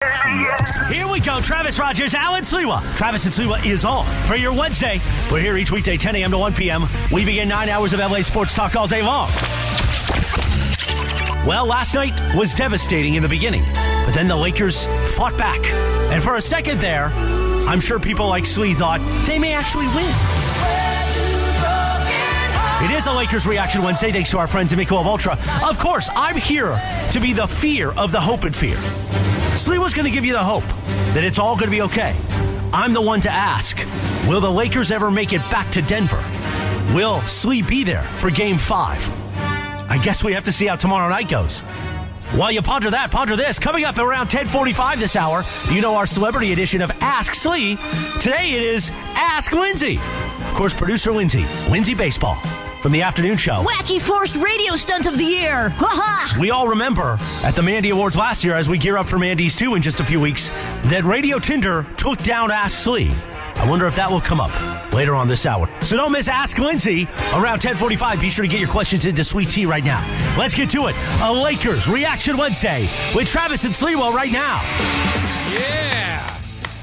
Here we go. Travis Rogers, Alan Sliwa. Travis and Sliwa is on for your Wednesday. We're here each weekday, 10 a.m. to 1 p.m. We begin 9 hours of LA sports talk all day long. Well, last night was devastating in the beginning, but then the Lakers fought back. And for a second there, I'm sure people like Slee thought they may actually win. It is a Lakers Reaction Wednesday, thanks to our friends at Michelob Ultra. Of course, I'm here to be the fear of the hope and fear. Slee was going to give you the hope that it's all going to be okay. I'm the one to ask, will the Lakers ever make it back to Denver? Will Slee be there for Game 5? I guess we have to see how tomorrow night goes. While you ponder that, ponder this. Coming up around 10:45 this hour, you know our celebrity edition of Ask Slee. Today it is Ask Lindsay. Of course, producer Lindsay Baseball from the afternoon show. Wacky forced radio stunt of the year. Ha-ha! We all remember at the Mandy Awards last year, as we gear up for Mandy's 2 in just a few weeks, that Radio Tinder took down Ask Slee. I wonder if that will come up later on this hour. So don't miss Ask Lindsay around 10:45. Be sure to get your questions into Sweet Tea right now. Let's get to it. A Lakers Reaction Wednesday with Travis and Sliwa right now. Yeah.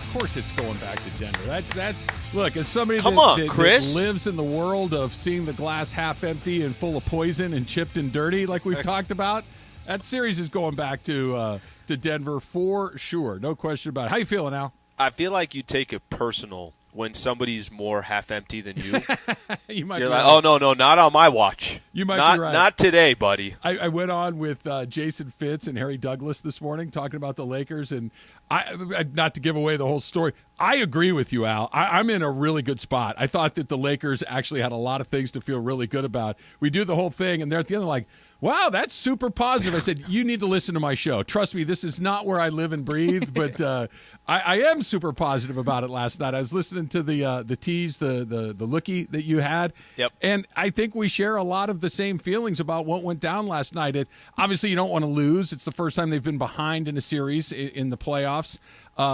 Of course it's going back to Denver. That's look, as somebody that lives in the world of seeing the glass half empty and full of poison and chipped and dirty like we've talked about, that series is going back to Denver for sure. No question about it. How you feeling, Al? I feel like you take it personal when somebody's more half empty than you. You're like, right. Oh, no, not on my watch. You might be right. Not today, buddy. I went on with Jason Fitz and Harry Douglas this morning talking about the Lakers, and not to give away the whole story, I agree with you, Al. I'm in a really good spot. I thought that the Lakers actually had a lot of things to feel really good about. We do the whole thing, and they're at the end like, wow, that's super positive. I said, you need to listen to my show. Trust me, this is not where I live and breathe, but I am super positive about it last night. I was listening to the tease, the lookie that you had, yep. And I think we share a lot of the same feelings about what went down last night. Obviously, you don't want to lose. It's the first time they've been behind in a series in the playoffs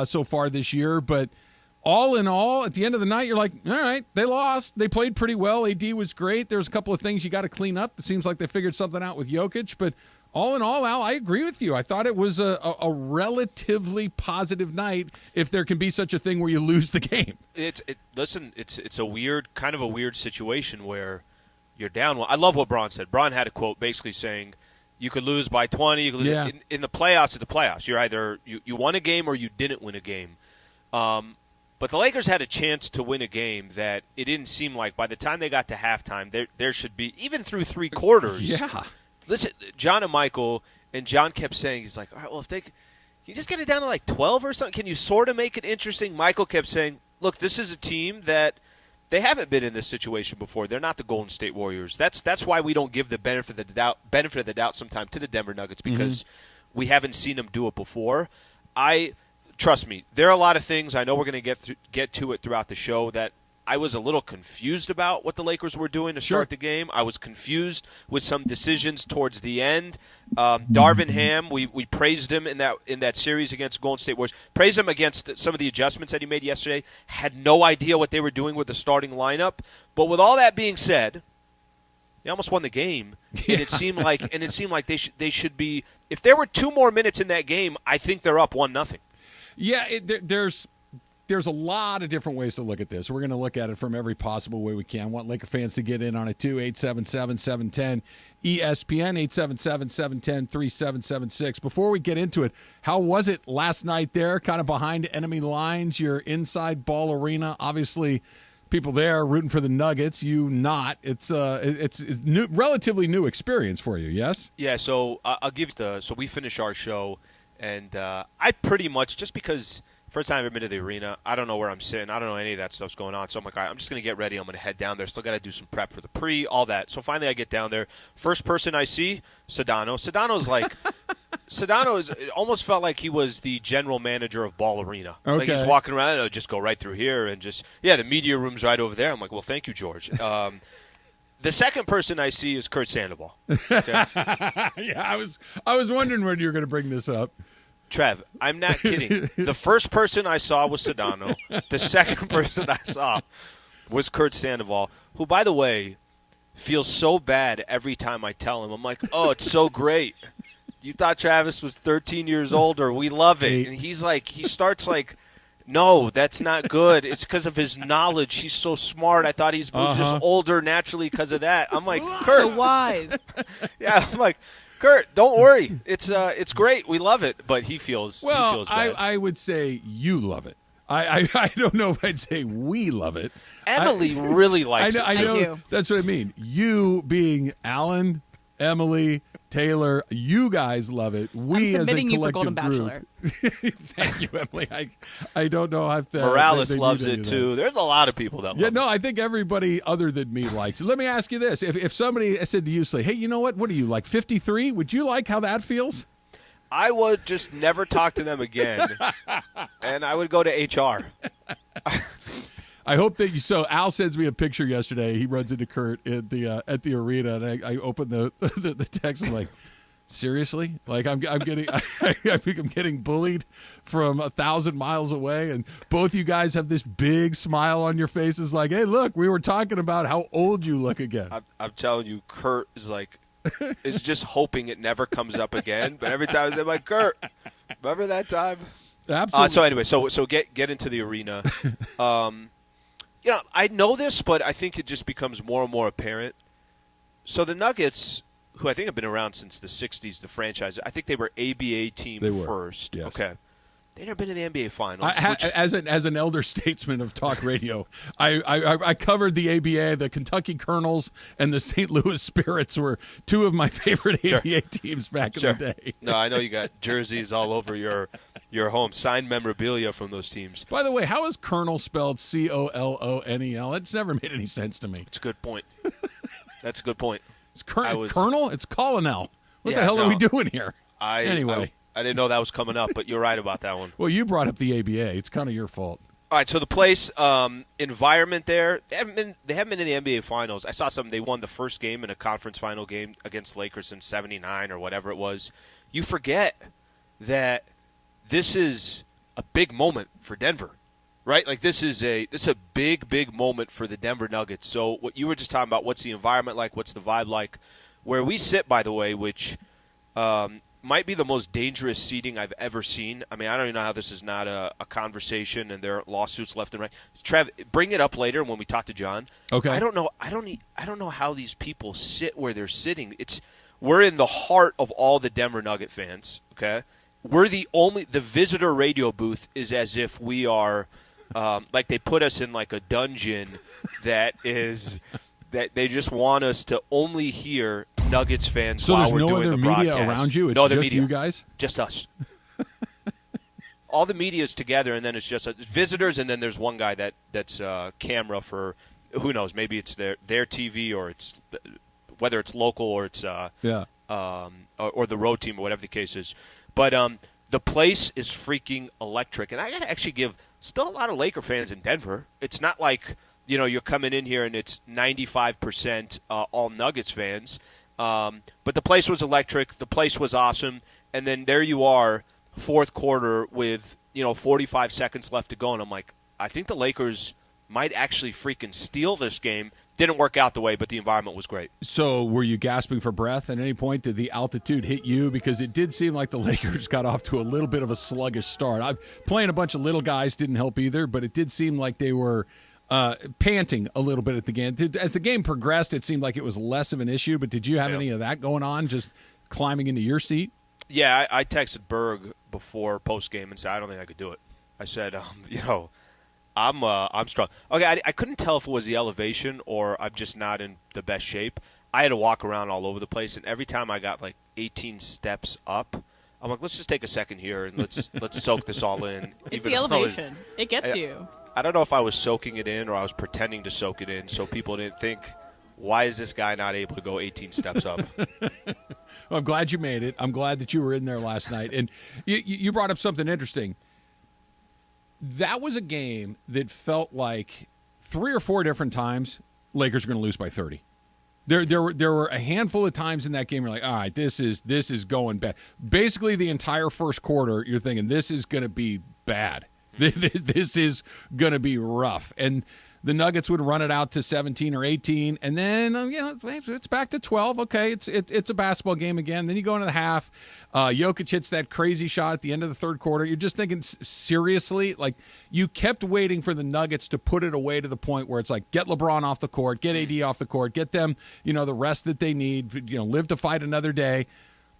so far this year, but all in all, at the end of the night, you're like, all right, they lost. They played pretty well. AD was great. There's a couple of things you got to clean up. It seems like they figured something out with Jokic. But all in all, Al, I agree with you. I thought it was a relatively positive night, if there can be such a thing where you lose the game. Listen, it's a weird, kind of a weird situation where you're down. Well, I love what Braun said. Braun had a quote basically saying, you could lose by 20. You could lose in the playoffs. It's the playoffs. You're either you won a game or you didn't win a game. But the Lakers had a chance to win a game that it didn't seem like by the time they got to halftime, there should be, even through three quarters. Yeah. Listen, John and Michael, and John kept saying, he's like, all right, well, can you just get it down to like 12 or something? Can you sort of make it interesting? Michael kept saying, look, this is a team that they haven't been in this situation before. They're not the Golden State Warriors. That's why we don't give the benefit of the doubt sometimes to the Denver Nuggets, because we haven't seen them do it before. Trust me, there are a lot of things, I know we're going to get to it throughout the show, that I was a little confused about what the Lakers were doing to start the game. I was confused with some decisions towards the end. Darvin Ham, we praised him in that series against Golden State Warriors. Praised him against some of the adjustments that he made yesterday. Had no idea what they were doing with the starting lineup. But with all that being said, they almost won the game, and it seemed like they should be. If there were 2 more minutes in that game, I think they're up 1-0. Yeah, there's a lot of different ways to look at this. We're going to look at it from every possible way we can. I want Laker fans to get in on it too. 877-710 ESPN, 877-710-3776. Before we get into it, how was it last night there, kind of behind enemy lines? You're inside Ball Arena. Obviously, people there rooting for the Nuggets, you not. It's new, relatively new experience for you, yes? Yeah, so I'll give you so we finish our show. And I pretty much, just because first time I've ever been to the arena, I don't know where I'm sitting. I don't know any of that stuff's going on. So I'm like, all right, I'm just going to get ready. I'm going to head down there. Still got to do some prep for the pre, all that. So finally I get down there. First person I see, Sedano. Sedano's like it almost felt like he was the general manager of Ball Arena. Okay. Like he's walking around, and just go right through here and the media room's right over there. I'm like, well, thank you, George. The second person I see is Kurt Sandoval. Okay? Yeah, I was wondering when you were going to bring this up. Trev, I'm not kidding. The first person I saw was Sedano. The second person I saw was Kurt Sandoval, who, by the way, feels so bad every time I tell him. I'm like, oh, it's so great. you thought Travis was 13 years older. We love it. And he starts like, no, that's not good. It's because of his knowledge. He's so smart. I thought he was just older naturally because of that. I'm like, Kurt. So wise. Yeah, I'm like, Kurt, don't worry. It's great. We love it. But he feels bad. I would say you love it. I don't know if I'd say we love it. Emily really likes it. I know. That's what I mean. You being Alan, Emily, Taylor, you guys love it. We I'm submitting as a you for Golden collective Bachelor. Thank you, Emily. I don't know how Morales loves it too. There's a lot of people that love it. No, I think everybody other than me likes it. Let me ask you this. If somebody said to you, say, hey, you know what are you, like 53? Would you like how that feels? I would just never talk to them again, and I would go to HR. I hope that you. So Al sends me a picture yesterday. He runs into Kurt at the arena, and I open the text. I'm like, seriously? Like I'm getting I think I'm getting bullied from 1,000 miles away, and both you guys have this big smile on your faces. Like, hey, look, we were talking about how old you look again. I'm telling you, Kurt is like. Is just hoping it never comes up again. But every time I say, like, Kurt, remember that time? Absolutely. So anyway, so get into the arena. I know this, but I think it just becomes more and more apparent. So the Nuggets, who I think have been around since the 60s, the franchise, I think they were ABA team first. Yes. Okay. They've never been in the NBA Finals. As an elder statesman of talk radio, I covered the ABA. The Kentucky Colonels and the St. Louis Spirits were two of my favorite ABA teams back in the day. No, I know you got jerseys all over your home, signed memorabilia from those teams. By the way, how is Colonel spelled Colonel? It's never made any sense to me. It's a good point. That's a good point. It's Colonel? It's Colonel. What the hell are we doing here? Anyway. I didn't know that was coming up, but you're right about that one. Well, you brought up the ABA. It's kind of your fault. All right, so the place, environment there, they haven't been in the NBA Finals. I saw something. They won the first game in a conference final game against Lakers in '79 or whatever it was. You forget that this is a big moment for Denver, right? Like this is a big moment for the Denver Nuggets. So what you were just talking about, what's the environment like? What's the vibe like? Where we sit, by the way, which might be the most dangerous seating I've ever seen. I mean, I don't even know how this is not a conversation and there are lawsuits left and right. Trev, bring it up later when we talk to John. Okay. I don't know how these people sit where they're sitting. We're in the heart of all the Denver Nugget fans, okay? We're the visitor radio booth is as if we are like they put us in like a dungeon that they just want us to only hear Nuggets fans so while we're doing the broadcast. So there's no other media around you? It's no other just media. You guys? Just us. All the media is together, and then it's just visitors, and then there's one guy that's camera for, who knows, maybe it's their TV or it's whether it's local or it's or the road team or whatever the case is. But the place is freaking electric, and I got to actually give still a lot of Laker fans in Denver. It's not like you're coming in here and it's 95% all Nuggets fans. But the place was electric. The place was awesome. And then there you are, fourth quarter with 45 seconds left to go, and I'm like, I think the Lakers might actually freaking steal this game. Didn't work out the way, but the environment was great. So were you gasping for breath at any point? Did the altitude hit you? Because it did seem like the Lakers got off to a little bit of a sluggish start. Playing a bunch of little guys didn't help either, but it did seem like they were panting a little bit at the game. As the game progressed, it seemed like it was less of an issue, but did you have any of that going on, just climbing into your seat? Yeah, I texted Berg before postgame and said I don't think I could do it. I said, I'm strong. Okay, I couldn't tell if it was the elevation or I'm just not in the best shape. I had to walk around all over the place, and every time I got like 18 steps up, I'm like, let's just take a second here and let's soak this all in. It's the elevation. It gets you. I don't know if I was soaking it in or I was pretending to soak it in so people didn't think, why is this guy not able to go 18 steps up? Well, I'm glad you made it. I'm glad that you were in there last night. And you brought up something interesting. That was a game that felt like 3 or 4 different times Lakers are going to lose by 30. There were a handful of times in that game you're like, all right, this is going bad. Basically, the entire first quarter, you're thinking this is going to be bad. This is going to be rough. And the Nuggets would run it out to 17 or 18, and then it's back to 12. Okay, it's a basketball game again. Then you go into the half. Jokic hits that crazy shot at the end of the third quarter. You're just thinking, seriously? Like, you kept waiting for the Nuggets to put it away to the point where it's like, get LeBron off the court, get AD off the court, get them the rest that they need, live to fight another day.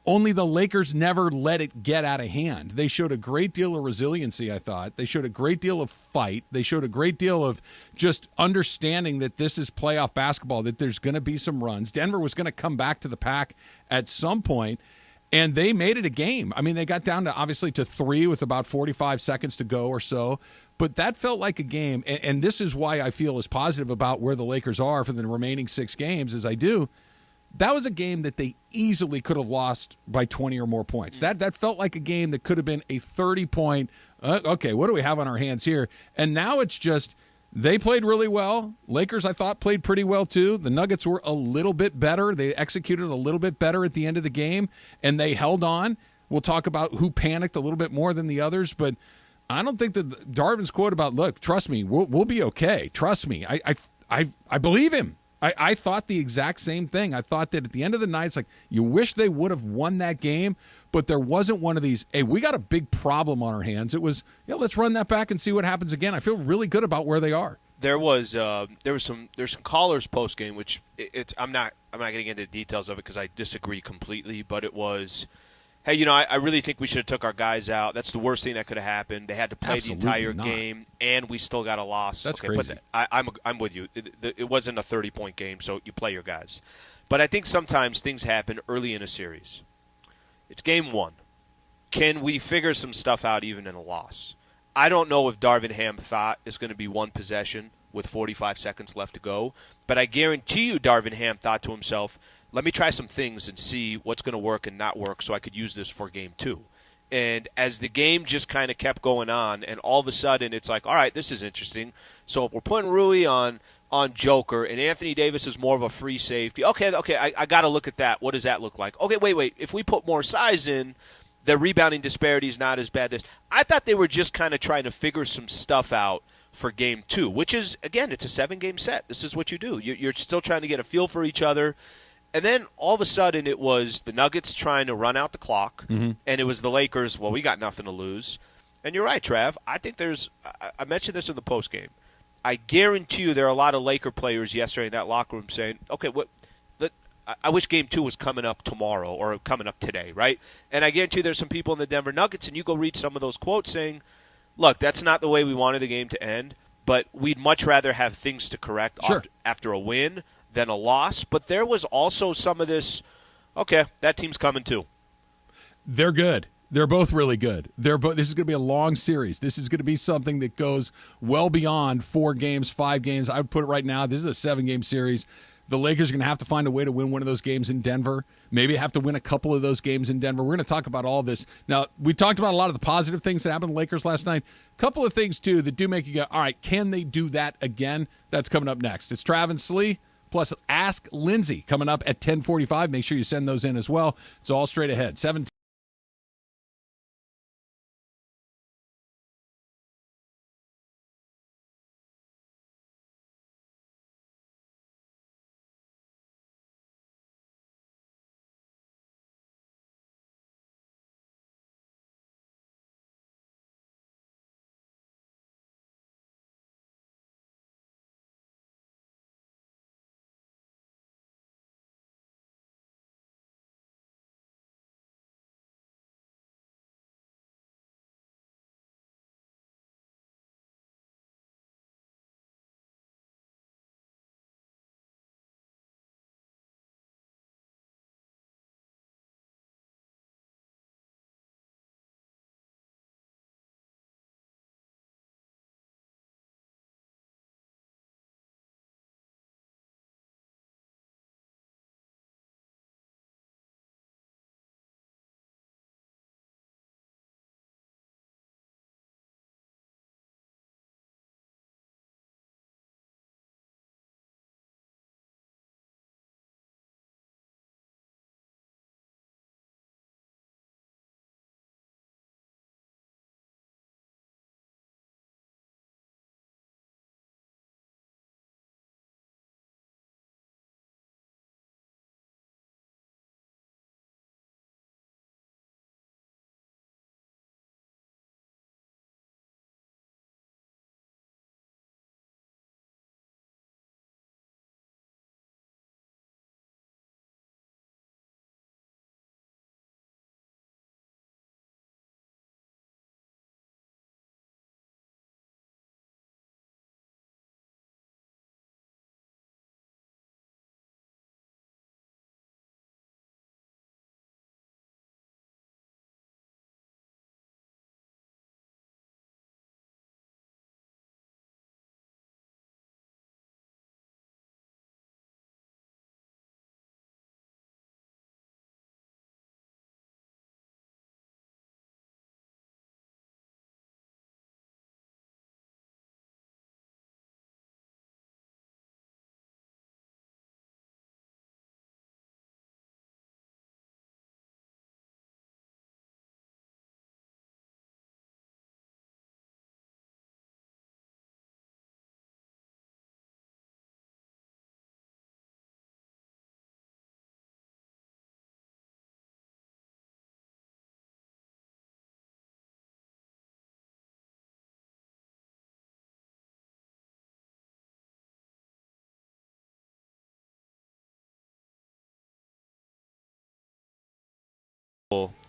Only the Lakers never let it get out of hand. They showed a great deal of resiliency, I thought. They showed a great deal of fight. They showed a great deal of just understanding that this is playoff basketball, that there's going to be some runs. Denver was going to come back to the pack at some point, and they made it a game. I mean, they got down to, obviously, to 3 with about 45 seconds to go or so, but that felt like a game, and this is why I feel as positive about where the Lakers are for the remaining 6 games as I do. That was a game that they easily could have lost by 20 or more points. That felt like a game that could have been a 30-point, okay, what do we have on our hands here? And now it's just, they played really well. Lakers, I thought, played pretty well too. The Nuggets were a little bit better. They executed a little bit better at the end of the game, and they held on. We'll talk about who panicked a little bit more than the others, but I don't think that Darvin's quote about, look, trust me, we'll be okay. Trust me. I believe him. I thought the exact same thing. I thought that at the end of the night, it's like, you wish they would have won that game, but there wasn't one of these, hey, we got a big problem on our hands. It was, let's run that back and see what happens again. I feel really good about where they are. There's some callers post game, which I'm not getting into the details of it because I disagree completely, but it was, hey, I really think we should have took our guys out. That's the worst thing that could have happened. They had to play Absolutely the entire not. game, and we still got a loss. That's okay, crazy. But I'm with you. It wasn't a 30-point game, so you play your guys. But I think sometimes things happen early in a series. It's game 1. Can we figure some stuff out even in a loss? I don't know if Darvin Ham thought it's going to be one possession with 45 seconds left to go, but I guarantee you Darvin Ham thought to himself, let me try some things and see what's going to work and not work so I could use this for game 2. And as the game just kind of kept going on, and all of a sudden it's like, all right, this is interesting. So if we're putting Rui on Joker and Anthony Davis is more of a free safety, okay, I got to look at that. What does that look like? Okay, wait. If we put more size in, the rebounding disparity is not as bad. I thought they were just kind of trying to figure some stuff out for game 2, which is, again, it's a 7-game set. This is what you do. You're still trying to get a feel for each other. And then all of a sudden it was the Nuggets trying to run out the clock, and it was the Lakers, well, we got nothing to lose. And you're right, Trav. I think I mentioned this in the postgame. I guarantee you there are a lot of Laker players yesterday in that locker room saying, okay, I wish game 2 was coming up tomorrow or coming up today, right? And I guarantee you there's some people in the Denver Nuggets, and you go read some of those quotes saying, look, that's not the way we wanted the game to end, but we'd much rather have things to correct after a win than a loss. But there was also some of this, okay, that team's coming too. They're good. They're both really good. This is going to be a long series. This is going to be something that goes well beyond 4 games, 5 games. I would put it right now, this is a 7-game series. The Lakers are going to have to find a way to win one of those games in Denver. Maybe have to win a couple of those games in Denver. We're going to talk about all this. Now, we talked about a lot of the positive things that happened to the Lakers last night. A couple of things, too, that do make you go, all right, can they do that again? That's coming up next. It's Trav and Slee, plus Ask Lindsay coming up at 10:45. Make sure you send those in as well. It's all straight ahead. 17.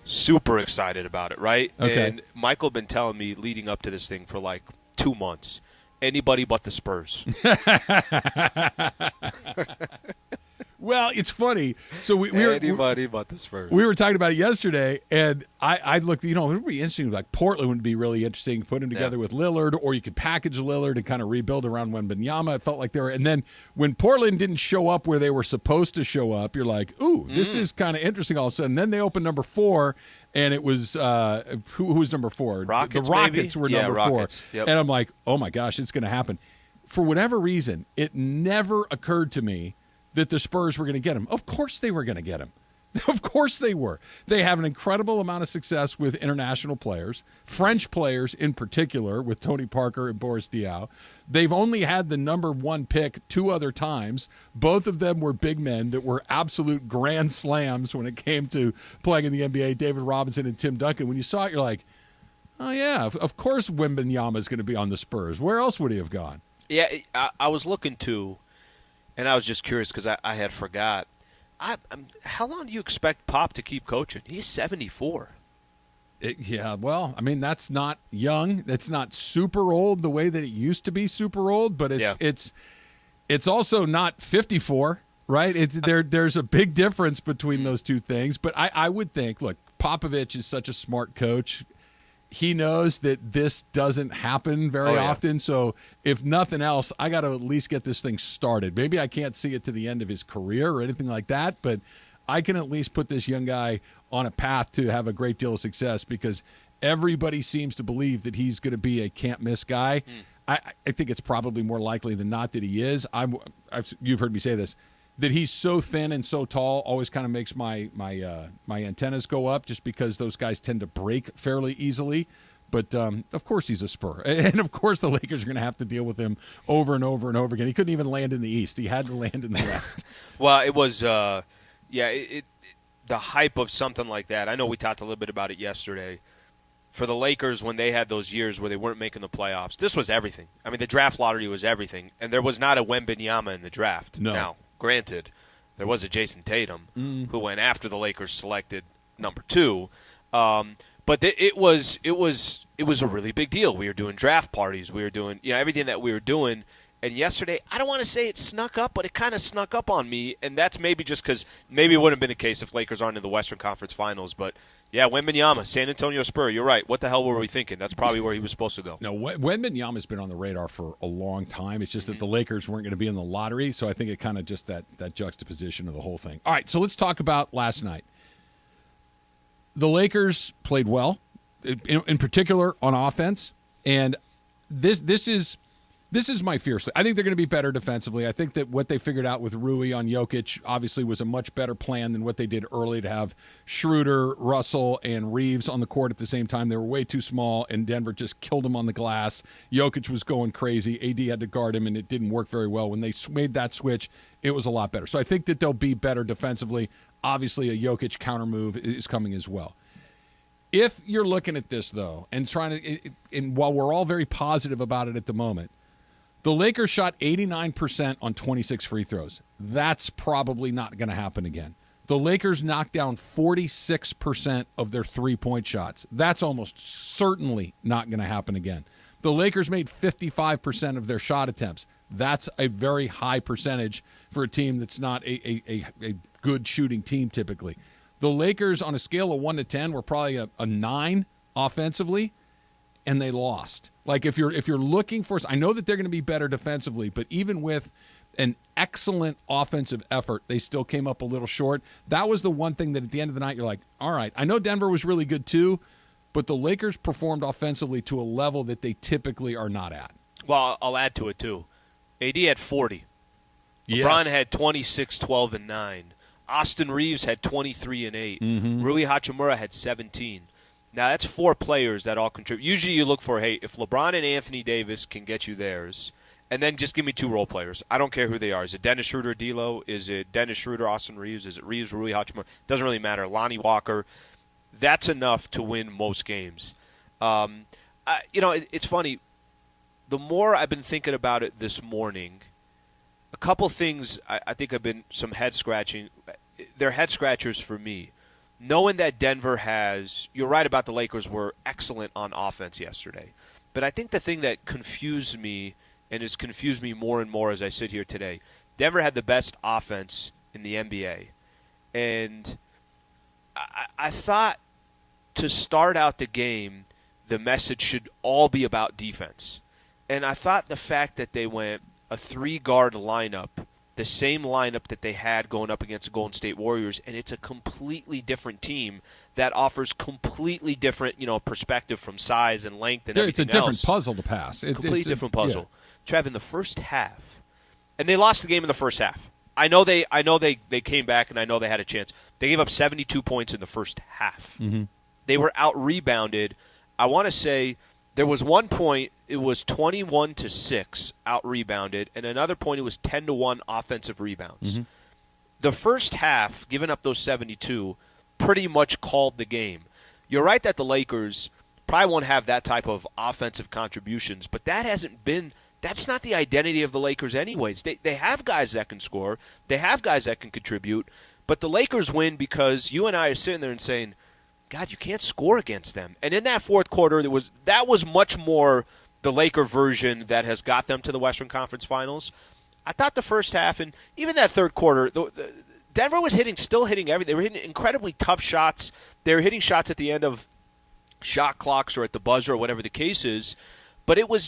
super excited about it, right? Okay. And Michael been telling me leading up to this thing for like 2 months, anybody but the Spurs. Well, it's funny. So we were Anybody but the Spurs. We were talking about it yesterday, and I looked, it would be interesting. Like Portland would be really interesting, put him together with Lillard, or you could package Lillard and kind of rebuild around Wembanyama. It felt like they were. And then when Portland didn't show up where they were supposed to show up, you're like, ooh, this is kind of interesting all of a sudden. Then they opened number 4, and it was who was number 4? Rockets, the Rockets were number Rockets. 4. Yep. And I'm like, oh my gosh, it's going to happen. For whatever reason, it never occurred to me that the Spurs were going to get him. Of course they were going to get him. Of course they were. They have an incredible amount of success with international players, French players in particular, with Tony Parker and Boris Diaw. They've only had the number 1 pick 2 other times. Both of them were big men that were absolute grand slams when it came to playing in the NBA, David Robinson and Tim Duncan. When you saw it, you're like, oh, yeah, of course Wembanyama is going to be on the Spurs. Where else would he have gone? Yeah, I was looking too, and I was just curious because I had forgot. How long do you expect Pop to keep coaching? He's 74. Yeah, well, I mean, that's not young. That's not super old the way that it used to be super old, but it's also not 54, right? There's a big difference between those two things. But I would think, look, Popovich is such a smart coach. He knows that this doesn't happen very often. So if nothing else, I got to at least get this thing started. Maybe I can't see it to the end of his career or anything like that, but I can at least put this young guy on a path to have a great deal of success because everybody seems to believe that he's going to be a can't-miss guy. I think it's probably more likely than not that he is. You've heard me say this, that he's so thin and so tall always kind of makes my antennas go up just because those guys tend to break fairly easily. But, of course, he's a Spur. And, of course, the Lakers are going to have to deal with him over and over and over again. He couldn't even land in the East. He had to land in the West. Well, it was the hype of something like that. I know we talked a little bit about it yesterday. For the Lakers, when they had those years where they weren't making the playoffs, this was everything. I mean, the draft lottery was everything. And there was not a Wembanyama in the draft. No. Now, granted, there was a Jason Tatum who went after the Lakers selected number 2. But it was a really big deal. We were doing draft parties. We were doing everything that we were doing. And yesterday, I don't want to say it snuck up, but it kind of snuck up on me. And that's maybe just because maybe it wouldn't have been the case if Lakers aren't in the Western Conference Finals. But, yeah, Wembanyama, San Antonio Spur, you're right. What the hell were we thinking? That's probably where he was supposed to go. No, Wembanyama's been on the radar for a long time. It's just that the Lakers weren't going to be in the lottery. So I think it kind of just that juxtaposition of the whole thing. All right, so let's talk about last night. The Lakers played well, in particular on offense, and this is my fear. I think they're going to be better defensively. I think that what they figured out with Rui on Jokic obviously was a much better plan than what they did early to have Schroeder, Russell, and Reeves on the court at the same time. They were way too small, and Denver just killed them on the glass. Jokic was going crazy. AD had to guard him, and it didn't work very well. When they made that switch, it was a lot better. So I think that they'll be better defensively. Obviously, a Jokic counter move is coming as well. If you're looking at this, though, and and while we're all very positive about it at the moment, the Lakers shot 89% on 26 free throws. That's probably not going to happen again. The Lakers knocked down 46% of their three-point shots. That's almost certainly not going to happen again. The Lakers made 55% of their shot attempts. That's a very high percentage for a team that's not a good shooting team typically. The Lakers, on a scale of 1 to 10, were probably a 9 offensively, and they lost. Like if you're looking for, I know that they're going to be better defensively, but even with an excellent offensive effort, they still came up a little short. That was the one thing that at the end of the night you're like, all right, I know Denver was really good too, but the Lakers performed offensively to a level that they typically are not at. Well, I'll add to it too. AD had 40. Yes. LeBron had 26, 12, and 9. Austin Reeves had 23 and 8. Rui Hachimura had 17. Now, that's 4 players that all contribute. Usually you look for, hey, if LeBron and Anthony Davis can get you theirs, and then just give me 2 role players. I don't care who they are. Is it Dennis Schroeder, D'Lo? Is it Dennis Schroeder, Austin Reeves? Is it Reeves, Rui Hachimura? Doesn't really matter. Lonnie Walker. That's enough to win most games. It's funny. The more I've been thinking about it this morning, a couple things I think have been some head-scratching. They're head-scratchers for me. knowing that Denver you're right about the Lakers were excellent on offense yesterday. But I think the thing that confused me and has confused me more and more as I sit here today, Denver had the best offense in the NBA. And I thought to start out the game, the message should all be about defense. And I thought the fact that they went a 3-guard lineup, the same lineup that they had going up against the Golden State Warriors, and it's a completely different team that offers completely different, perspective from size and length and everything else. It's a different puzzle to pass. It's completely different puzzle. Yeah. Trev, in the first half, and they lost the game in the first half. I know they came back, and I know they had a chance. They gave up 72 points in the first half. Mm-hmm. They were out-rebounded. I want to say there was one point, it was 21-6 out-rebounded, and another point it was 10-1 offensive rebounds. Mm-hmm. The first half, giving up those 72, pretty much called the game. You're right that the Lakers probably won't have that type of offensive contributions, but that's not the identity of the Lakers anyways. They have guys that can score. They have guys that can contribute, but the Lakers win because you and I are sitting there and saying, God, you can't score against them. And in that fourth quarter, that was much more the Laker version that has got them to the Western Conference Finals. I thought the first half and even that third quarter, Denver was still hitting everything. They were hitting incredibly tough shots. They were hitting shots at the end of shot clocks or at the buzzer or whatever the case is. But it was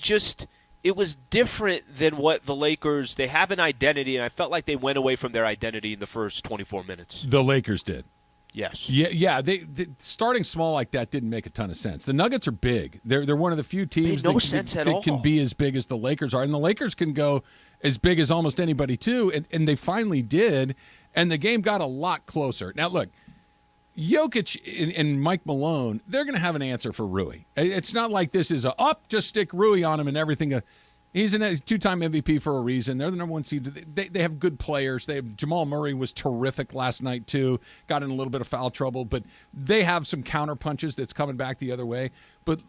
different than what the Lakers, they have an identity, and I felt like they went away from their identity in the first 24 minutes. The Lakers did. Yes. Yeah. They starting small like that didn't make a ton of sense. The Nuggets are big. They're one of the few teams that can be as big as the Lakers are, and the Lakers can go as big as almost anybody too. And they finally did, and the game got a lot closer. Now look, Jokic and Mike Malone, they're going to have an answer for Rui. It's not like this is just stick Rui on him and everything. He's a 2-time MVP for a reason. They're the number 1 seed. They have good players. Jamal Murray was terrific last night, too. Got in a little bit of foul trouble. But they have some counter punches that's coming back the other way. But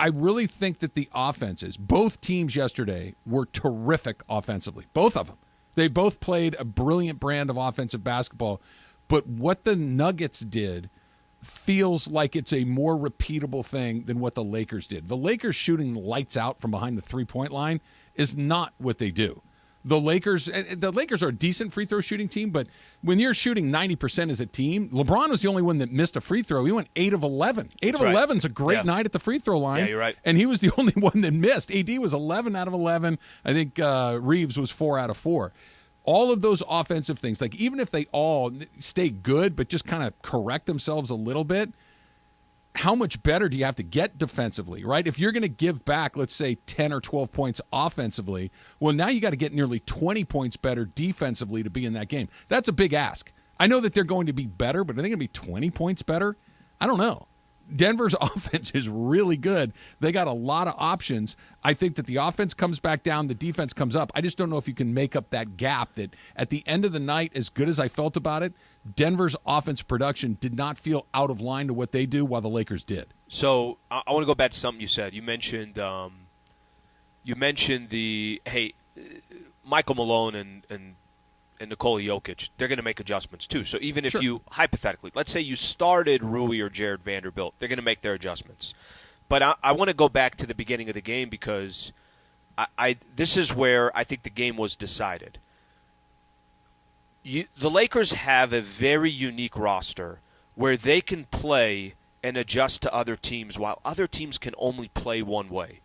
I really think that the offenses, both teams yesterday, were terrific offensively. Both of them. They both played a brilliant brand of offensive basketball. But what the Nuggets did feels like it's a more repeatable thing than what the Lakers did. The Lakers shooting lights out from behind the three-point line is not what they do. The Lakers are a decent free throw shooting team, but when you're shooting 90% as a team, LeBron was the only one that missed a free throw. He went 8 of 11. 8 of 11 is a great night at the free throw line. Yeah, you're right. And he was the only one that missed. AD was 11 out of 11. I think Reeves was 4 out of 4. All of those offensive things, like even if they all stay good but just kind of correct themselves a little bit, how much better do you have to get defensively, right? If you're going to give back, let's say, 10 or 12 points offensively, well, now you got to get nearly 20 points better defensively to be in that game. That's a big ask. I know that they're going to be better, but are they going to be 20 points better? I don't know. Denver's offense is really good. They got a lot of options. I think that the offense comes back down, the defense comes up. I just don't know if you can make up that gap that at the end of the night, as good as I felt about it, Denver's offense production did not feel out of line to what they do while the Lakers did. So I want to go back to something you said. You mentioned Michael Malone and Nikola Jokic, they're going to make adjustments too. So even if you, hypothetically, let's say you started Rui or Jared Vanderbilt, they're going to make their adjustments. But I want to go back to the beginning of the game because this is where I think the game was decided. The Lakers have a very unique roster where they can play and adjust to other teams while other teams can only play one way.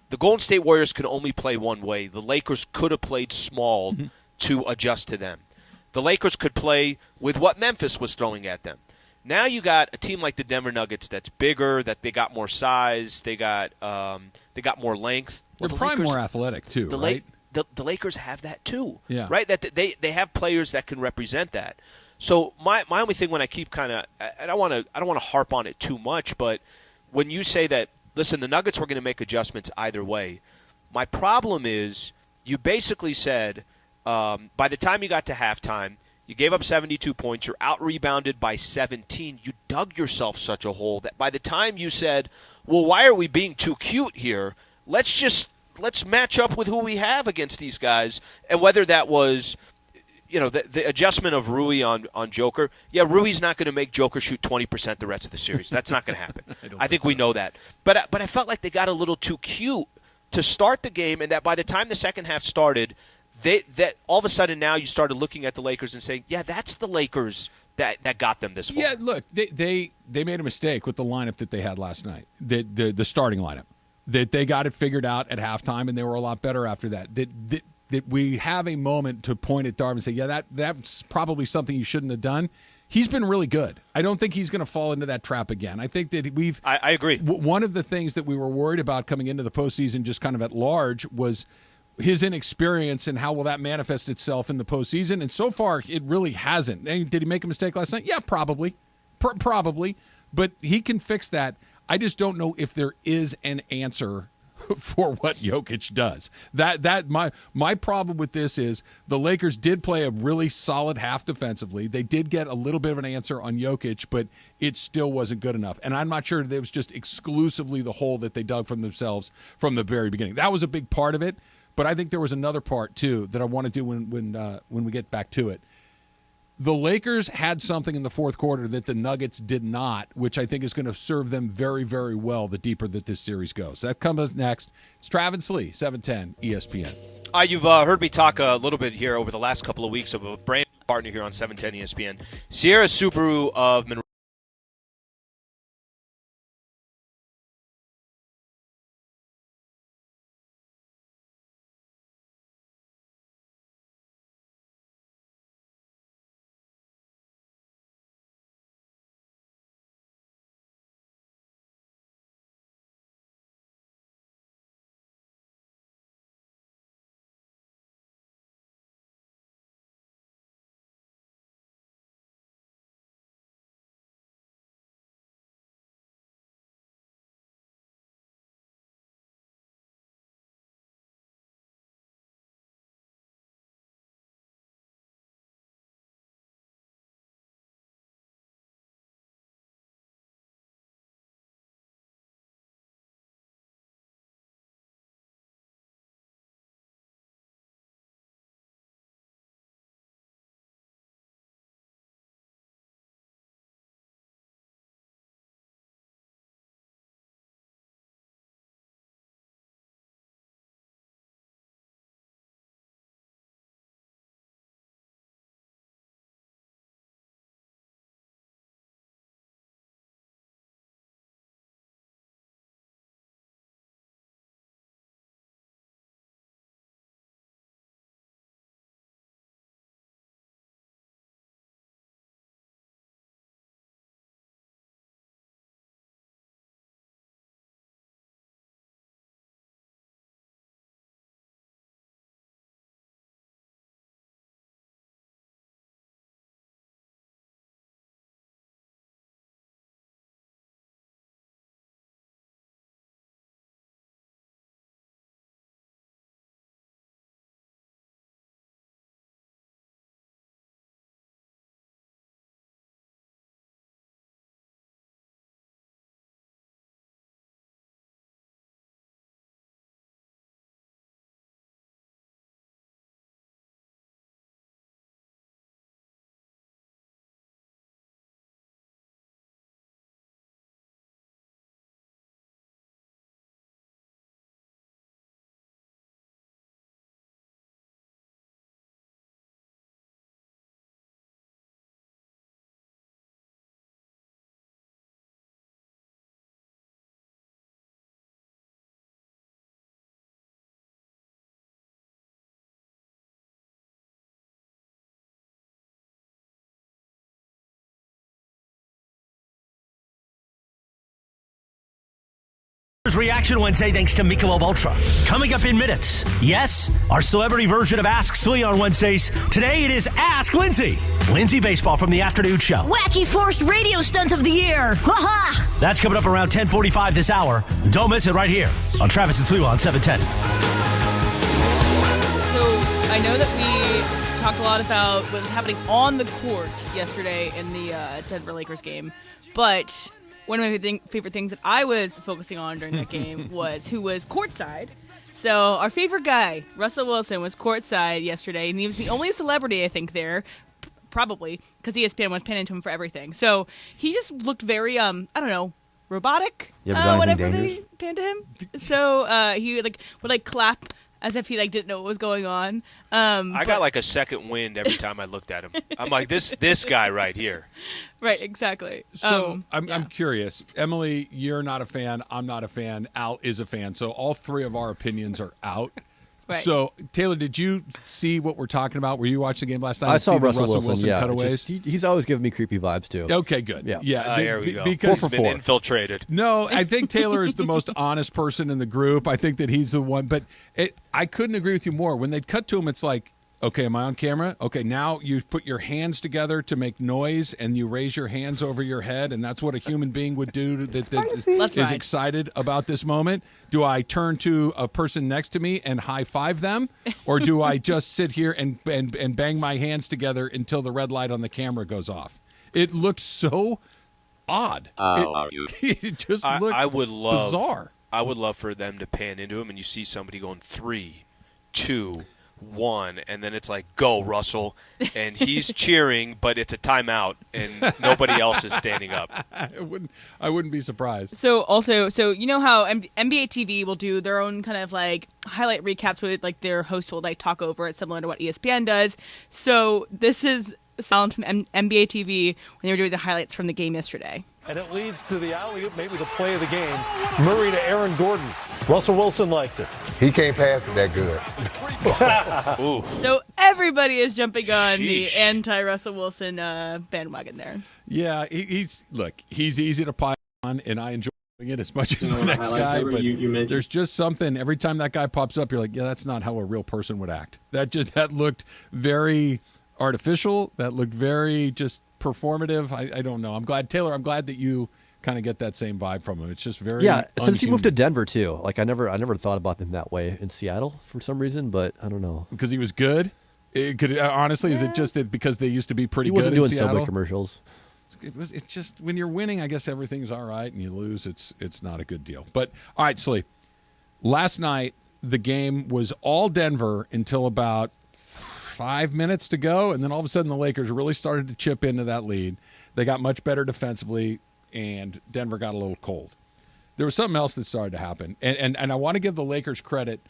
The Golden State Warriors can only play one way. The Lakers could have played small to adjust to them. The Lakers could play with what Memphis was throwing at them. Now you got a team like the Denver Nuggets that's bigger, that they got more size, they got more length. They're probably more athletic too, right? The Lakers have that too, yeah. Right? That they have players that can represent that. So my only thing when I keep kind of I don't want to harp on it too much, but when you say that, listen, the Nuggets were going to make adjustments either way. My problem is you basically said. By the time you got to halftime, you gave up 72 points. You're out-rebounded by 17. You dug yourself such a hole that by the time you said, well, why are we being too cute here? Let's match up with who we have against these guys. And whether that was, the adjustment of Rui on Joker. Yeah, Rui's not going to make Joker shoot 20% the rest of the series. That's not going to happen. I think we know that. But I felt like they got a little too cute to start the game, and that by the time the second half started, that all of a sudden now you started looking at the Lakers and saying, yeah, that's the Lakers that got them this far. Yeah, look, they made a mistake with the lineup that they had last night, the starting lineup. That they got it figured out at halftime, and they were a lot better after that. That we have a moment to point at Darvin and say, yeah, that's probably something you shouldn't have done. He's been really good. I don't think he's going to fall into that trap again. I think that I agree. One of the things that we were worried about coming into the postseason just kind of at large was his inexperience and how will that manifest itself in the postseason. And so far, it really hasn't. Did he make a mistake last night? Yeah, probably. Probably. But he can fix that. I just don't know if there is an answer for what Jokic does. My problem with this is the Lakers did play a really solid half defensively. They did get a little bit of an answer on Jokic, but it still wasn't good enough. And I'm not sure that it was just exclusively the hole that they dug from themselves from the very beginning. That was a big part of it, but I think there was another part too that I want to do when we get back to it. The Lakers had something in the fourth quarter that the Nuggets did not, which I think is going to serve them very, very well the deeper that this series goes. That comes next. It's Travis Lee, 710 ESPN. You've heard me talk a little bit here over the last couple of weeks of a brand new partner here on 710 ESPN. Sierra Subaru of Monroe. Reaction Wednesday thanks to Michelob Ultra. Coming up in minutes. Yes, our celebrity version of Ask Sliwa on Wednesdays. Today it is Ask Lindsay. Lindsay Baseball from the afternoon show. Wacky forced radio stunt of the year. Ha-ha! That's coming up around 10:45 this hour. Don't miss it right here on Travis and Sliwa on 710. So I know that we talked a lot about what was happening on the court yesterday in the Denver Lakers game, but one of my favorite things that I was focusing on during that game was who was courtside. So our favorite guy, Russell Wilson, was courtside yesterday, and he was the only celebrity, I think, there, probably, because ESPN was panning to him for everything. So he just looked very, I don't know, robotic, whenever they panned to him. So he would clap as if he clap didn't know what was going on. I got like a second wind every time I looked at him. I'm like, this guy right here. Right, exactly. So I'm curious. Emily, you're not a fan. I'm not a fan. Al is a fan. So all three of our opinions are out. Right. So, Taylor, did you see what we're talking about? Were you watching the game last night? I saw Russell Wilson Wilson cutaways? he's always giving me creepy vibes, too. Okay, good. Yeah. There we go. Because he's been infiltrated. No, I think Taylor is the most honest person in the group. I think that he's the one. But I couldn't agree with you more. When they cut to him, it's like, okay, am I on camera? Okay, now you put your hands together to make noise, and you raise your hands over your head, and that's what a human being would do that is excited about this moment. Do I turn to a person next to me and high-five them, or do I just sit here and bang my hands together until the red light on the camera goes off? It looked so odd. It just looked bizarre. I would love for them to pan into him, and you see somebody going 3, 2, 1, and then it's like, go Russell, and he's cheering, but it's a timeout and nobody else is standing up. I wouldn't be surprised. So you know how NBA TV will do their own kind of highlight recaps with their host will talk over it, similar to what ESPN does. So this is sound from NBA TV when they were doing the highlights from the game yesterday. And it leads to the alley-oop, maybe the play of the game. Murray to Aaron Gordon. Russell Wilson likes it. He can't pass it that good. So everybody is jumping on the anti-Russell Wilson bandwagon there. Yeah, he's easy to pile on, and I enjoy it as much as the next guy. But there's just something, every time that guy pops up, you're like, yeah, that's not how a real person would act. That looked very artificial. That looked very just performative. I don't know. I'm glad, Taylor, that you kind of get that same vibe from him. It's just very since he moved to Denver too. I never thought about him that way in Seattle for some reason, but I don't know. Because he was good? It could honestly, is it just that because they used to be pretty good in Seattle? He wasn't doing Subway commercials. It's just when you're winning, I guess everything's all right, and you lose, it's not a good deal. But all right, Slee. Last night the game was all Denver until about 5 minutes to go, and then all of a sudden the Lakers really started to chip into that lead. They got much better defensively, and Denver got a little cold. There was something else that started to happen, and I want to give the Lakers credit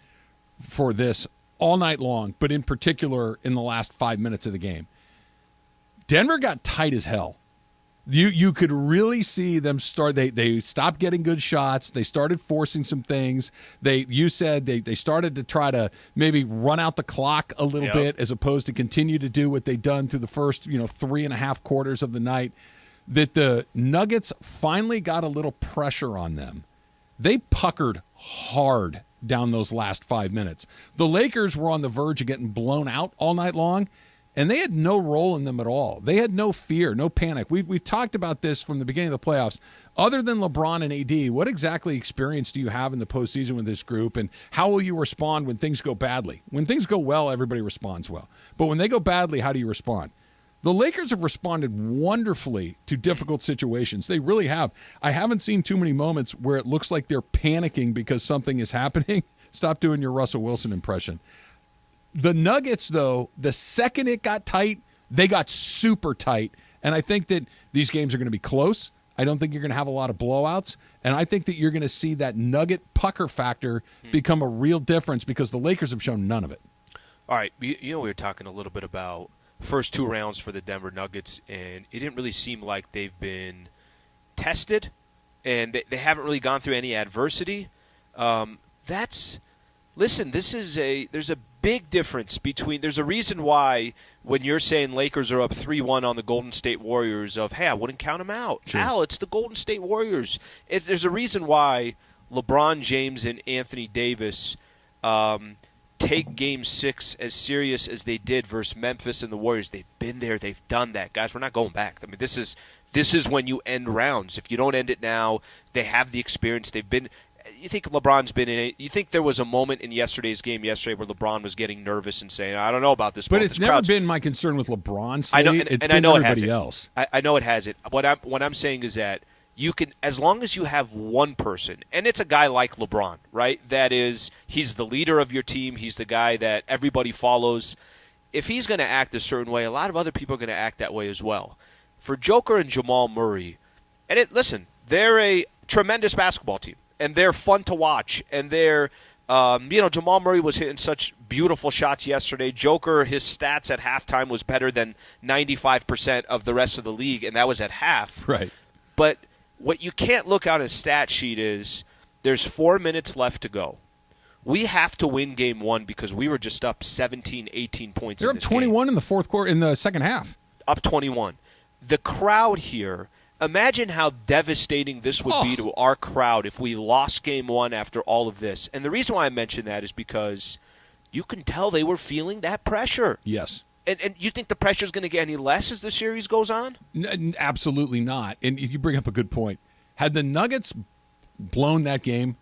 for this all night long, but in particular in the last 5 minutes of the game. Denver got tight as hell. You could really see them start. They stopped getting good shots. They started forcing some things. You said they started to try to maybe run out the clock a little bit as opposed to continue to do what they'd done through the first 3.5 quarters of the night. That the Nuggets finally got a little pressure on them. They puckered hard down those last 5 minutes. The Lakers were on the verge of getting blown out all night long. And they had no role in them at all. They had no fear, no panic. We've talked about this from the beginning of the playoffs. Other than LeBron and AD, what exactly experience do you have in the postseason with this group, and how will you respond when things go badly? When things go well, everybody responds well. But when they go badly, how do you respond? The Lakers have responded wonderfully to difficult situations. They really have. I haven't seen too many moments where it looks like they're panicking because something is happening. Stop doing your Russell Wilson impression. The Nuggets, though, the second it got tight, they got super tight. And I think that these games are going to be close. I don't think you're going to have a lot of blowouts. And I think that you're going to see that Nugget pucker factor become a real difference because the Lakers have shown none of it. All right. We were talking a little bit about first 2 rounds for the Denver Nuggets, and it didn't really seem like they've been tested, and they haven't really gone through any adversity. Listen, there's a big difference between – there's a reason why when you're saying Lakers are up 3-1 on the Golden State Warriors of, hey, I wouldn't count them out. Sure. Al, it's the Golden State Warriors. There's a reason why LeBron James and Anthony Davis take Game 6 as serious as they did versus Memphis and the Warriors. They've been there. They've done that. Guys, we're not going back. I mean, this is when you end rounds. If you don't end it now, they have the experience. They've been – you think LeBron's been in it? You think there was a moment in yesterday's game where LeBron was getting nervous and saying, I don't know about this. But it's never been my concern with LeBron. I know, it's and been I know everybody it else. I know it has it. What I'm saying is that you can, as long as you have one person, and it's a guy like LeBron, right? That is, he's the leader of your team. He's the guy that everybody follows. If he's going to act a certain way, a lot of other people are going to act that way as well. For Joker and Jamal Murray, and listen, they're a tremendous basketball team, and they're fun to watch, and they're, Jamal Murray was hitting such beautiful shots yesterday. Joker, his stats at halftime was better than 95% of the rest of the league, and that was at half. Right. But what you can't look on a stat sheet is there's 4 minutes left to go. We have to win game one because we were just up 17, 18 points. They're in up this 21 game. in the fourth quarter, in the second half. Up 21. The crowd here, imagine how devastating this would be to our crowd if we lost game one after all of this. And the reason why I mention that is because you can tell they were feeling that pressure. Yes. And you think the pressure is going to get any less as the series goes on? Absolutely not. And you bring up a good point. Had the Nuggets blown that game,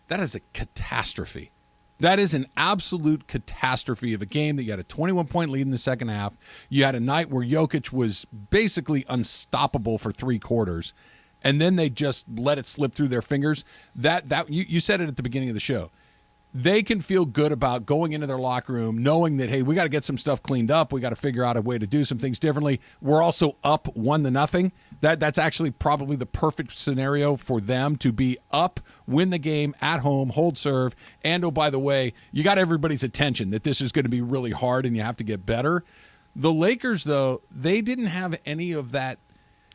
that is a catastrophe. That is an absolute catastrophe of a game that you had a 21-point lead in the second half. You had a night where Jokic was basically unstoppable for 3 quarters, and then they just let it slip through their fingers. That you said it at the beginning of the show. They can feel good about going into their locker room knowing that, hey, we got to get some stuff cleaned up. We got to figure out a way to do some things differently. We're also up 1-0. That's actually probably the perfect scenario for them to be up, win the game at home, hold serve. And, oh, by the way, you got everybody's attention that this is going to be really hard and you have to get better. The Lakers, though, they didn't have any of that.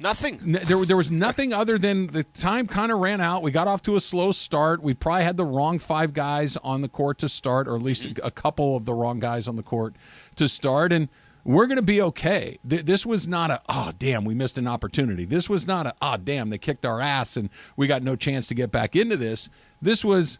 Nothing. There was nothing other than the time kind of ran out. We got off to a slow start. We probably had the wrong 5 guys on the court to start, or at least a couple of the wrong guys on the court to start, and we're going to be okay. This was not a, oh, damn, we missed an opportunity. This was not a, oh, damn, they kicked our ass and we got no chance to get back into this. This was,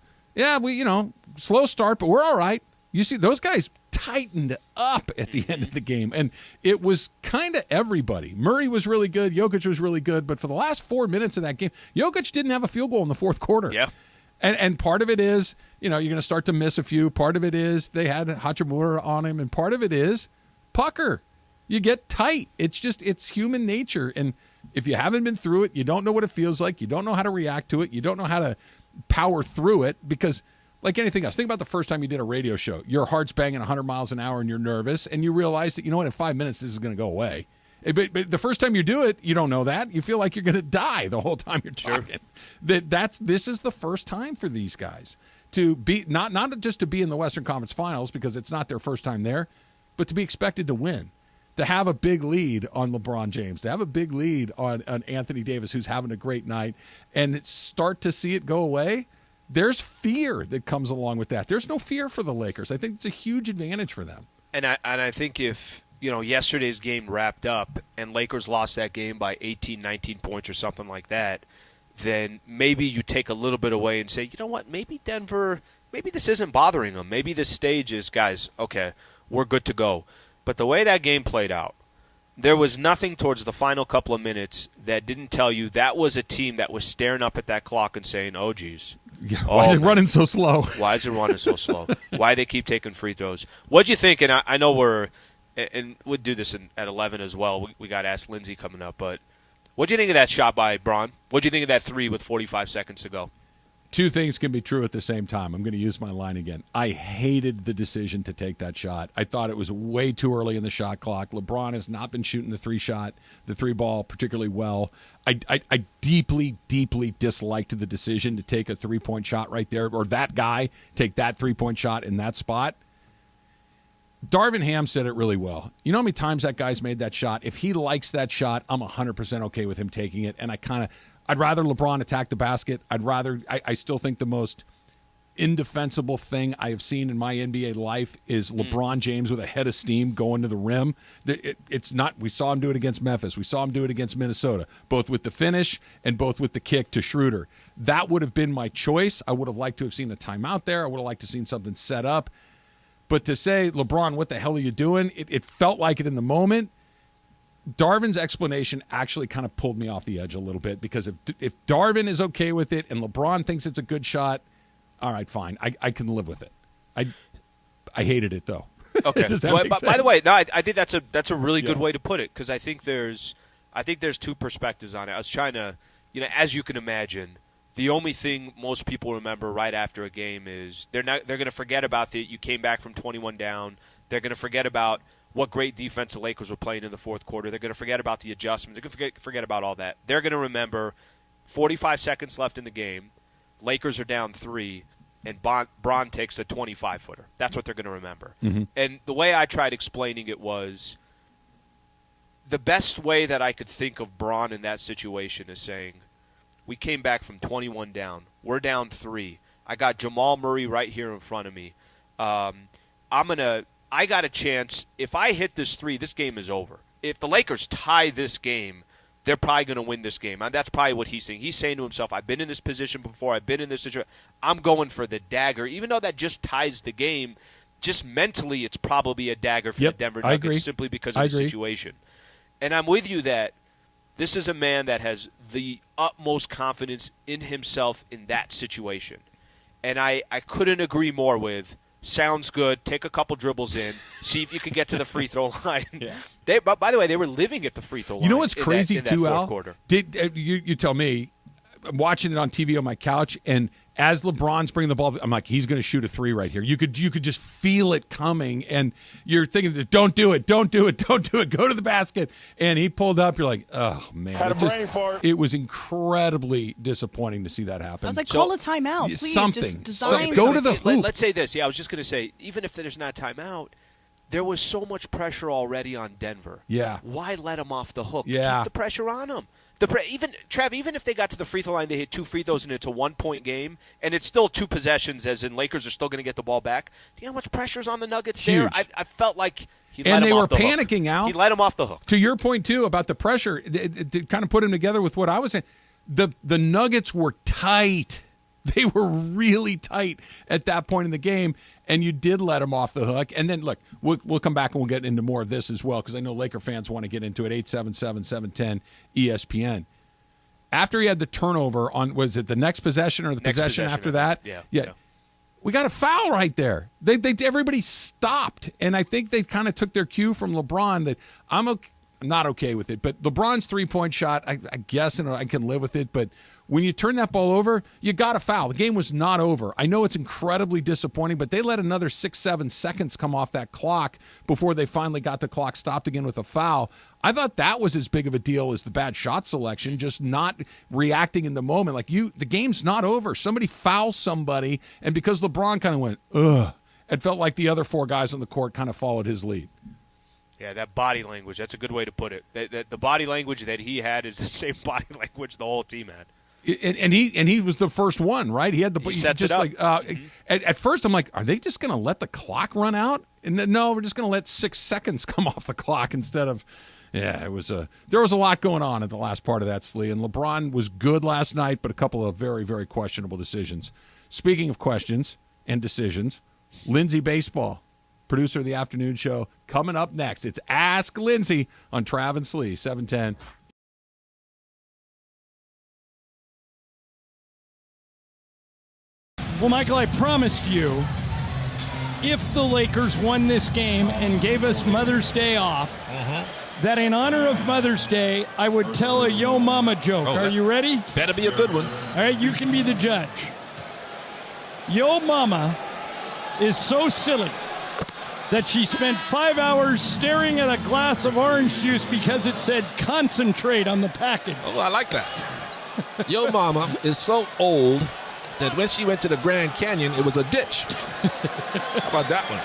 slow start, but we're all right. You see, those guys tightened up at the end of the game, and it was kind of everybody. Murray was really good. Jokic was really good, but for the last 4 minutes of that game, Jokic didn't have a field goal in the fourth quarter. Yeah. And part of it is, you're going to start to miss a few. Part of it is they had Hachimura on him, and part of it is pucker. You get tight. It's human nature, and if you haven't been through it, you don't know what it feels like. You don't know how to react to it. You don't know how to power through it because – like anything else, think about the first time you did a radio show. Your heart's banging 100 miles an hour and you're nervous, and you realize that, in 5 minutes this is going to go away. But the first time you do it, you don't know that. You feel like you're going to die the whole time you're talking. This is the first time for these guys to be not just to be in the Western Conference Finals because it's not their first time there, but to be expected to win. To have a big lead on LeBron James, to have a big lead on Anthony Davis, who's having a great night, and start to see it go away. There's fear that comes along with that. There's no fear for the Lakers. I think it's a huge advantage for them. And I think if, yesterday's game wrapped up and Lakers lost that game by 18, 19 points or something like that, then maybe you take a little bit away and say, you know what, maybe Denver, maybe this isn't bothering them. Maybe this stage is, guys, okay, we're good to go. But the way that game played out, there was nothing towards the final couple of minutes that didn't tell you that was a team that was staring up at that clock and saying, oh, geez. Yeah, why is it running so slow? Why is it running so slow? Why they keep taking free throws? What'd you think? And I know and we'll do this at 11 as well. We got to ask Lindsay coming up. But what'd you think of that shot by Braun? What'd you think of that 3 with 45 seconds to go? 2 things can be true at the same time. I'm going to use my line again. I hated the decision to take that shot. I thought it was way too early in the shot clock. LeBron has not been shooting the 3 ball particularly well. I deeply, deeply disliked the decision to take a 3-point shot right there, or that guy take that 3-point shot in that spot. Darvin Ham said it really well. You know how many times that guy's made that shot? If he likes that shot, I'm 100% okay with him taking it, and I'd rather LeBron attack the basket. I still think the most indefensible thing I have seen in my NBA life is LeBron James with a head of steam going to the rim. It's not. We saw him do it against Memphis. We saw him do it against Minnesota, both with the finish and both with the kick to Schroeder. That would have been my choice. I would have liked to have seen a timeout there. I would have liked to have seen something set up. But to say, LeBron, what the hell are you doing? It felt like it in the moment. Darvin's explanation actually kind of pulled me off the edge a little bit because if Darvin is okay with it and LeBron thinks it's a good shot, all right, fine. I can live with it. I hated it, though. Okay. Does that make sense? By the way, no, I think that's a really good way to put it because I think there's 2 perspectives on it. I was trying to as you can imagine, the only thing most people remember right after a game is they're going to forget about you came back from 21 down. They're going to forget about what great defense the Lakers were playing in the fourth quarter. They're going to forget about the adjustments. They're going to forget about all that. They're going to remember 45 seconds left in the game. Lakers are down 3, and Bron takes a 25-footer. That's what they're going to remember. Mm-hmm. And the way I tried explaining it was the best way that I could think of Bron in that situation is saying, we came back from 21 down. We're down 3. I got Jamal Murray right here in front of me. I got a chance. If I hit this 3, this game is over. If the Lakers tie this game, they're probably going to win this game. And that's probably what he's saying. He's saying to himself, I've been in this position before. I've been in this situation. I'm going for the dagger. Even though that just ties the game, just mentally it's probably a dagger for the Denver Nuggets simply because of the situation. And I'm with you that this is a man that has the utmost confidence in himself in that situation. And I couldn't agree more with, sounds good, take a couple dribbles in, see if you can get to the free throw line. Yeah. By the way, they were living at the free throw line. You know what's crazy in that too, fourth Al? Quarter. You tell me, I'm watching it on TV on my couch, and as LeBron's bringing the ball, I'm like, he's going to shoot a 3 right here. You could just feel it coming, and you're thinking, don't do it, go to the basket. And he pulled up. You're like, oh man, it was incredibly disappointing to see that happen. I was like, call a timeout, please. Something. Just design Go to the hoop. Let's say this. Yeah, I was just going to say, even if there's not timeout, there was so much pressure already on Denver. Yeah. Why let them off the hook? Yeah. Keep the pressure on them. Even if they got to the free throw line, they hit 2 free throws and it's a 1-point game, and it's still 2 possessions, as in Lakers are still going to get the ball back. Do you know how much pressure's on the Nuggets there? I felt like he let them off the hook. And they were panicking, Al. He let them off the hook. To your point, too, about the pressure, to kind of put him together with what I was saying, the Nuggets were tight. They were really tight at that point in the game, and you did let them off the hook. And then, look, we'll come back and we'll get into more of this as well, because I know Laker fans want to get into it. 877-710 ESPN. After he had the turnover on, was it the next possession or the possession after that? Yeah. We got a foul right there. Everybody stopped, and I think they kind of took their cue from LeBron that I'm not okay with it. But LeBron's three-point shot, I guess, and I can live with it, but when you turn that ball over, you got a foul. The game was not over. I know it's incredibly disappointing, but they let another 6-7 seconds come off that clock before they finally got the clock stopped again with a foul. I thought that was as big of a deal as the bad shot selection, just not reacting in the moment. Like, the game's not over. Somebody fouls somebody, and because LeBron kind of went, ugh, it felt like the other 4 guys on the court kind of followed his lead. Yeah, that body language, that's a good way to put it. The body language that he had is the same body language the whole team had. And he was the first one, right? He had the he sets it up. Like at first I'm like, are they just going to let the clock run out? And then, no, we're just going to let 6 seconds come off the clock instead of. Yeah, there was a lot going on at the last part of that, Slee. And LeBron was good last night, but a couple of very, very questionable decisions. Speaking of questions and decisions, Lindsay Baseball, producer of the afternoon show, coming up next. It's Ask Lindsay on Trav and Slee, 710. Well, Michael, I promised you, if the Lakers won this game and gave us Mother's Day off, that in honor of Mother's Day, I would tell a Yo Mama joke. Are you ready? Better be a good one. All right, you can be the judge. Yo Mama is so silly that she spent 5 hours staring at a glass of orange juice because it said concentrate on the package. Oh, I like that. Yo Mama is so old that when she went to the Grand Canyon, it was a ditch. How about that one?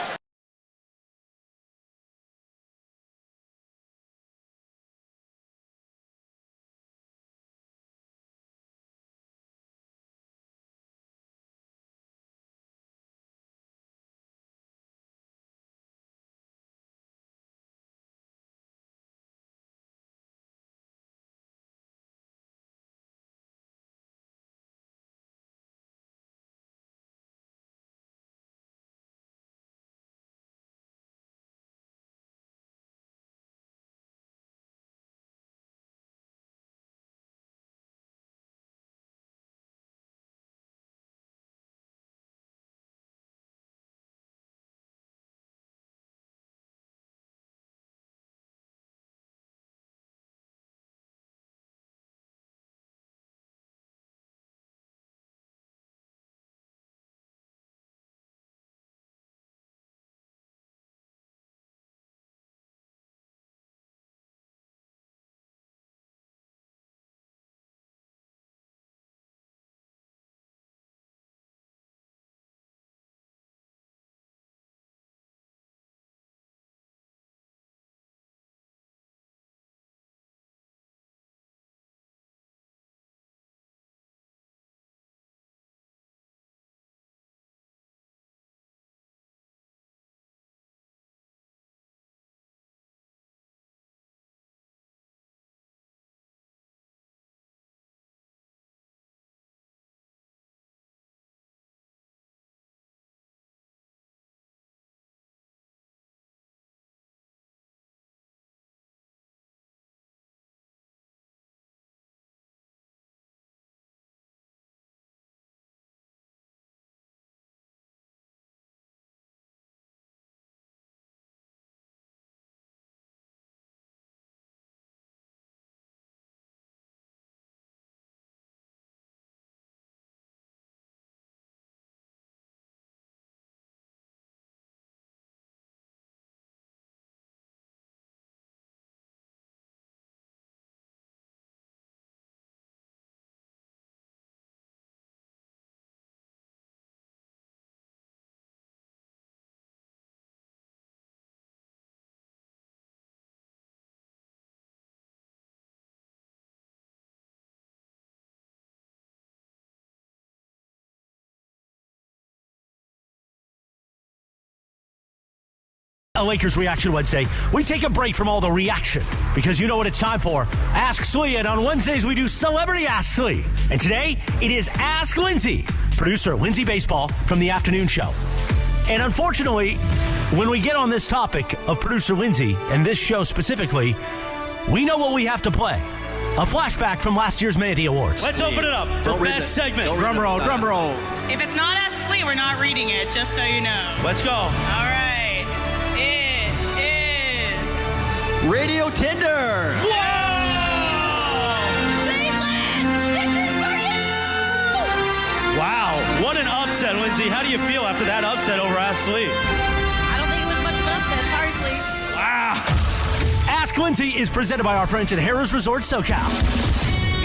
A Lakers Reaction Wednesday. We take a break from all the reaction because you know what it's time for. Ask Sliwa, and on Wednesdays we do Celebrity Ask Sliwa. And today it is Ask Lindsay, producer Lindsay Baseball from the afternoon show. And unfortunately, when we get on this topic of producer Lindsay and this show specifically, we know what we have to play. A flashback from last year's Mandy Awards. Let's open it up for best segment. Drum roll, drum roll. If it's not Ask Sliwa, we're not reading it, just so you know. Let's go. All right. It is Radio Tinder. Wow, what an upset, Lindsay. How do you feel after that upset over Ask Sliwa? I don't think it was much of an upset. Sorry, Slee. Wow. Ask Lindsay is presented by our friends at Harrah's Resort SoCal.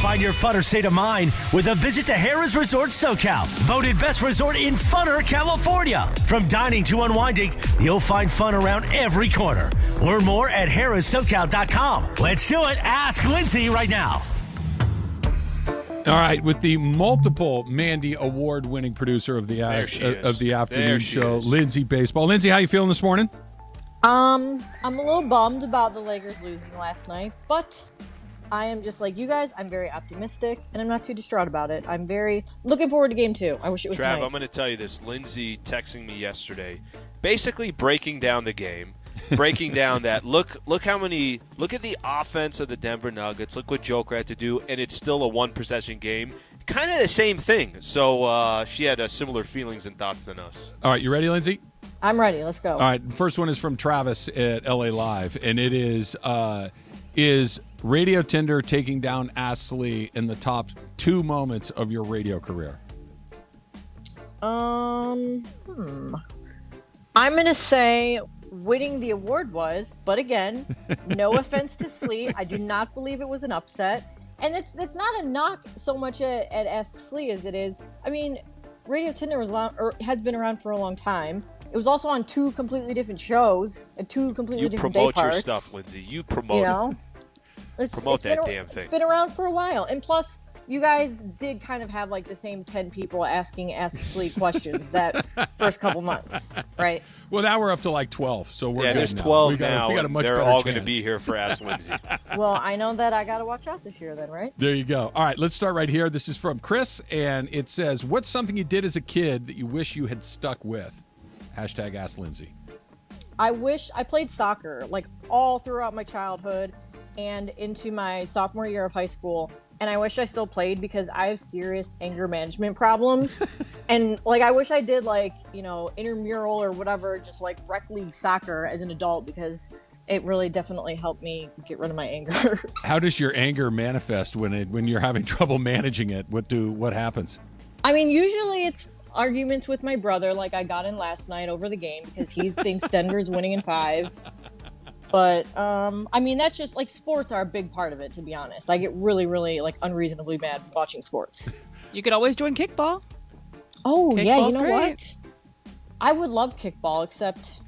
Find your funner state of mind with a visit to Harrah's Resort SoCal. Voted best resort in funner California. From dining to unwinding, you'll find fun around every corner. Learn more at harrahssocal.com. Let's do it. Ask Lindsay right now. All right, with the multiple Mandy Award-winning producer of the afternoon show, Lindsay Baseball. Lindsay, how you feeling this morning? I'm a little bummed about the Lakers losing last night, but I am just like you guys. I'm very optimistic, and I'm not too distraught about it. I'm very looking forward to Game 2. I wish it was Trav, tonight. I'm going to tell you this. Lindsay texting me yesterday, basically breaking down the game, breaking down that look at the offense of the Denver Nuggets. Look what Joker had to do, and it's still a one-possession game. Kind of the same thing. So she had similar feelings and thoughts than us. All right, you ready, Lindsay? I'm ready. Let's go. All right, first one is from Travis at LA Live, and it is Radio Tinder taking down Ask Sliwa in the top 2 moments of your radio career? I'm gonna say winning the award was, but again, no offense to Slee, I do not believe it was an upset, and it's not a knock so much at Ask Slee as it is. I mean, Radio Tinder has been around for a long time. It was also on 2 completely different shows at 2 completely different day parts. You promote your stuff, Lindsay. You promote it. Promote that damn thing. It's been around for a while, and plus, you guys did kind of have like the same 10 people asking Ask Slee questions that first couple months, right? Well, now we're up to like 12, so we're good there's now. 12 now. We got a much they're better all chance. going to be here for Ask Lindsay. Well, I know that I got to watch out this year then, right? There you go. All right, let's start right here. This is from Chris, and it says, what's something you did as a kid that you wish you had stuck with? Hashtag Ask Lindsay. I wish I played soccer like all throughout my childhood and into my sophomore year of high school. And I wish I still played because I have serious anger management problems. And like, I wish I did like, intramural or whatever, just like rec league soccer as an adult, because it really definitely helped me get rid of my anger. How does your anger manifest when you're having trouble managing it? What happens? I mean, usually it's arguments with my brother, like I got in last night over the game because he thinks Denver's winning in 5. But, I mean, that's just, like, sports are a big part of it, to be honest. I get really, really, like, unreasonably mad watching sports. You could always join kickball. Oh, yeah, you know great. what? I would love kickball, except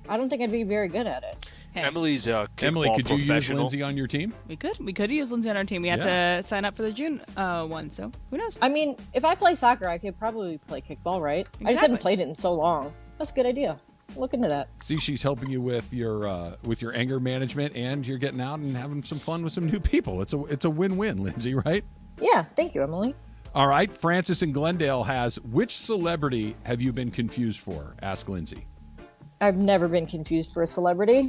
I don't think I'd be very good at it. Hey. Emily's a kickball Emily, could you use professional. Lindsay on your team? We could use Lindsay on our team. We have to sign up for the June one, so who knows? I mean, if I play soccer, I could probably play kickball, right? Exactly. I just haven't played it in so long. That's a good idea. Look into that. See, she's helping you with your anger management, and you're getting out and having some fun with some new people. It's a win-win, Lindsay, right? Yeah, thank you, Emily. All right, Francis in Glendale has, which celebrity have you been confused for? Ask Lindsay. I've never been confused for a celebrity.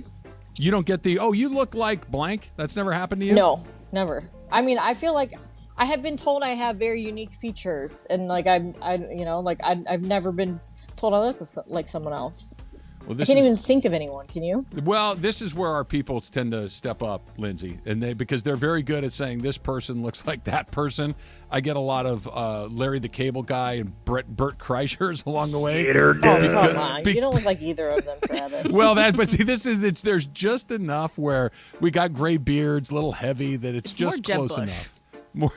You don't get you look like blank? That's never happened to you? No, never. I mean, I feel like I have been told I have very unique features, and like I've never been told I look like someone else. Well, I can't even think of anyone. Can you? Well, this is where our people tend to step up, Lindsay, and because they're very good at saying this person looks like that person. I get a lot of Larry the Cable Guy and Bert Kreischer's along the way. Oh, come on. You don't look like either of them, Travis. Well, but see, there's just enough where we got gray beards, a little heavy, that it's just close enough. Well,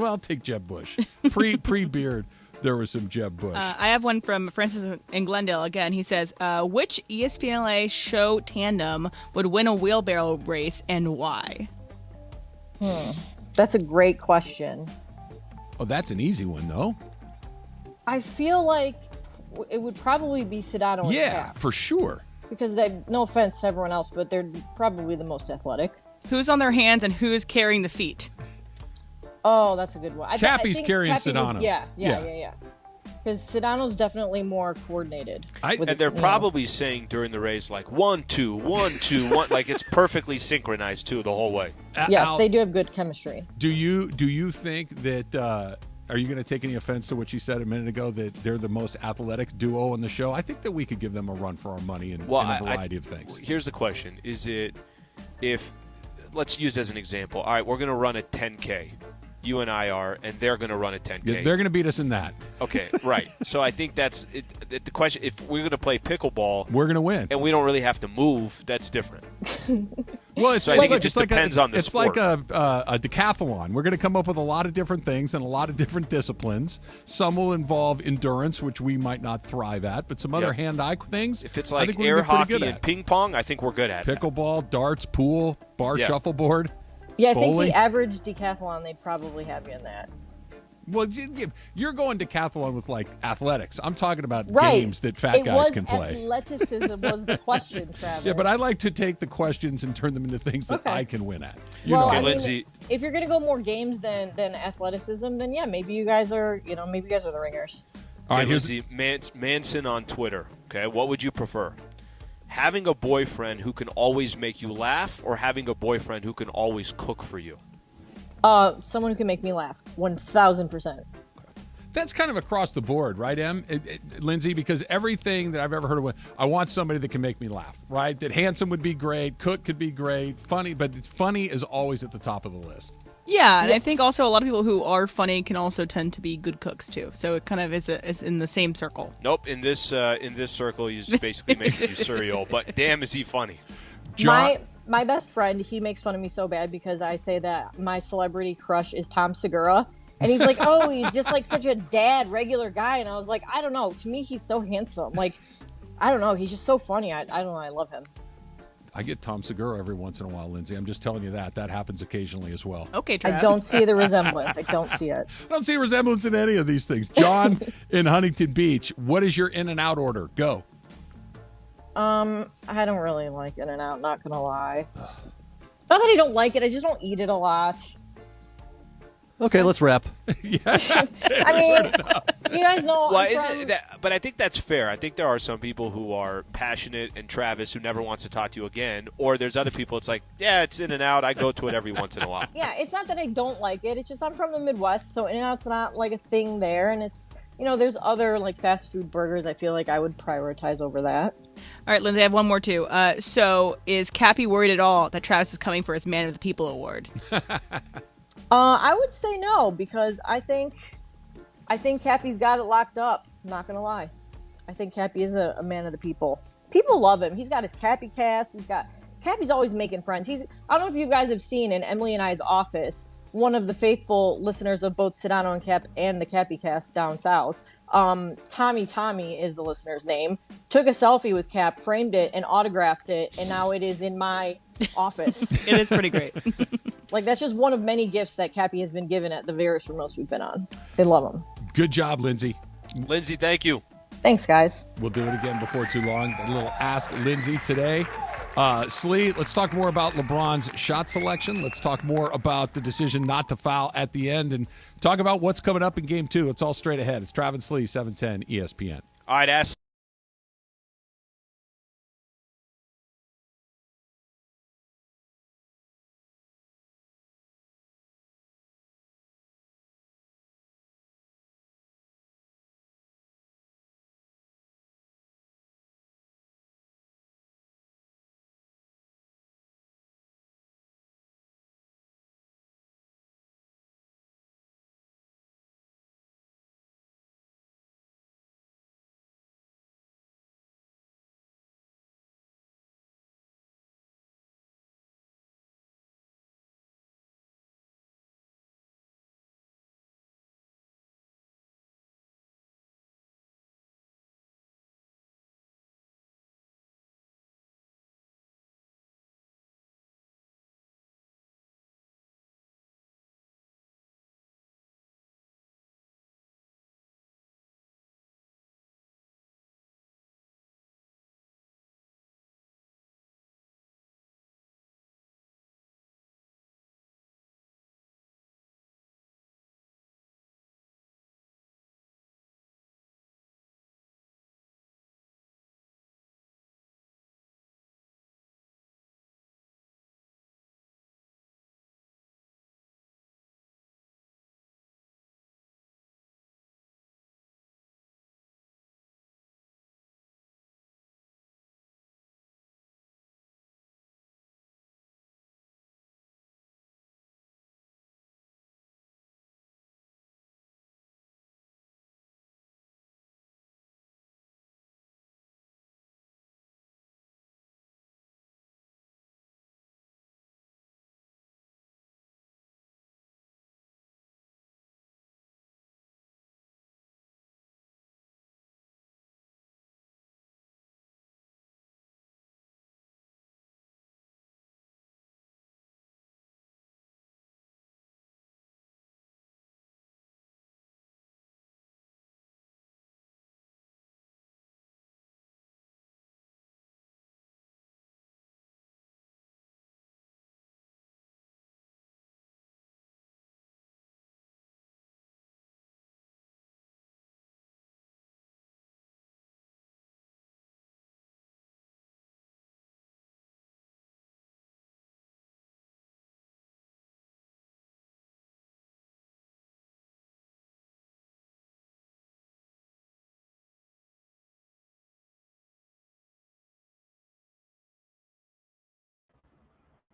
I'll take Jeb Bush. Pre-beard. There was some Jeb Bush. I have one from Francis in Glendale again. He says, which ESPN show tandem would win a wheelbarrow race and why? That's a great question. Oh, that's an easy one, though. I feel like it would probably be Sedano and Yeah, Cap. for sure. because they, no offense to everyone else, but they're probably the most athletic. Who's on their hands and who's carrying the feet? Oh, that's a good one. Cappy's I think carrying Cappy Sedano. would- yeah. Because Sedano's definitely more coordinated. And they're probably saying during the race, like, 1, 2, 1, 2, 1. Like, it's perfectly synchronized, too, the whole way. Yes, Al, they do have good chemistry. Do you think that are you going to take any offense to what you said a minute ago that they're the most athletic duo on the show? I think that we could give them a run for our money in a variety of things. Here's the question. Is it if – let's use as an example. All right, we're going to run a 10K. You and I are, and they're going to run a 10K. Yeah, they're going to beat us in that. Okay, right. So I think that's it, the question. If we're going to play pickleball, we're going to win, and we don't really have to move. That's different. Well, it's so I think it just depends on the it's sport. It's like a decathlon. We're going to come up with a lot of different things and a lot of different disciplines. Some will involve endurance, which we might not thrive at, but some other hand-eye things. If it's I like think we're air gonna be pretty hockey good and at. ping pong, I think we're good at it. Pickleball, darts, pool, bar shuffleboard. Yeah, I think bowling. the average decathlon, they'd probably have you in that. Well, you're going decathlon with, like, athletics. I'm talking about games that fat guys can play. Athleticism was the question, Travis. Yeah, but I like to take the questions and turn them into things that I can win at. Lindsay. If you're going to go more games than athleticism, then yeah, maybe you guys are, maybe you guys are the ringers. All right, Lindsay, Manson on Twitter. Okay, what would you prefer? Having a boyfriend who can always make you laugh, or having a boyfriend who can always cook for you? Someone who can make me laugh, 1,000%. That's kind of across the board, right, Em? Lindsay, because everything that I've ever heard of, I want somebody that can make me laugh, right? That handsome would be great, cook could be great, funny, but funny is always at the top of the list. Yeah, and I think also a lot of people who are funny can also tend to be good cooks too. So it kind of is in the same circle. Nope, in this circle, he's basically making you cereal. But damn, is he funny? My best friend, he makes fun of me so bad because I say that my celebrity crush is Tom Segura. And he's like, oh, he's just like such a dad, regular guy. And I was like, I don't know. To me, he's so handsome. Like, I don't know. He's just so funny. I don't know. I love him. I get Tom Segura every once in a while, Lindsay. I'm just telling you that. That happens occasionally as well. Okay, Trav. I don't see the resemblance. I don't see it. I don't see a resemblance in any of these things. John in Huntington Beach, what is your In-N-Out order? Go. I don't really like In-N-Out, not going to lie. Not that I don't like it. I just don't eat it a lot. Okay, let's wrap. I mean, you guys know. But I think that's fair. I think there are some people who are passionate, and Travis, who never wants to talk to you again. Or there's other people. It's like, yeah, it's In-N-Out. I go to it every once in a while. Yeah, it's not that I don't like it. It's just I'm from the Midwest, so In-N-Out's not like a thing there. And it's, there's other like fast food burgers I feel like I would prioritize over that. All right, Lindsay, I have one more too. So is Cappy worried at all that Travis is coming for his Man of the People award? I would say no, because I think Cappy's got it locked up. I'm not gonna lie. I think Cappy is a man of the people. People love him. He's got his Cappy cast. Cappy's always making friends. I don't know if you guys have seen in Emily and I's office, one of the faithful listeners of both Sedano and Cap and the Cappy cast down south. Tommy is the listener's name. Took a selfie with Cap, framed it, and autographed it, and now it is in my office. It is pretty great. Like, that's just one of many gifts that Cappy has been given at the various remotes we've been on. They love him. Good job, Lindsay. Lindsay, thank you. Thanks, guys. We'll do it again before too long. A little Ask Lindsay today. Slee, let's talk more about LeBron's shot selection. Let's talk more about the decision not to foul at the end and talk about what's coming up in Game 2. It's all straight ahead. It's Travis Slee, 710 ESPN. All right, Ask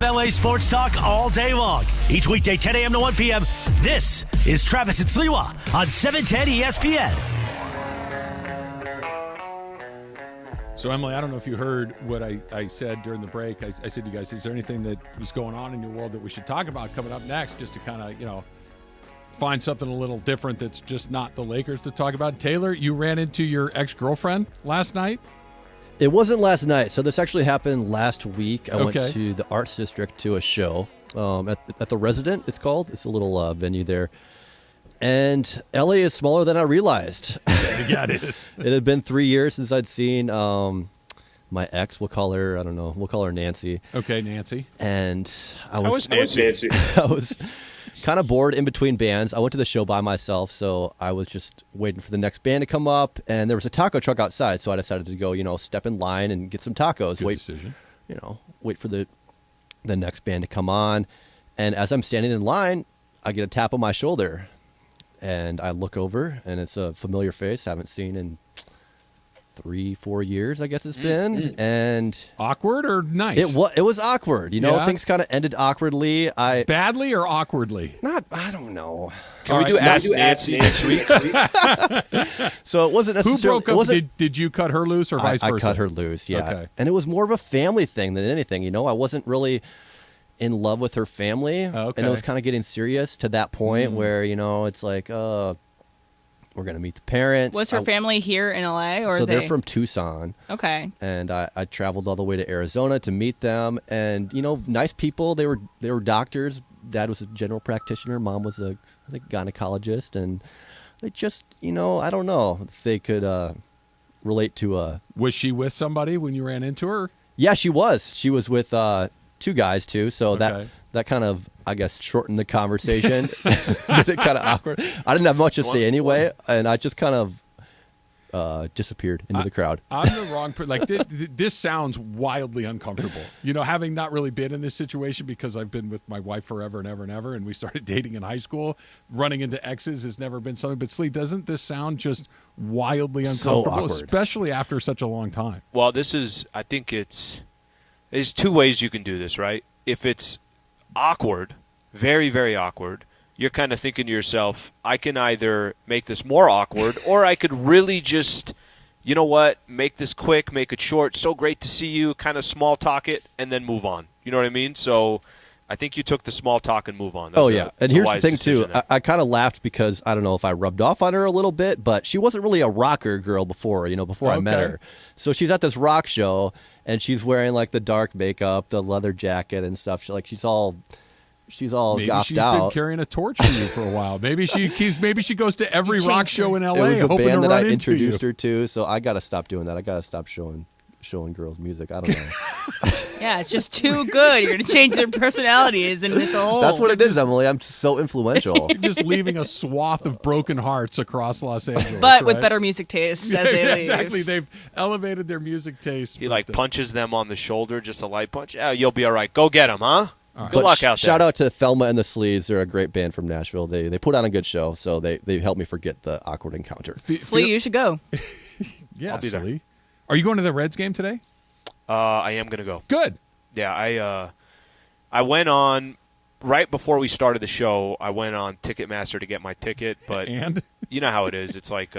LA Sports Talk all day long. Each weekday, 10 a.m. to 1 p.m. This is Travis and Sliwa on 710 ESPN. So, Emily, I don't know if you heard what I said during the break. I said to you guys, is there anything that was going on in your world that we should talk about coming up next, just to kind of, find something a little different that's just not the Lakers to talk about? Taylor, you ran into your ex-girlfriend last night? It wasn't last night. So this actually happened last week. I went to the Arts District to a show at the Resident, it's called. It's a little venue there. And LA is smaller than I realized. Yeah, it is. It had been 3 years since I'd seen my ex. We'll call her, I don't know, we'll call her Nancy. Okay, Nancy. And I was Nancy. I was kind of bored in between bands. I went to the show by myself, so I was just waiting for the next band to come up, and there was a taco truck outside, so I decided to go, step in line and get some tacos. Good decision. Wait for the next band to come on. And as I'm standing in line, I get a tap on my shoulder, and I look over, and it's a familiar face I haven't seen in 3-4 years, I guess it's been. And awkward or nice? It was awkward. Things kind of ended awkwardly. Badly or awkwardly? I don't know. Can we do Ask Nancy next week? So it wasn't necessarily. Who broke up? Did you cut her loose or vice versa? I cut her loose, yeah. Okay. And it was more of a family thing than anything. I wasn't really in love with her family. Okay. And it was kind of getting serious to that point where, it's like, we're going to meet the parents. Was her family here in LA? So they're from Tucson. Okay. And I traveled all the way to Arizona to meet them. And, nice people. They were doctors. Dad was a general practitioner. Mom was a gynecologist. And they just, I don't know if they could relate to Was she with somebody when you ran into her? Yeah, she was. She was with two guys, too. So that kind of, I guess, shortened the conversation. Made it kind of awkward. I didn't have much to say anyway, and I just kind of disappeared into the crowd. I'm the wrong person. This sounds wildly uncomfortable. Having not really been in this situation because I've been with my wife forever and ever and ever, and we started dating in high school. Running into exes has never been something. But, Slee, doesn't this sound just wildly uncomfortable, especially after such a long time? Well, I think there's two ways you can do this, right? If it's awkward, very, very awkward, you're kind of thinking to yourself, I can either make this more awkward or I could really just, make this quick, make it short. So great to see you, kind of small talk it, and then move on. You know what I mean? So I think you took the small talk and move on. And here's the thing, too. I kind of laughed because I don't know if I rubbed off on her a little bit, but she wasn't really a rocker girl before I met her. So she's at this rock show, and she's wearing, the dark makeup, the leather jacket and stuff. She's all Maybe goffed she's out. Been carrying a torch for you for a while. Maybe she goes to every rock show in LA. It was a hoping band to that I run into introduced you. her to, so I got to stop doing that. I got to stop showing girls music. I don't know. Yeah, it's just too good. You're going to change their personalities, and it's all. That's what it is, Emily. I'm so influential. You're just leaving a swath of broken hearts across Los Angeles. But with better music taste as they leave. Exactly. They've elevated their music taste. He punches them on the shoulder, just a light punch. Yeah, you'll be all right. Go get him, huh? Right. Good luck out there. Shout out to Thelma and the Sleeves. They're a great band from Nashville. They put on a good show, so they helped me forget the awkward encounter. Slee, you should go. Yeah, I'll be there. Slee. Are you going to the Reds game today? I am going to go. Good. Yeah, I went on right before we started the show. I went on Ticketmaster to get my ticket, but and you know how it is. It's like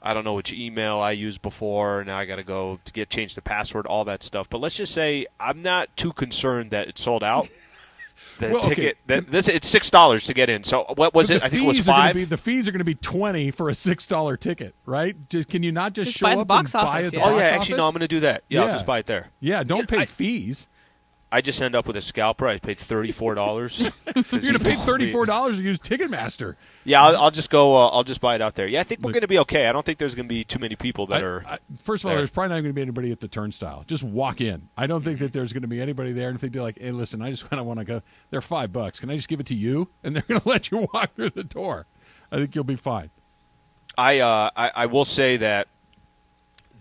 I don't know which email I used before. Now I got to go to change the password, all that stuff. But let's just say I'm not too concerned that it's sold out. The ticket, it's $6 to get in. So what was it? I think it was $5. The fees are going to be $20 for a $6 ticket, right? Can you not just show buy the up box and office, buy it? yeah. Oh yeah, actually no, I'm going to do that. Yeah, I'll just buy it there. Yeah, don't pay fees. I just end up with a scalper. I paid $34. You're going to pay $34 to use Ticketmaster. Yeah, I'll just go. I'll just buy it out there. Yeah, I think we're going to be okay. I don't think there's going to be too many people that are. First of all, there's probably not going to be anybody at the turnstile. Just walk in. I don't think that there's going to be anybody there. And if they do, like, hey, listen, I just kind of want to go. They're $5. Can I just give it to you? And they're going to let you walk through the door. I think you'll be fine. I will say that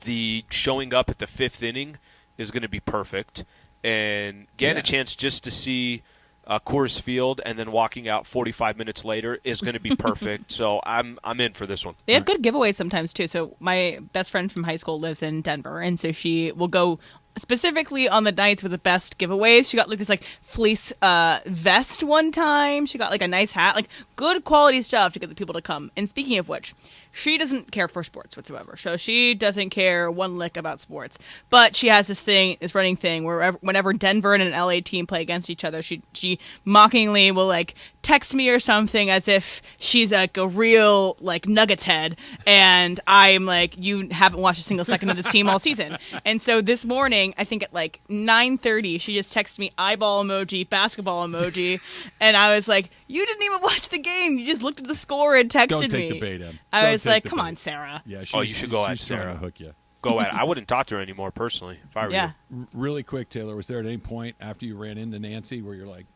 the showing up at the fifth inning is going to be perfect. And getting a chance just to see Coors Field and then walking out 45 minutes later is going to be perfect. So I'm in for this one. They have good giveaways sometimes too. So my best friend from high school lives in Denver, and so she will go specifically on the nights with the best giveaways. She got like this like fleece vest one time. She got like a nice hat, like good quality stuff to get the people to come. And speaking of which, she doesn't care for sports whatsoever. So she doesn't care one lick about sports. But she has this running thing where whenever Denver and an LA team play against each other, she mockingly will like text me or something as if she's like a real like Nuggets head, and I'm like, you haven't watched a single second of this team all season. And so this morning, I think at like 9:30, she just texted me eyeball emoji, basketball emoji, and I was like, you didn't even watch the game. You just looked at the score and texted Don't me. Don't take the bait, Em. I was like, come on, Sarah. Yeah, you should go at Sarah. Sarah. Hook you. Go at it. I wouldn't talk to her anymore personally if I were you. Really quick, Taylor, was there at any point after you ran into Nancy where you're like,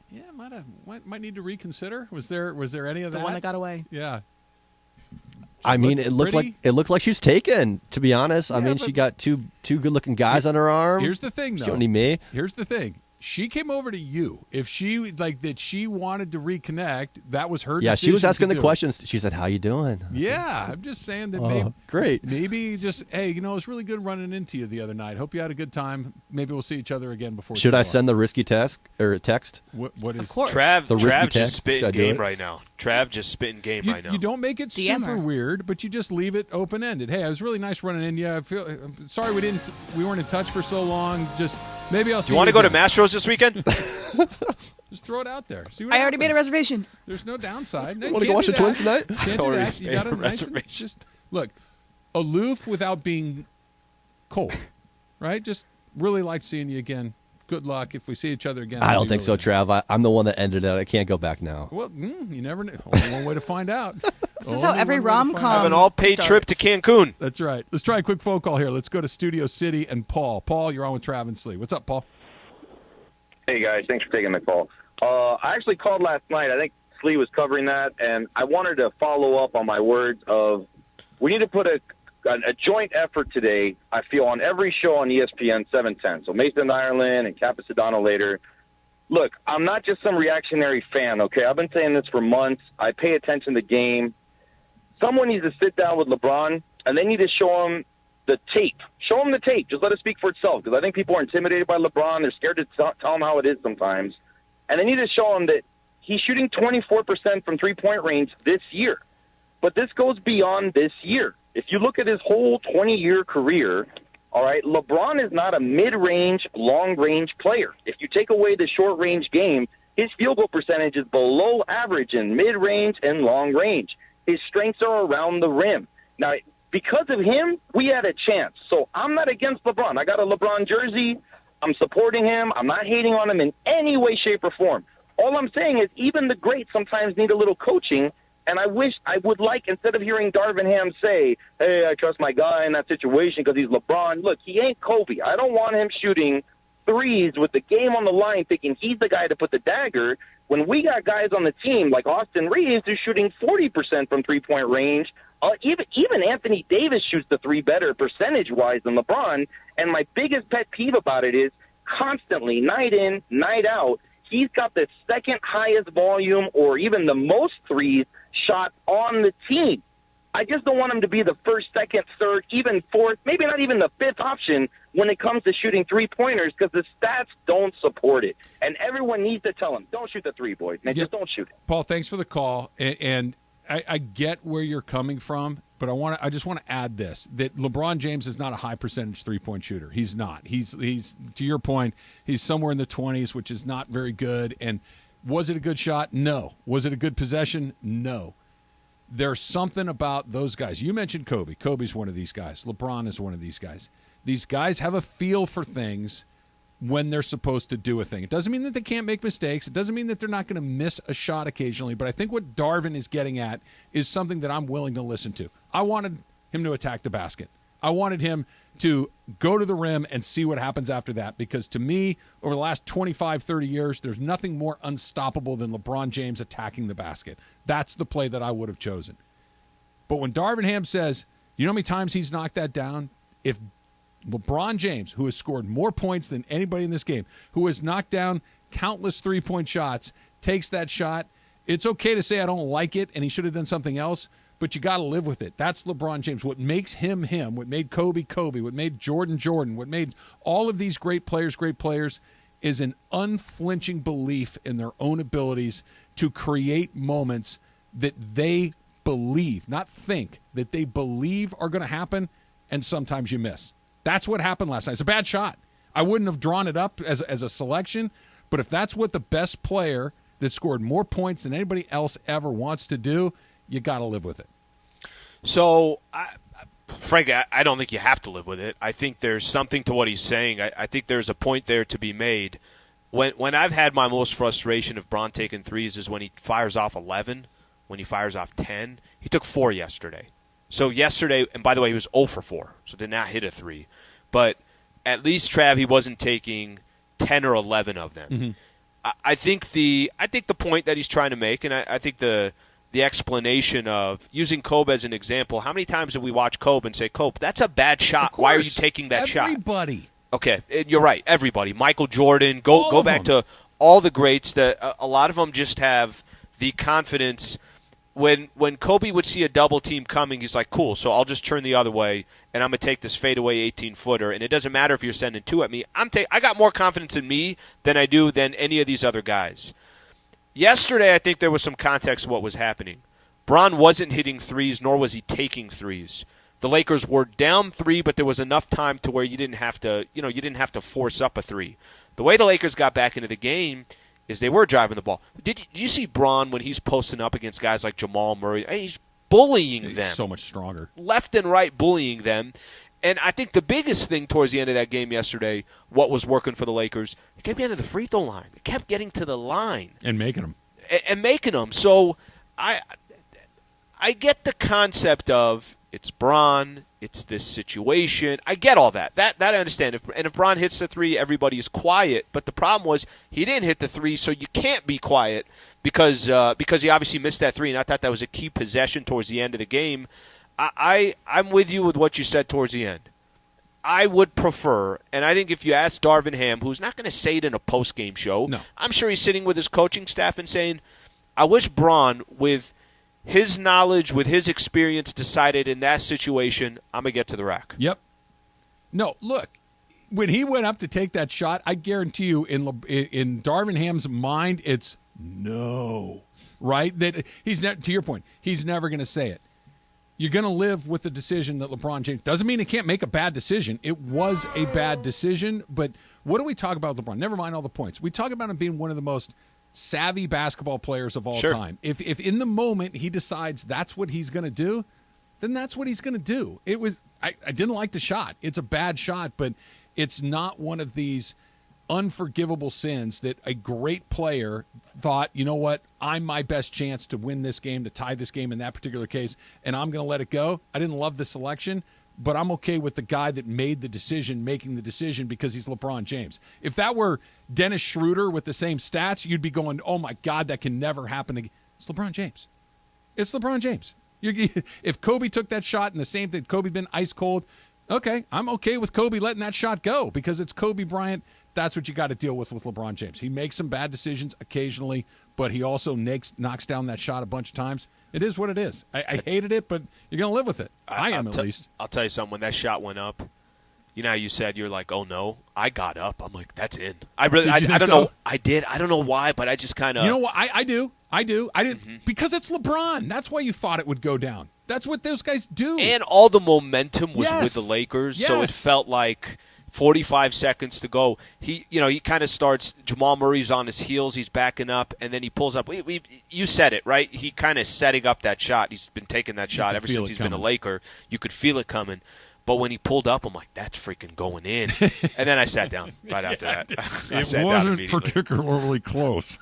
yeah, might need to reconsider? Was there any of that? The one that got away. Yeah. I mean, it looked like she was taken. To be honest, I mean, she got two good-looking guys on her arm. Here's the thing, though. She don't need me. Here's the thing. She came over to you. If she she wanted to reconnect, that was her decision. Yeah, she was asking the questions. She said, "How you doing?" Yeah, I'm just saying that. Great. Maybe just it was really good running into you the other night. Hope you had a good time. Maybe we'll see each other again before. Should I send the risky text or text? What is? Of course. Trav just spitting game right now. Trav just spitting game right now. You don't make it super weird, but you just leave it open ended. Hey, it was really nice running in. Yeah, I'm sorry we weren't in touch for so long. Just maybe I'll see. You want to go to Mastro's this weekend? Just throw it out there. See what I already made a reservation. There's no downside. No, want to go watch the Twins tonight? Can't do that. You got to just look aloof without being cold, right? Just really like seeing you again. Good luck if we see each other again. I don't think so, Trav. I'm the one that ended it. I can't go back now. Well, you never know. Only one way to find out. This is how every rom-com have an all-paid trip to Cancun. That's right. Let's try a quick phone call here. Let's go to Studio City and Paul. Paul, you're on with Trav and Slee. What's up, Paul? Hey, guys. Thanks for taking the call. I actually called last night. I think Slee was covering that, and I wanted to follow up on my words of we need to put a joint effort today, I feel, on every show on ESPN 710. So Mason Ireland and Capisadano later. Look, I'm not just some reactionary fan, okay? I've been saying this for months. I pay attention to the game. Someone needs to sit down with LeBron, and they need to show him the tape. Show him the tape. Just let it speak for itself, because I think people are intimidated by LeBron. They're scared to tell him how it is sometimes. And they need to show him that he's shooting 24% from three-point range this year. But this goes beyond this year. If you look at his whole 20-year career, all right, LeBron is not a mid-range, long-range player. If you take away the short-range game, his field goal percentage is below average in mid-range and long-range. His strengths are around the rim. Now, because of him, we had a chance. So I'm not against LeBron. I got a LeBron jersey. I'm supporting him. I'm not hating on him in any way, shape, or form. All I'm saying is even the greats sometimes need a little coaching. And I would like, instead of hearing Darvin Ham say, hey, I trust my guy in that situation because he's LeBron. Look, he ain't Kobe. I don't want him shooting threes with the game on the line thinking he's the guy to put the dagger when we got guys on the team like Austin Reeves who's shooting 40% from three-point range. Even Anthony Davis shoots the three better percentage-wise than LeBron. And my biggest pet peeve about it is constantly, night in, night out, he's got the second highest volume or even the most threes shot on the team. I just don't want him to be the first, second, third, even fourth, maybe not even the fifth option when it comes to shooting three-pointers because the stats don't support it. And everyone needs to tell him, don't shoot the three, boys. And just don't shoot it. Paul, thanks for the call. And I get where you're coming from, but I just want to add this, that LeBron James is not a high-percentage three-point shooter. He's not. He's to your point, he's somewhere in the 20s, which is not very good. And was it a good shot? No. Was it a good possession? No. There's something about those guys. You mentioned Kobe. Kobe's one of these guys. LeBron is one of these guys. These guys have a feel for things when they're supposed to do a thing. It doesn't mean that they can't make mistakes. It doesn't mean that they're not going to miss a shot occasionally. But I think what Darvin is getting at is something that I'm willing to listen to. I wanted him to attack the basket. I wanted him to go to the rim and see what happens after that, because to me, over the last 25, 30 years, there's nothing more unstoppable than LeBron James attacking the basket. That's the play that I would have chosen. But when Darvin Ham says, you know how many times he's knocked that down? If LeBron James, who has scored more points than anybody in this game, who has knocked down countless three-point shots, takes that shot, it's okay to say I don't like it and he should have done something else. but you got to live with it. That's LeBron James. What makes him him, what made Kobe Kobe, what made Jordan Jordan, what made all of these great players is an unflinching belief in their own abilities to create moments that they believe, not think, that they believe are going to happen, and sometimes you miss. That's what happened last night. It's a bad shot. I wouldn't have drawn it up as a selection, but if that's what the best player that scored more points than anybody else ever wants to do, you got to live with it. So, frankly, I don't think you have to live with it. I think there's something to what he's saying. I think there's a point there to be made. When I've had my most frustration of Bron taking threes is when he fires off 11, when he fires off 10. He took 4 yesterday. So yesterday, and by the way, he was 0 for 4, so did not hit a 3. But at least, Trav, he wasn't taking 10 or 11 of them. Mm-hmm. I think the point that he's trying to make, and I think the explanation of using Kobe as an example, how many times have we watched Kobe and say, Kobe, that's a bad shot. Why are you taking that shot? Everybody. Okay, you're right. Everybody. Michael Jordan. Go back to all the greats. That a lot of them just have the confidence. When Kobe would see a double team coming, he's like, cool, so I'll just turn the other way, and I'm going to take this fadeaway 18-footer, and it doesn't matter if you're sending 2 at me. I got more confidence in me than I do than any of these other guys. Yesterday, I think there was some context of what was happening. Bron wasn't hitting threes, nor was he taking threes. The Lakers were down 3, but there was enough time to where you didn't have to force up a 3. The way the Lakers got back into the game is they were driving the ball. Did you see Bron when he's posting up against guys like Jamal Murray? He's bullying them. He's so much stronger. Left and right bullying them. And I think the biggest thing towards the end of that game yesterday, what was working for the Lakers, it kept getting to the free throw line. It kept getting to the line. And making them. And making them. So I get the concept of it's Bron, it's this situation. I get all that. That I understand. If Bron hits the 3, everybody is quiet. But the problem was he didn't hit the 3, so you can't be quiet because he obviously missed that 3, and I thought that was a key possession towards the end of the game. I'm with you with what you said towards the end. I would prefer, and I think if you ask Darvin Ham, who's not going to say it in a post-game show, no. I'm sure he's sitting with his coaching staff and saying, I wish Bron, with his knowledge, with his experience, decided in that situation, I'm going to get to the rack. Yep. No, look, when he went up to take that shot, I guarantee you in Darvin Ham's mind, it's no, right? That to your point, he's never going to say it. You're going to live with the decision that LeBron James – doesn't mean he can't make a bad decision. It was a bad decision, but what do we talk about LeBron? Never mind all the points. We talk about him being one of the most – savvy basketball players of all time. If in the moment he decides that's what he's going to do, then that's what he's going to do. It was I didn't like the shot. It's a bad shot, but it's not one of these unforgivable sins that a great player thought, you know what, I'm my best chance to win this game, to tie this game in that particular case, and I'm going to let it go. I didn't love the selection, but I'm okay with the guy that made the decision making the decision because he's LeBron James. If that were Dennis Schroeder with the same stats, you'd be going, oh, my God, that can never happen again. It's LeBron James. It's LeBron James. If Kobe took that shot and the same thing, Kobe been ice cold, okay, I'm okay with Kobe letting that shot go because it's Kobe Bryant. That's what you got to deal with LeBron James. He makes some bad decisions occasionally, but he also knocks down that shot a bunch of times. It is what it is. I hated it, but you're going to live with it. I am at least. I'll tell you something. When that shot went up, you know how you said you're like, oh, no. I got up. I'm like, that's in. I don't know. I did. I don't know why, but I just kind of. You know what? I do. I didn't because it's LeBron. That's why you thought it would go down. That's what those guys do. And all the momentum was with the Lakers, so it felt like 45 seconds to go. He kind of starts. Jamal Murray's on his heels. He's backing up, and then he pulls up. You said it, right? He kind of setting up that shot. He's been taking that shot ever since he's been a Laker. You could feel it coming. But when he pulled up, I'm like, that's freaking going in. And then I sat down right after that. It wasn't particularly close.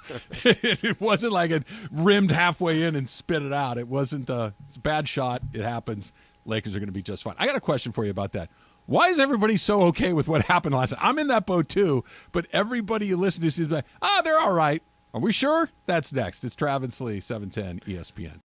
It wasn't like it rimmed halfway in and spit it out. It wasn't it's a bad shot. It happens. Lakers are going to be just fine. I got a question for you about that. Why is everybody so okay with what happened last night? I'm in that boat too, but everybody you listen to is like, they're all right. Are we sure? That's next. It's Travis Lee, 710 ESPN.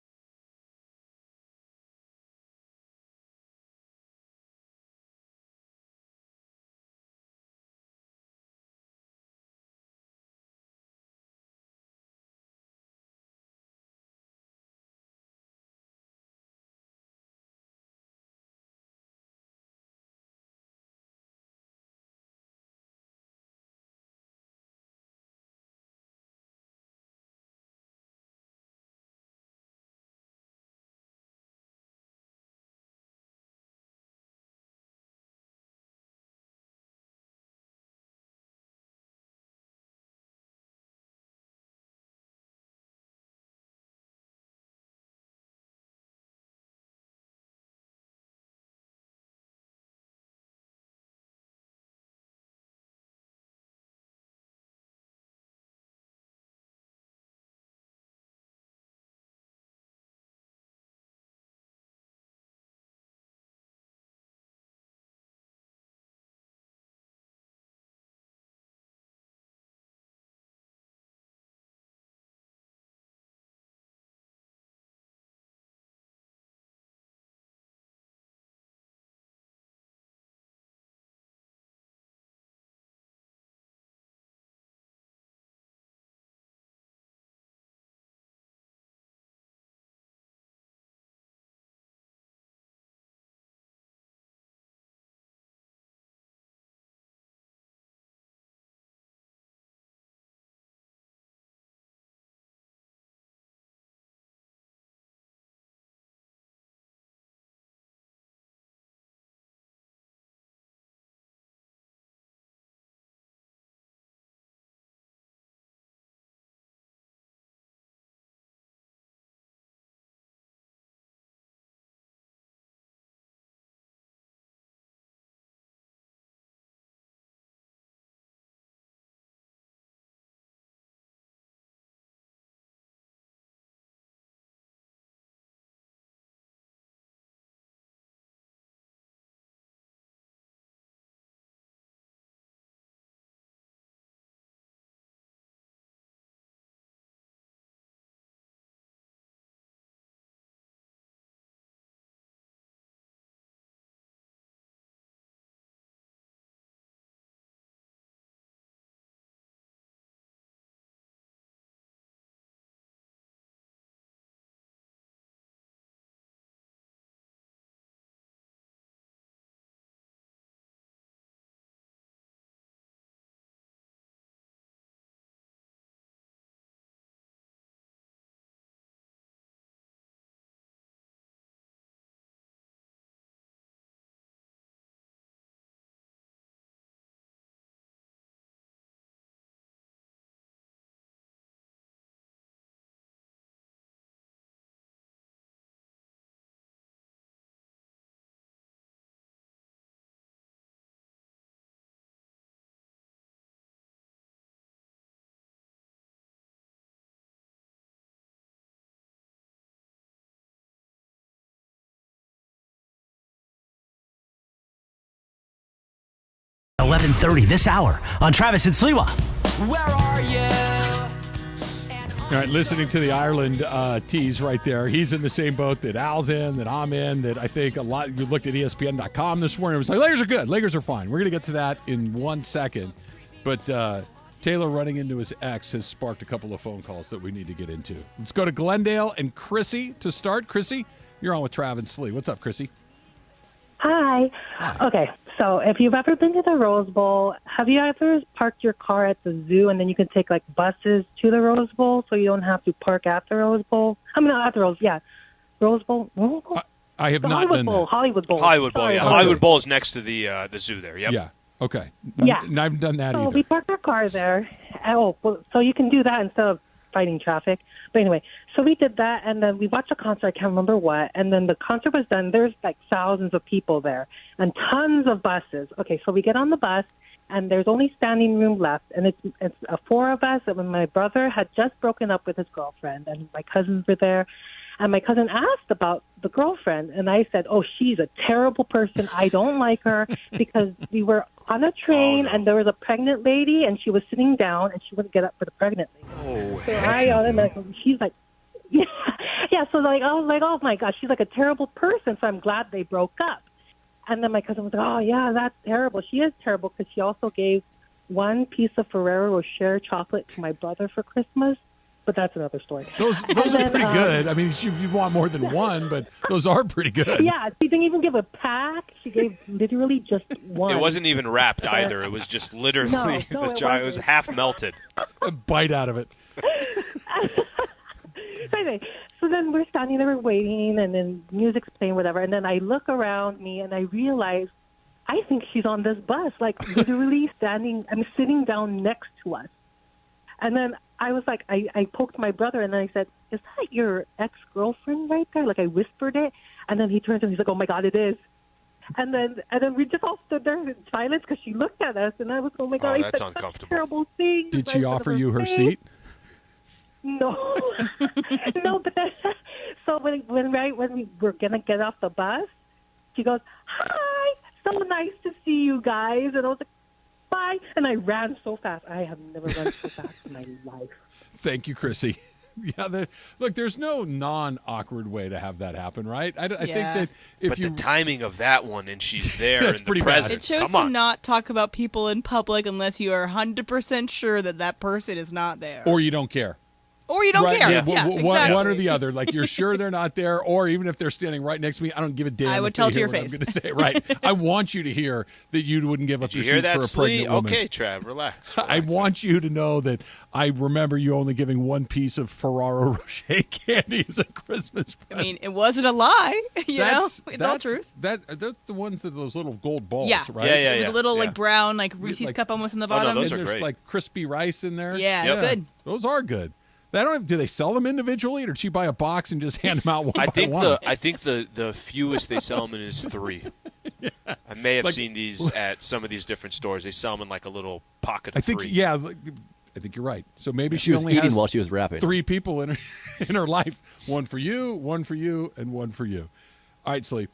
11:30 this hour on Travis and Sliwa. Where are you? All right, listening to the Ireland tease right there. He's in the same boat that Al's in, that I'm in, that I think a lot. You looked at ESPN.com this morning. It was like, Lakers are good. Lakers are fine. We're going to get to that in 1 second. But Taylor running into his ex has sparked a couple of phone calls that we need to get into. Let's go to Glendale and Chrissy to start. Chrissy, you're on with Trav and Slee. What's up, Chrissy? Hi. Okay, so if you've ever been to the Rose Bowl, have you ever parked your car at the zoo and then you can take like buses to the Rose Bowl so you don't have to park at the Rose Bowl? I mean, not at the Rose Bowl. I have the not Hollywood been Bowl. there. Hollywood Bowl. Hollywood Bowl, Sorry. yeah. Hollywood Bowl is next to the zoo there. Yep. Yeah. Okay. Yeah. I haven't done that So either. we parked our car there. So you can do that instead of fighting traffic. But anyway, so we did that, and then we watched a concert. I can't remember what. And then the concert was done. There's like thousands of people there and tons of buses. Okay, so we get on the bus, and there's only standing room left. And it's four of us. And when my brother had just broken up with his girlfriend, and my cousins were there. And my cousin asked about the girlfriend, and I said, oh, she's a terrible person. I don't like her, because we were on a train, and there was a pregnant lady, and she was sitting down, and she wouldn't get up for the pregnant lady. Oh, so she's like, yeah. So like, I was like, oh my gosh, she's like a terrible person. So I'm glad they broke up. And then my cousin was like, oh yeah, that's terrible. She is terrible, because she also gave one piece of Ferrero Rocher chocolate to my brother for Christmas. But that's another story. Those are pretty good. I mean, you want more than one, but those are pretty good. Yeah, she didn't even give a pack. She gave literally just one. It wasn't even wrapped either. It was just literally it was half melted. A bite out of it. Anyway, so then we're standing there waiting, and then music's playing, whatever. And then I look around me, and I realize I think she's on this bus, like literally sitting down next to us. And then I was like, I poked my brother, and then I said, is that your ex-girlfriend right there? Like, I whispered it. And then he turns and he's like, oh, my God, it is. And then we just all stood there in silence because she looked at us. And I was, oh, my God, that's I said uncomfortable. such terrible thing. Did she offer you her seat? No. No, but then, so when we were going to get off the bus, she goes, hi, so nice to see you guys. And I was like, bye. And I ran so fast. I have never run so fast in my life. Thank you, Chrissy. Yeah, look, there's no non-awkward way to have that happen, right? I think that if the timing of that one, and she's there That's in pretty the bad. presence. It shows Come to on. not talk about people in public unless you are 100% sure that person is not there. or you don't care. Or you don't Right? care. Yeah, exactly. one or the other. Like, you're sure they're not there, or even if they're standing right next to me, I don't give a damn. I would if tell they to your hear what face. I'm going to say. Right. I want you to hear that you wouldn't give up You your hear seat that, for a Slee? pregnant woman. Okay, Trav, relax. I want you to know that I remember you only giving one piece of Ferraro Rocher candy as a Christmas present. I mean, it wasn't a lie. You know, it's all truth. That's the ones that those little gold balls, Yeah, right? With a little like brown like Reese's cup almost in the bottom. those and are there's great. like crispy rice in there. Yeah, it's good. Those are good. Do they sell them individually, or did she buy a box and just hand them out one I by think one? I think the fewest they sell them in is 3. I may have seen these at some of these different stores. They sell them in like a little pocket of 3. I think you're right. So maybe She was only eating has while she was rapping. 3 people in her life. One for you, and one for you. All right, Sleep.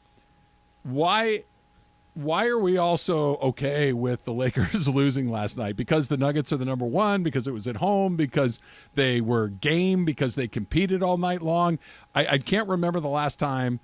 Why are we also okay with the Lakers losing last night? Because the Nuggets are the number one, because it was at home, because they were game, because they competed all night long. I can't remember the last time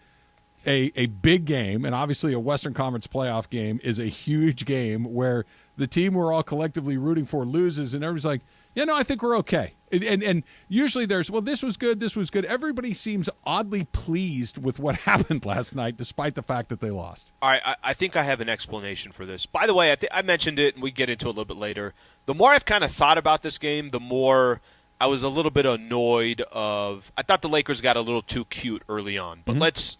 a big game, and obviously a Western Conference playoff game is a huge game where the team we're all collectively rooting for loses, and everybody's like, I think we're okay. And usually there's, this was good. Everybody seems oddly pleased with what happened last night, despite the fact that they lost. All right, I think I have an explanation for this. By the way, I mentioned it, and we get into it a little bit later. The more I've kind of thought about this game, the more I was a little bit annoyed I thought the Lakers got a little too cute early on. But let's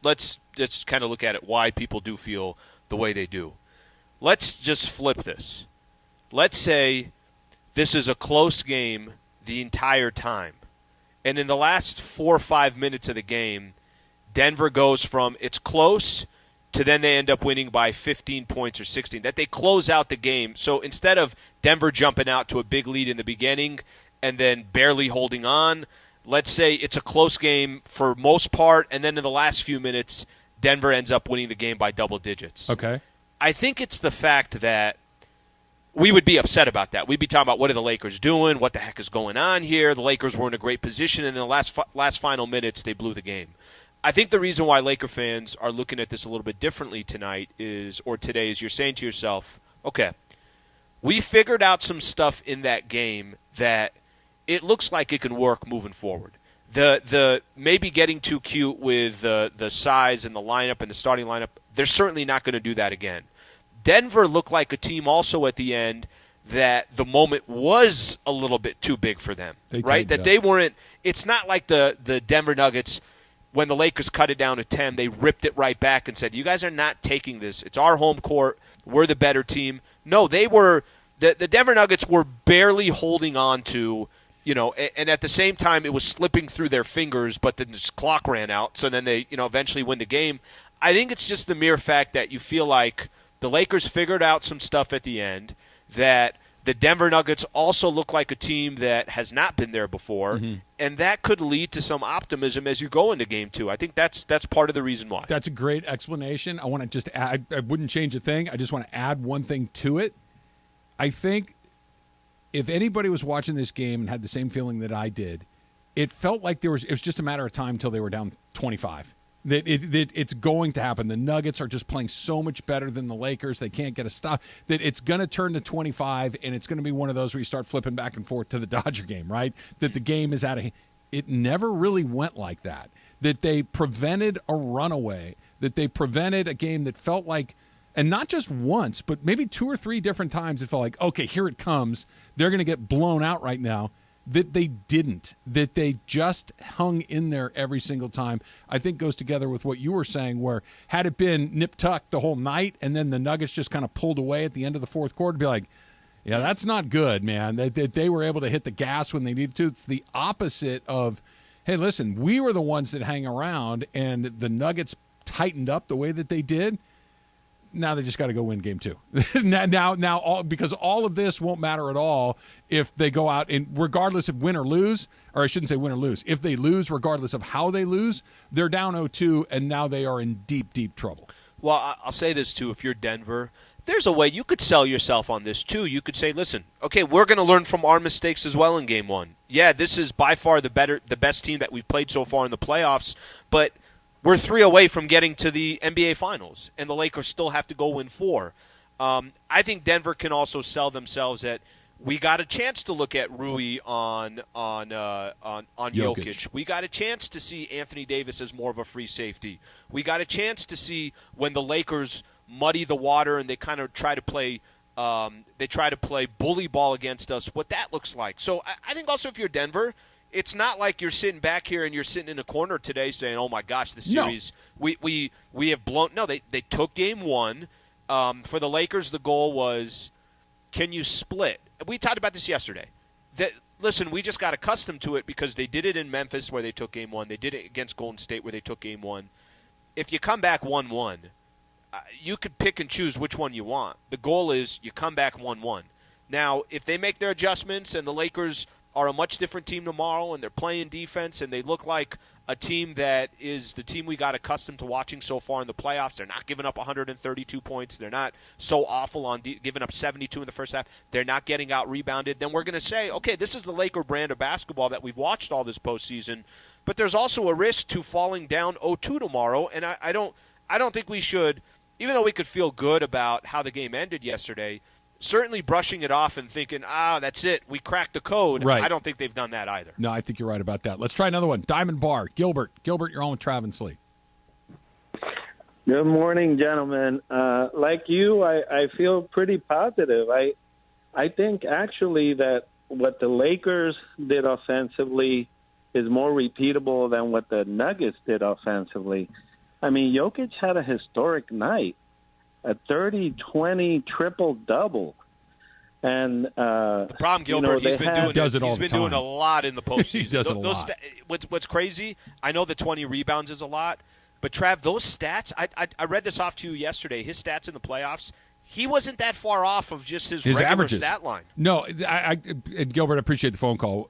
just kind of look at it, why people do feel the way they do. Let's just flip this. Let's say this is a close game the entire time. And in the last 4 or 5 minutes of the game, Denver goes from it's close to then they end up winning by 15 points or 16. That they close out the game. So instead of Denver jumping out to a big lead in the beginning and then barely holding on, let's say it's a close game for most part, and then in the last few minutes, Denver ends up winning the game by double digits. Okay. I think it's the fact that we would be upset about that. We'd be talking about what are the Lakers doing, what the heck is going on here. The Lakers were in a great position, and in the last final minutes, they blew the game. I think the reason why Laker fans are looking at this a little bit differently tonight or today is you're saying to yourself, okay, we figured out some stuff in that game that it looks like it can work moving forward. The maybe getting too cute with the size and the lineup and the starting lineup, they're certainly not going to do that again. Denver looked like a team also at the end that the moment was a little bit too big for them, right? That they weren't – it's not like the Denver Nuggets, when the Lakers cut it down to 10, they ripped it right back and said, you guys are not taking this. It's our home court. We're the better team. No, they were – the Denver Nuggets were barely holding on to – and at the same time, it was slipping through their fingers, but then the clock ran out, so then they, eventually win the game. I think it's just the mere fact that you feel like the Lakers figured out some stuff at the end, that the Denver Nuggets also look like a team that has not been there before, and that could lead to some optimism as you go into Game 2. I think that's part of the reason why. That's a great explanation. I want to just add, I wouldn't change a thing. I just want to add one thing to it. I think if anybody was watching this game and had the same feeling that I did, it felt like it was just a matter of time until they were down 25. That it's going to happen. The Nuggets are just playing so much better than the Lakers. They can't get a stop. That it's going to turn to 25, and it's going to be one of those where you start flipping back and forth to the Dodger game, right? That the game is out of hand. It never really went like that. That they prevented a runaway. That they prevented a game that felt like, and not just once, but maybe 2 or 3 different times, it felt like, okay, here it comes. They're going to get blown out right now. That they didn't. That they just hung in there every single time. I think goes together with what you were saying, where had it been nip-tuck the whole night and then the Nuggets just kind of pulled away at the end of the fourth quarter, to be like, yeah, that's not good, man. That they were able to hit the gas when they needed to. It's the opposite of, hey, listen, we were the ones that hang around, and the Nuggets tightened up the way that they did. Now they just got to go win Game 2. now, because all of this won't matter at all if they go out and regardless of win or lose, or I shouldn't say win or lose. If they lose, regardless of how they lose, they're down 0-2, and now they are in deep, deep trouble. Well, I'll say this too: if you're Denver, there's a way you could sell yourself on this too. You could say, "Listen, okay, we're going to learn from our mistakes as well in Game 1. Yeah, this is by far the best team that we've played so far in the playoffs, but." We're 3 away from getting to the NBA Finals, and the Lakers still have to go win 4. I think Denver can also sell themselves that we got a chance to look at Rui on Jokic. We got a chance to see Anthony Davis as more of a free safety. We got a chance to see when the Lakers muddy the water and they kind of try to play bully ball against us, what that looks like. So I think also if you're Denver, it's not like you're sitting back here and you're sitting in a corner today saying, "Oh my gosh, the series we have blown." No, they took Game 1. For the Lakers, the goal was, can you split? We talked about this yesterday. Listen, we just got accustomed to it because they did it in Memphis where they took Game 1. They did it against Golden State where they took Game 1. If you come back 1-1, you could pick and choose which one you want. The goal is you come back 1-1. Now, if they make their adjustments and the Lakers are a much different team tomorrow and they're playing defense and they look like a team that is the team we got accustomed to watching so far in the playoffs. They're not giving up 132 points. They're not so awful on giving up 72 in the first half. They're not getting out-rebounded. Then we're going to say, okay, this is the Laker brand of basketball that we've watched all this postseason. But there's also a risk to falling down 0-2 tomorrow, and I don't think we should, even though we could feel good about how the game ended yesterday, certainly brushing it off and thinking, that's it, we cracked the code. Right. I don't think they've done that either. No, I think you're right about that. Let's try another one. Diamond Bar. Gilbert, you're on with Trav and Slee. Good morning, gentlemen. Like you, I feel pretty positive. I think actually that what the Lakers did offensively is more repeatable than what the Nuggets did offensively. I mean, Jokic had a historic night. A 30-20 triple-double. And the problem, Gilbert, he's been doing a lot in the postseason. He does it a lot. What's crazy, I know the 20 rebounds is a lot, but Trav, those stats, I read this off to you yesterday, his stats in the playoffs, he wasn't that far off of just his regular averages. Stat line. No, Gilbert, I appreciate the phone call.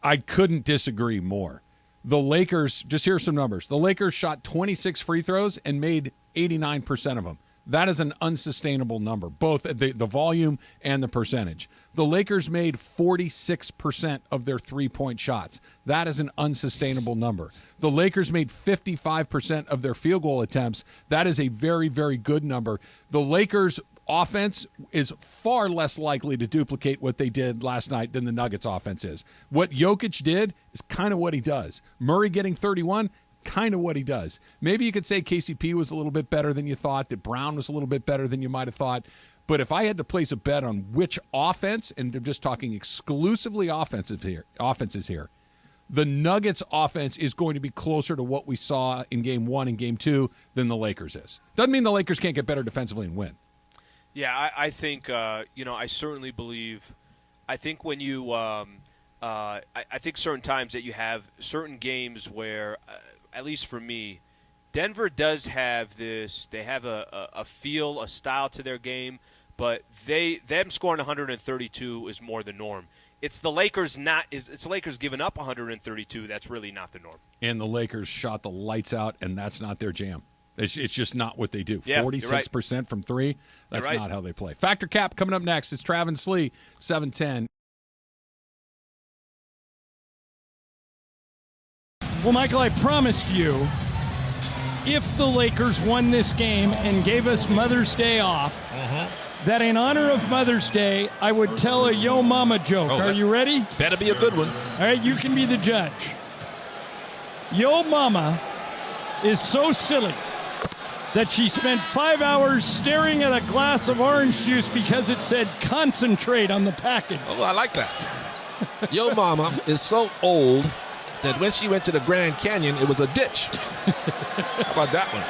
I couldn't disagree more. The Lakers, just here's some numbers. The Lakers shot 26 free throws and made 89% of them. That is an unsustainable number, both the volume and the percentage. The Lakers made 46% of their three-point shots. That is an unsustainable number. The Lakers made 55% of their field goal attempts. That is a very, very good number. The Lakers' offense is far less likely to duplicate what they did last night than the Nuggets' offense is. What Jokic did is kind of what he does. Murray getting 31, kind of what he does. Maybe you could say KCP was a little bit better than you thought, that Brown was a little bit better than you might have thought. But if I had to place a bet on which offense, and I'm just talking exclusively offenses here, the Nuggets offense is going to be closer to what we saw in Game 1 and Game 2 than the Lakers is. Doesn't mean the Lakers can't get better defensively and win. Yeah, I think, I certainly believe, I think when you, I think certain times that you have certain games where, at least for me, Denver does have this. They have a feel, a style to their game, but them scoring 132 is more the norm. It's the Lakers it's the Lakers giving up 132. That's really not the norm. And the Lakers shot the lights out, and that's not their jam. It's just not what they do. Yeah, 46% right. from three. That's You're right. not how they play. Factor Cap coming up next. It's Travis Slee, 710. Well, Michael, I promised you, if the Lakers won this game and gave us Mother's Day off, that in honor of Mother's Day, I would tell a Yo Mama joke. Are you ready? Better be a good one. All right, you can be the judge. Yo Mama is so silly that she spent 5 hours staring at a glass of orange juice because it said concentrate on the package. Oh, I like that. Yo Mama is so old that when she went to the Grand Canyon, it was a ditch. How about that one?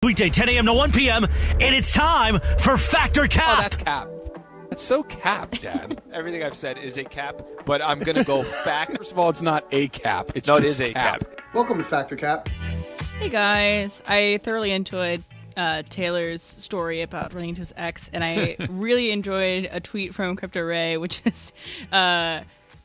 Weekday 10 a.m. to 1 p.m. and it's time for Factor Cap. Oh, that's cap. That's so cap, Dad. Everything I've said is a cap, but I'm going to go fact. First of all, it's not a cap. It's no, it just is a cap. Welcome to Factor Cap. Hey guys, I thoroughly enjoyed Taylor's story about running into his ex, and I really enjoyed a tweet from Crypto Ray, which is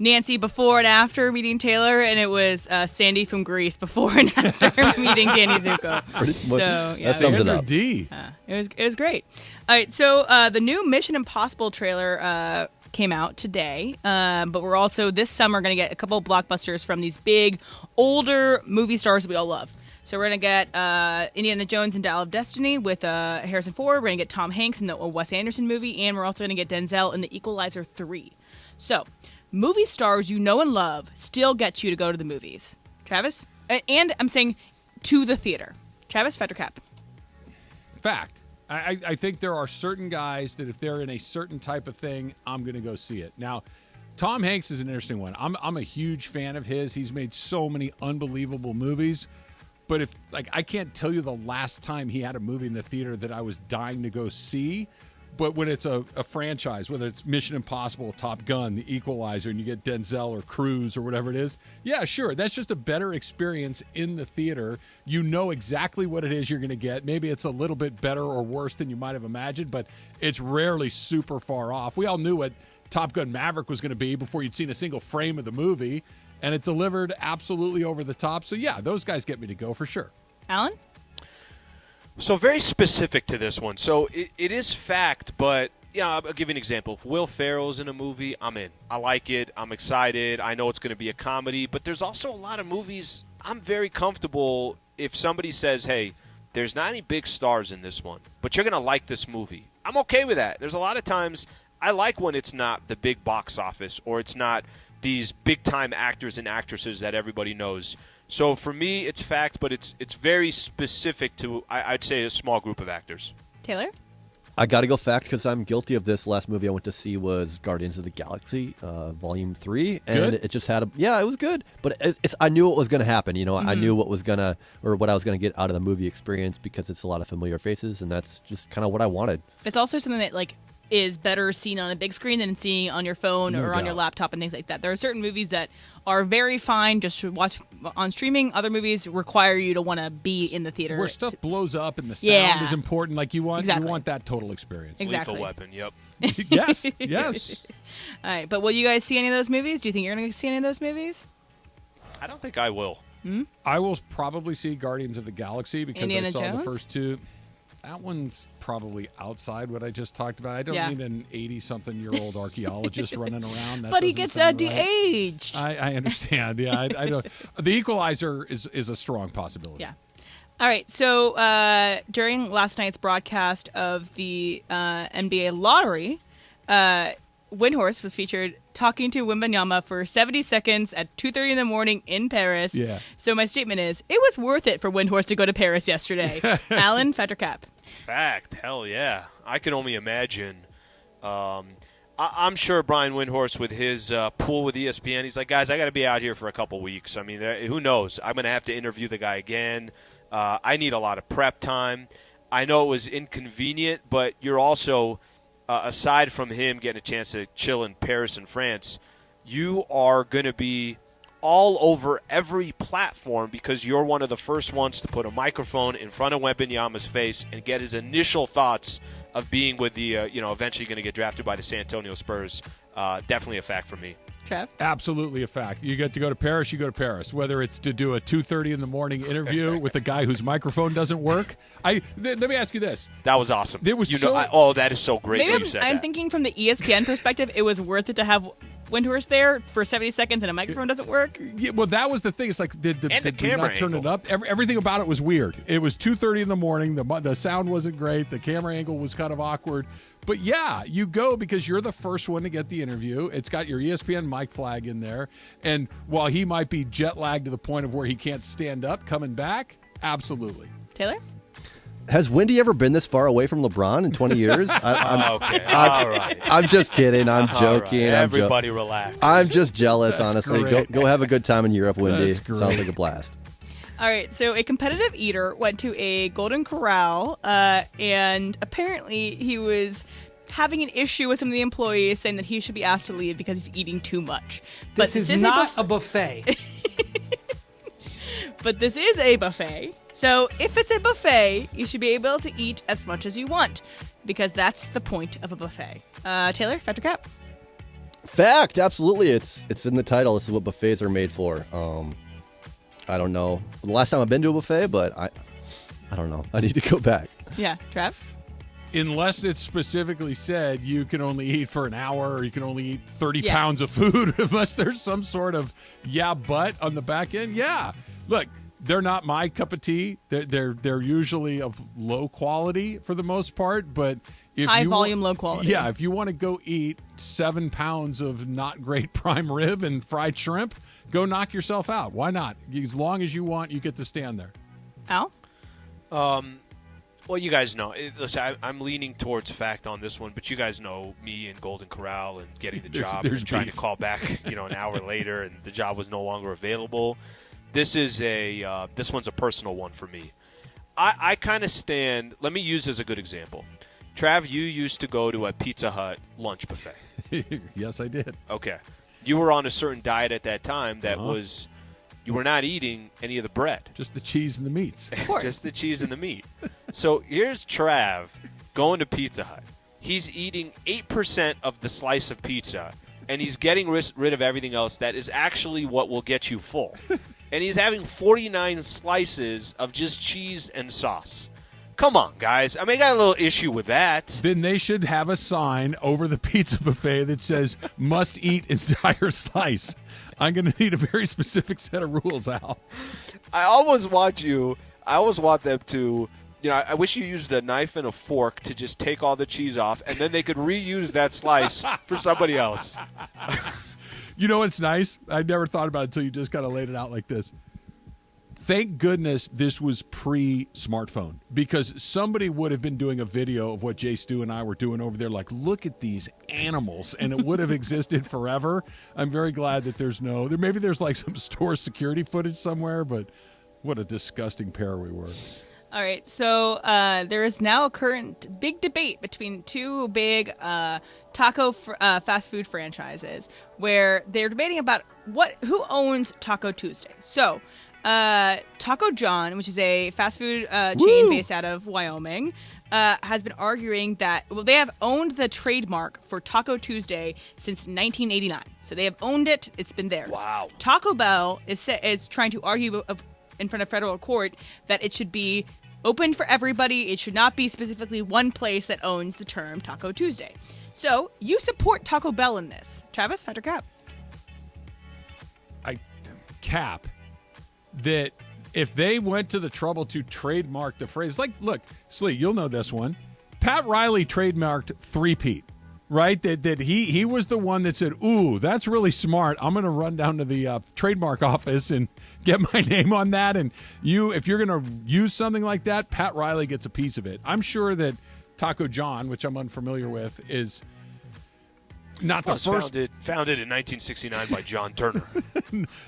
Nancy before and after meeting Taylor, and it was Sandy from Greece before and after meeting Danny Zuko. So yeah, that sums it up. It was great. All right, so the new Mission Impossible trailer came out today, but we're also this summer going to get a couple of blockbusters from these big, older movie stars that we all love. So we're going to get Indiana Jones and Dial of Destiny with Harrison Ford. We're going to get Tom Hanks in the Wes Anderson movie, and we're also going to get Denzel in The Equalizer 3. So movie stars you know and love still get you to go to the movies. Travis? And I'm saying to the theater. Travis, fact or cap? Fact. I think there are certain guys that if they're in a certain type of thing, I'm going to go see it. Now, Tom Hanks is an interesting one. I'm a huge fan of his. He's made so many unbelievable movies. But if I can't tell you the last time he had a movie in the theater that I was dying to go see. But when it's a franchise, whether it's Mission Impossible, Top Gun, The Equalizer, and you get Denzel or Cruise or whatever it is, yeah, sure. That's just a better experience in the theater. You know exactly what it is you're going to get. Maybe it's a little bit better or worse than you might have imagined, but it's rarely super far off. We all knew what Top Gun Maverick was going to be before you'd seen a single frame of the movie, and it delivered absolutely over the top. So, yeah, those guys get me to go for sure. Alan? So very specific to this one. So it is fact, but yeah, I'll give you an example. If Will Ferrell's in a movie, I'm in. I like it. I'm excited. I know it's going to be a comedy, but there's also a lot of movies I'm very comfortable if somebody says, hey, there's not any big stars in this one, but you're going to like this movie. I'm okay with that. There's a lot of times I like when it's not the big box office or it's not these big-time actors and actresses that everybody knows. So for me, it's fact, but it's very specific to, I'd say, a small group of actors. Taylor? I got to go fact because I'm guilty of this. Last movie I went to see was Guardians of the Galaxy, Volume 3. And it just had it was good. But I knew what was going to happen. You know, I knew what I was going to get out of the movie experience because it's a lot of familiar faces, and that's just kind of what I wanted. It's also something that, is better seen on a big screen than seeing on your phone or on your laptop and things like that. There are certain movies that are very fine just to watch on streaming. Other movies require you to want to be in the theater. Where stuff blows up and the sound is important. You want that total experience. Exactly. Lethal Weapon, yep. Yes. All right, but will you guys see any of those movies? Do you think you're going to see any of those movies? I don't think I will. I will probably see Guardians of the Galaxy because Indiana I saw Jones? the first two. That one's probably outside what I just talked about. I don't need an 80-something-year-old archaeologist running around. But he gets de-aged. Right. I understand. Yeah, I don't. The Equalizer is a strong possibility. Yeah. All right. So during last night's broadcast of the NBA lottery, Windhorse was featured talking to Wembanyama for 70 seconds at 2:30 in the morning in Paris. Yeah. So my statement is, it was worth it for Windhorse to go to Paris yesterday. Alan, fact or cap? Fact. Hell yeah. I can only imagine. I'm sure Brian Windhorse with his pool with ESPN, he's like, guys, I got to be out here for a couple weeks. I mean, who knows? I'm going to have to interview the guy again. I need a lot of prep time. I know it was inconvenient, but you're also... aside from him getting a chance to chill in Paris and France, you are going to be all over every platform because you're one of the first ones to put a microphone in front of Wembanyama's face and get his initial thoughts of being with the, eventually going to get drafted by the San Antonio Spurs. Definitely a fact for me. Trev? Absolutely a fact. You get to go to Paris, you go to Paris. Whether it's to do a 2:30 in the morning interview with a guy whose microphone doesn't work. Let me ask you this. That was awesome. There was that is so great. Maybe I'm thinking from the ESPN perspective, it was worth it to have Windhorse there for 70 seconds and a microphone doesn't work. Yeah, well, that was the thing. It's like, did we not turn it up? Everything about it was weird. It was 2:30 in the morning. The sound wasn't great. The camera angle was kind of awkward. But yeah, you go because you're the first one to get the interview. It's got your ESPN mic flag in there. And while he might be jet lagged to the point of where he can't stand up coming back, absolutely. Taylor? Has Wendy ever been this far away from LeBron in 20 years? Okay, all right. I'm just kidding. I'm joking. Right. Everybody relax. I'm just jealous, honestly. Great. Go have a good time in Europe, Wendy. That's great. Sounds like a blast. All right, so a competitive eater went to a Golden Corral, and apparently he was having an issue with some of the employees saying that he should be asked to leave because he's eating too much. This is not a buffet. But this is a buffet. So if it's a buffet, you should be able to eat as much as you want, because that's the point of a buffet. Taylor, fact or cap? Fact, absolutely. It's in the title. This is what buffets are made for. I don't know the last time I've been to a buffet, but I don't know. I need to go back. Yeah, Trav? Unless it's specifically said you can only eat for an hour or you can only eat 30 pounds of food, unless there's some sort of but on the back end. Yeah. Look, they're not my cup of tea. They're usually of low quality for the most part, but if high volume, low quality. Yeah, if you want to go eat 7 pounds of not great prime rib and fried shrimp, go knock yourself out. Why not? As long as you want, you get to stand there. Al? Well, you guys know. Listen, I'm leaning towards fact on this one, but you guys know me and Golden Corral and getting the job there's and trying beef. to call back, an hour later, and the job was no longer available. This is this one's a personal one for me. I kind of stand. Let me use as a good example. Trav, you used to go to a Pizza Hut lunch buffet. Yes, I did. Okay, you were on a certain diet at that time that was. You were not eating any of the bread. Just the cheese and the meats. Of course. Just the cheese and the meat. So here's Trav going to Pizza Hut. He's eating 8% of the slice of pizza, and he's getting rid of everything else that is actually what will get you full. And he's having 49 slices of just cheese and sauce. Come on, guys. I mean, I got a little issue with that. Then they should have a sign over the pizza buffet that says, must eat entire slice. I'm going to need a very specific set of rules, Al. I always want them to, I wish you used a knife and a fork to just take all the cheese off, and then they could reuse that slice for somebody else. You know what's nice? I never thought about it until you just kind of laid it out like this. Thank goodness this was pre-smartphone, because somebody would have been doing a video of what Jay Stu and I were doing over there, like, look at these animals, and it would have existed forever. I'm very glad that maybe there's like some store security footage somewhere, but what a disgusting pair we were. All right, so there is now a current big debate between two big taco fast food franchises where they're debating about who owns Taco Tuesday. So Taco John, which is a fast food chain based out of Wyoming, has been arguing that they have owned the trademark for Taco Tuesday since 1989. So they have owned it; it's been theirs. Wow. Taco Bell is trying to argue in front of federal court that it should be open for everybody. It should not be specifically one place that owns the term Taco Tuesday. So you support Taco Bell in this, Travis? Fact or cap? Cap. That if they went to the trouble to trademark the phrase, like, look, Slee, you'll know this one. Pat Riley trademarked three-peat, right? That he was the one that said, ooh, that's really smart. I'm going to run down to the trademark office and get my name on that. And if you're going to use something like that, Pat Riley gets a piece of it. I'm sure that Taco John, which I'm unfamiliar with, is not the first. Founded in 1969 by John Turner.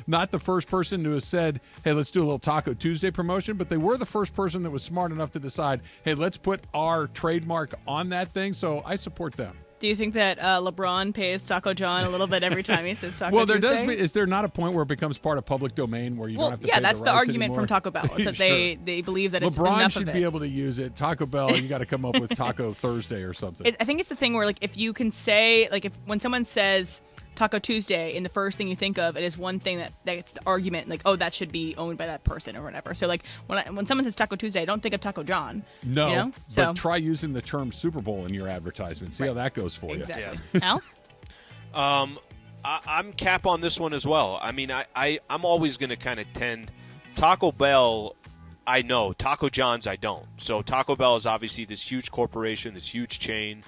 Not the first person to have said, hey, let's do a little Taco Tuesday promotion, but they were the first person that was smart enough to decide, hey, let's put our trademark on that thing, so I support them. Do you think that LeBron pays Taco John a little bit every time he says Taco Tuesday? Tuesday? Is there not a point where it becomes part of public domain where you don't have to pay that's the the rights argument anymore? from Taco Bell, is that Sure. they believe that it's LeBron enough should of be it. able to use it. Taco Bell, you got to come up with Taco Thursday or something. I think it's the thing where, like, if you can say, like, when someone says Taco Tuesday, and the first thing you think of, it is one thing that's the argument, like, oh, that should be owned by that person or whatever. So, like, when someone says Taco Tuesday, I don't think of Taco John. No, you know? So, but try using the term Super Bowl in your advertisement. See how that goes for exactly. you. Al? I'm cap on this one as well. I mean, I'm always going to kind of tend Taco Bell. I know Taco John's. I don't. So Taco Bell is obviously this huge corporation, this huge chain.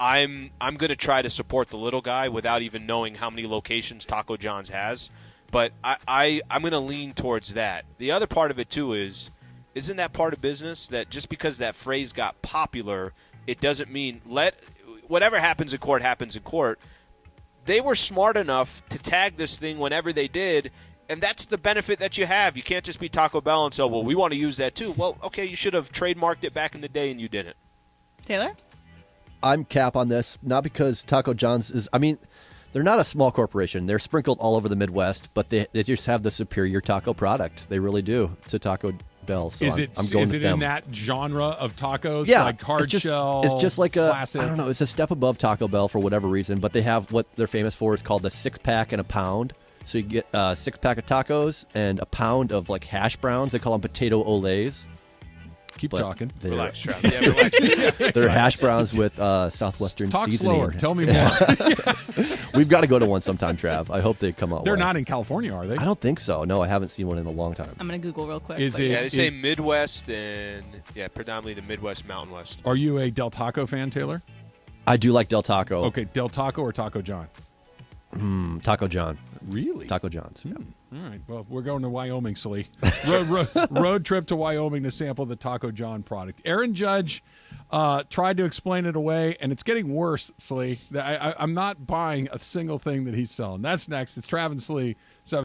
I'm going to try to support the little guy without even knowing how many locations Taco John's has. But I'm going to lean towards that. The other part of it too isn't that part of business that just because that phrase got popular, it doesn't mean whatever happens in court happens in court. They were smart enough to tag this thing whenever they did, and that's the benefit that you have. You can't just be Taco Bell and say, well, we want to use that too. Well, okay, you should have trademarked it back in the day, and you didn't. Taylor? I'm cap on this, not because Taco John's they're not a small corporation. They're sprinkled all over the Midwest, but they just have the superior taco product. They really do to Taco Bell. So Is I'm it going is with it in them. that genre of tacos? Yeah, like hard shell. It's just like classic. I don't know. It's a step above Taco Bell for whatever reason, but they have what they're famous for is called the 6-pack and a pound. So you get a 6-pack of tacos and a pound of like hash browns. They call them potato olays. Keep talking. Relax, Trav. Yeah, relax. They're hash browns with Southwestern Talk seasoning. slower. Tell me more. We've got to go to one sometime, Trav. I hope they come out. They're west. not in California, are they? I don't think so. No, I haven't seen one in a long time. I'm going to Google real quick. Is but- it? Yeah, they say is- Midwest and predominantly the Midwest, Mountain West. Are you a Del Taco fan, Taylor? I do like Del Taco. Okay, Del Taco or Taco John? Taco John. Really? Taco John's. Yeah. All right. Well, we're going to Wyoming, Slee. Road trip to Wyoming to sample the Taco John product. Aaron Judge tried to explain it away, and it's getting worse, Slee. I'm not buying a single thing that he's selling. That's next. It's Trav and Slee. So.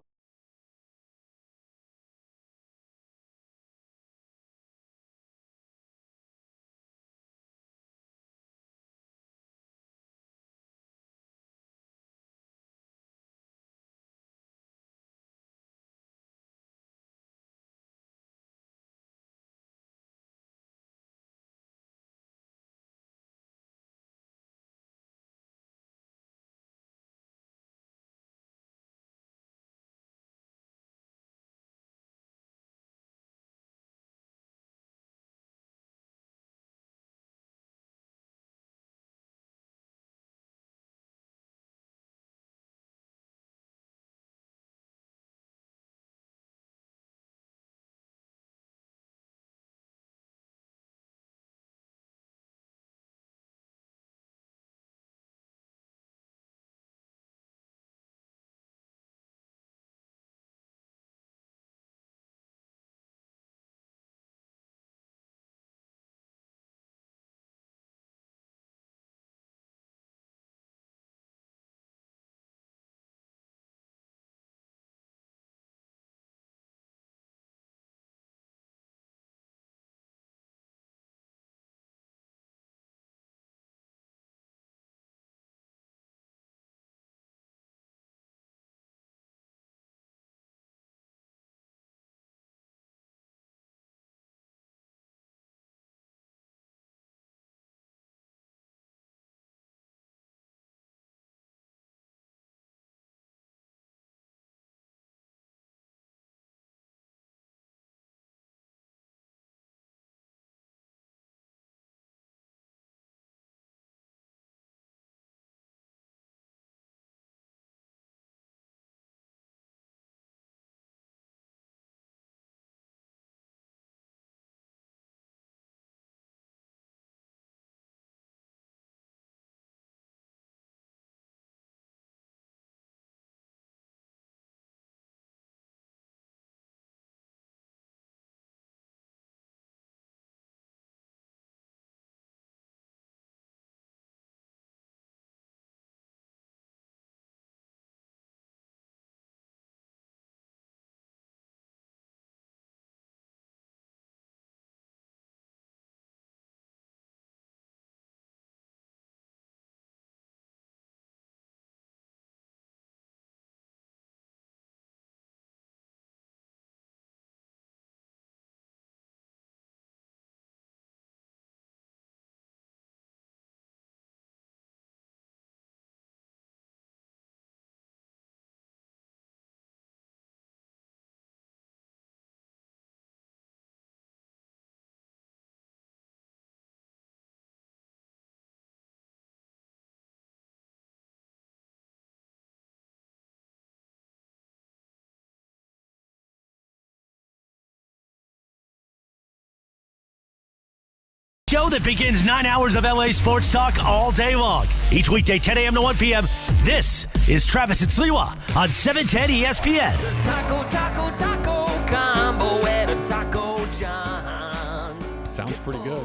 Show that begins 9 hours of LA sports talk all day long. Each weekday, 10 a.m. to 1 p.m. This is Travis and Sliwa on 710 ESPN. Taco combo at a Taco John's. Sounds pretty good.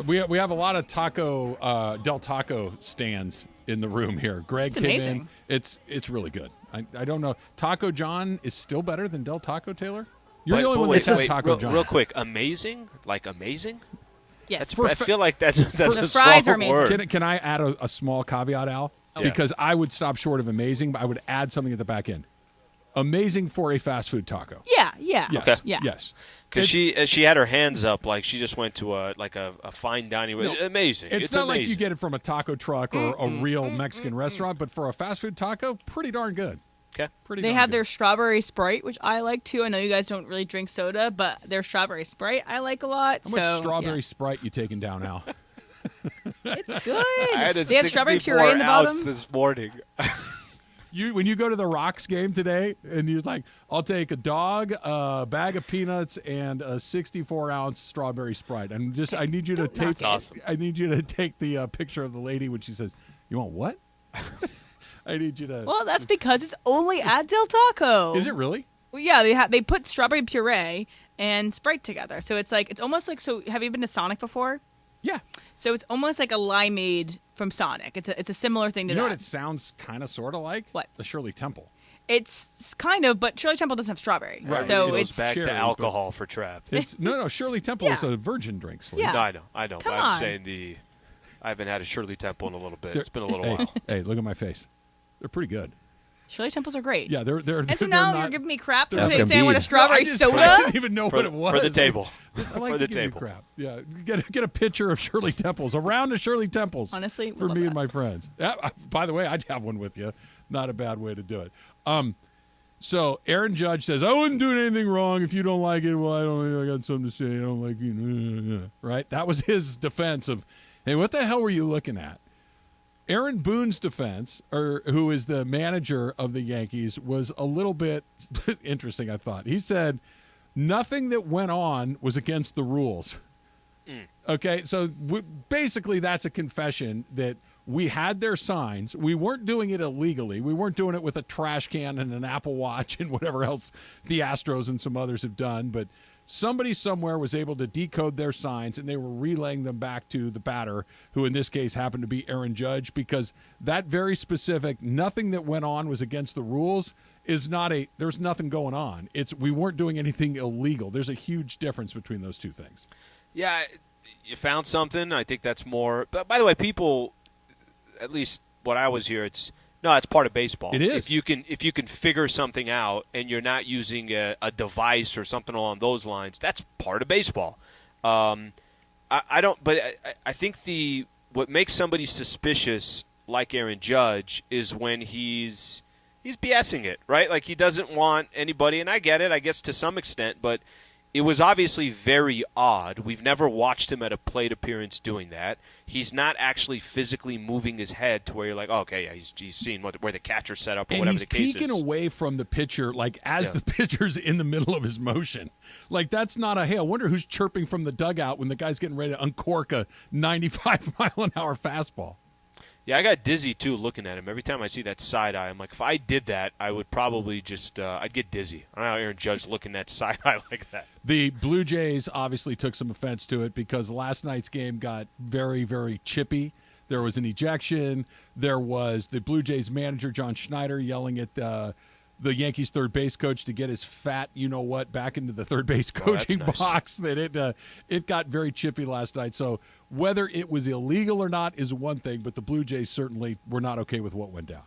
We have a lot of Del Taco stands in the room here. Greg It's came amazing. in. It's really good. I don't know. Taco John is still better than Del Taco, Taylor? You're the only one that says Taco John. Real quick, amazing? Like amazing? Yes. I feel like that's The a fries strong are amazing. word. Can I add a small caveat, Al? Yeah. Because I would stop short of amazing, but I would add something at the back end. Amazing for a fast food taco. Yeah. Yeah. Yes. Okay. Yeah. Yes. Because she had her hands up like she just went to a fine dining. No, amazing. It's not amazing. like you get it from a taco truck or a real Mexican restaurant, but for a fast food taco, pretty darn good. Okay. Pretty. They darn have good. their strawberry Sprite, which I like too. I know you guys don't really drink soda, but their strawberry Sprite I like a lot. How much strawberry Sprite you taking down, Al? It's good. I had a They have strawberry 64 puree in the ounce bottom. this morning. When you go to the Rocks game today, and you're like, I'll take a dog, a bag of peanuts, and a 64-ounce strawberry Sprite. And I need you to take. Awesome. I need you to take the picture of the lady when she says, "You want what?" I need you to. Well, that's because it's only at Del Taco. Is it really? Well, yeah, they put strawberry puree and Sprite together, so it's almost like. So, have you been to Sonic before? Yeah. So it's almost like a limeade from Sonic. It's a similar thing to You know that. what it sounds kind of sort of like? What? The Shirley Temple. It's kind of, but Shirley Temple doesn't have strawberry. Right. So it goes it's back cherry, to alcohol for Trav. It's no. Shirley Temple is a virgin drink. Slee. Yeah. No, I know. Come but I'm on. saying I haven't had a Shirley Temple in a little bit. They're- It's been a little hey, while. Hey, look at my face. They're pretty good. Shirley Temples are great. Yeah, they're. And so they're now not- you're giving me crap for Ask saying I want a Embiid. strawberry I just- soda. I didn't even know For what the- it was. for the table. I like For to the give you table. crap. Yeah, get a picture of Shirley Temples, a round of Shirley Temples. Honestly, for me and my friends. By the way, I'd have one with you. Not a bad way to do it. So Aaron Judge says, "I wasn't doing anything wrong. If you don't like it, well, I got something to say. I don't like you." Right? That was his defense of, "Hey, what the hell were you looking at?" Aaron Boone's defense, who is the manager of the Yankees, was a little bit interesting, I thought. He said, nothing that went on was against the rules. Okay, so basically that's a confession that we had their signs. We weren't doing it illegally. We weren't doing it with a trash can and an Apple Watch and whatever else the Astros and some others have done, but somebody somewhere was able to decode their signs, and they were relaying them back to the batter, who in this case happened to be Aaron Judge, because that very specific nothing that went on was against the rules is not there's nothing going on. We weren't doing anything illegal. There's a huge difference between those two things. Yeah, you found something. I think that's more. But by the way, people, at least what I was here, it's part of baseball. It is. If you can figure something out and you're not using a device or something along those lines, that's part of baseball. I don't. But I think what makes somebody suspicious, like Aaron Judge, is when he's BSing it, right? Like he doesn't want anybody, and I get it, I guess to some extent, but it was obviously very odd. We've never watched him at a plate appearance doing that. He's not actually physically moving his head to where you're like, oh, okay, yeah, he's seeing where the catcher's set up or and whatever he's the case peeking is. away from the pitcher, like as the pitcher's in the middle of his motion. Like that's not hey, I wonder who's chirping from the dugout when the guy's getting ready to uncork a 95-mile-an-hour fastball. Yeah, I got dizzy, too, looking at him. Every time I see that side eye, I'm like, if I did that, I would probably just I'd get dizzy. I don't know how Aaron Judge looking at side eye like that. The Blue Jays obviously took some offense to it because last night's game got very, very chippy. There was an ejection. There was the Blue Jays manager, John Schneider, yelling at the Yankees third base coach to get his fat you-know-what back into the third base coaching nice. box. That it got very chippy last night. So whether it was illegal or not is one thing, but the Blue Jays certainly were not okay with what went down.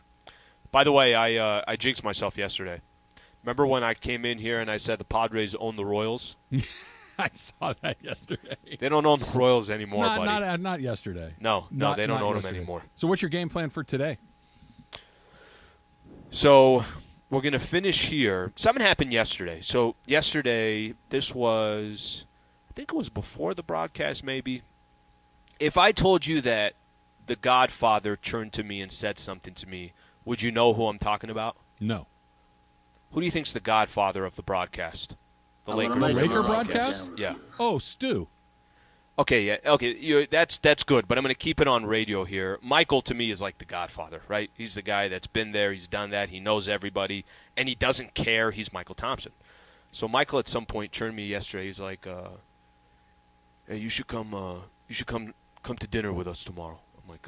By the way, I jinxed myself yesterday. Remember when I came in here and I said the Padres own the Royals? I saw that yesterday. They don't own the Royals anymore, buddy. Not yesterday. No, they don't own them anymore. So what's your game plan for today? So we're going to finish here. Something happened yesterday. So yesterday, I think it was before the broadcast maybe. If I told you that the Godfather turned to me and said something to me, would you know who I'm talking about? No. Who do you think's the Godfather of the broadcast? The Laker broadcast? Yeah. Oh, Stu. Okay, yeah, okay. That's good, but I'm going to keep it on radio here. Michael, to me, is like the Godfather, right? He's the guy that's been there, he's done that, he knows everybody, and he doesn't care. He's Michael Thompson. So Michael, at some point, turned to me yesterday. He's like, "Hey, you should come to dinner with us tomorrow." I'm like,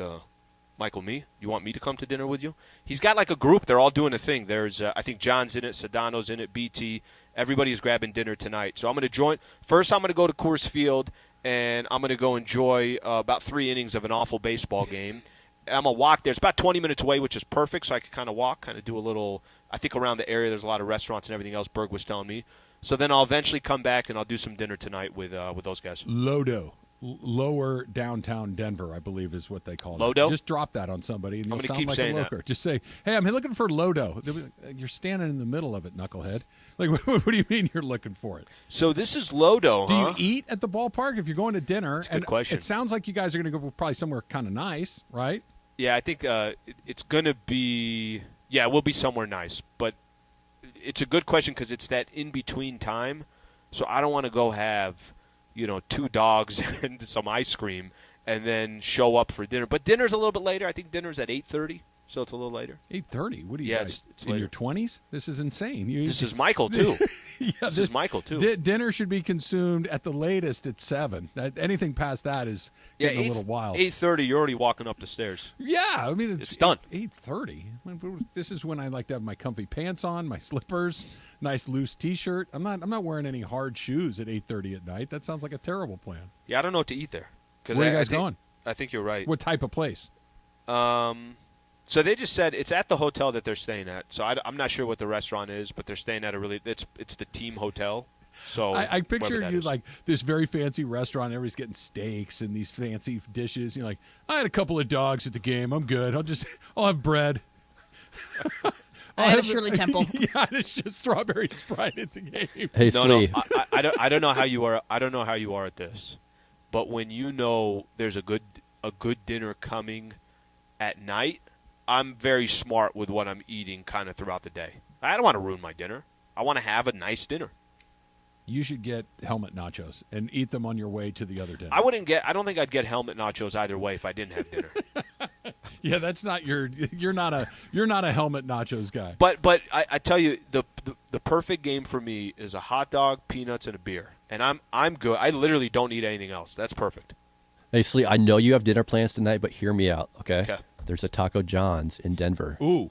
"Michael, me? You want me to come to dinner with you?" He's got like a group. They're all doing a thing. There's, I think John's in it, Sedano's in it, BT. Everybody's grabbing dinner tonight. So I'm going to join. First, I'm going to go to Coors Field. And I'm going to go enjoy about 3 innings of an awful baseball game. I'm going to walk there. It's about 20 minutes away, which is perfect, so I can kind of walk, kind of do a little – I think around the area there's a lot of restaurants and everything else, Berg was telling me. So then I'll eventually come back and I'll do some dinner tonight with those guys. Lodo. Lower downtown Denver, I believe, is what they call it. Lodo? Just drop that on somebody, and I'm you'll gonna sound keep like saying a that. loker. Just say, "Hey, I'm looking for Lodo." You're standing in the middle of it, knucklehead. Like, what do you mean you're looking for it? So this is Lodo, Do huh? you eat at the ballpark if you're going to dinner? That's a good question. It sounds like you guys are going to go probably somewhere kind of nice, right? Yeah, I think it's going to be – yeah, it will be somewhere nice. But it's a good question because it's that in-between time. So I don't want to go have, 2 dogs and some ice cream and then show up for dinner. But dinner's a little bit later. I think dinner's at 8:30, so it's a little later. 8:30? What are you Yeah, guys, it's in later. your 20s? This is insane. This is Michael, too. Yeah, this is Michael, too. Dinner should be consumed at the latest at 7. Anything past that is getting a little wild. 8:30, you're already walking up the stairs. Yeah, I mean it's done. 8:30. This is when I like to have my comfy pants on, my slippers, nice loose T-shirt. I'm not wearing any hard shoes at 8:30 at night. That sounds like a terrible plan. Yeah, I don't know what to eat there. Where are you guys going? I think you're right. What type of place? So they just said it's at the hotel that they're staying at. So I'm not sure what the restaurant is, but they're staying at it's the team hotel. So I picture wherever that you is. like this very fancy restaurant. Everybody's getting steaks and these fancy dishes. You're like, I had a couple of dogs at the game. I'm good. I'll have bread. I had a Shirley Temple. Yeah, it's just strawberry Sprite at the game. Hey, no, Slee. I don't know how you are. I don't know how you are at this, but when you know there's a good dinner coming at night, I'm very smart with what I'm eating kind of throughout the day. I don't want to ruin my dinner. I want to have a nice dinner. You should get helmet nachos and eat them on your way to the other dinner. I don't think I'd get helmet nachos either way if I didn't have dinner. Yeah, that's not you're not a helmet nachos guy. But I tell you, the perfect game for me is a hot dog, peanuts, and a beer, and I'm good. I literally don't need anything else. That's perfect. Hey, Slee, I know you have dinner plans tonight, but hear me out, okay? Okay. There's a Taco John's in Denver. Ooh.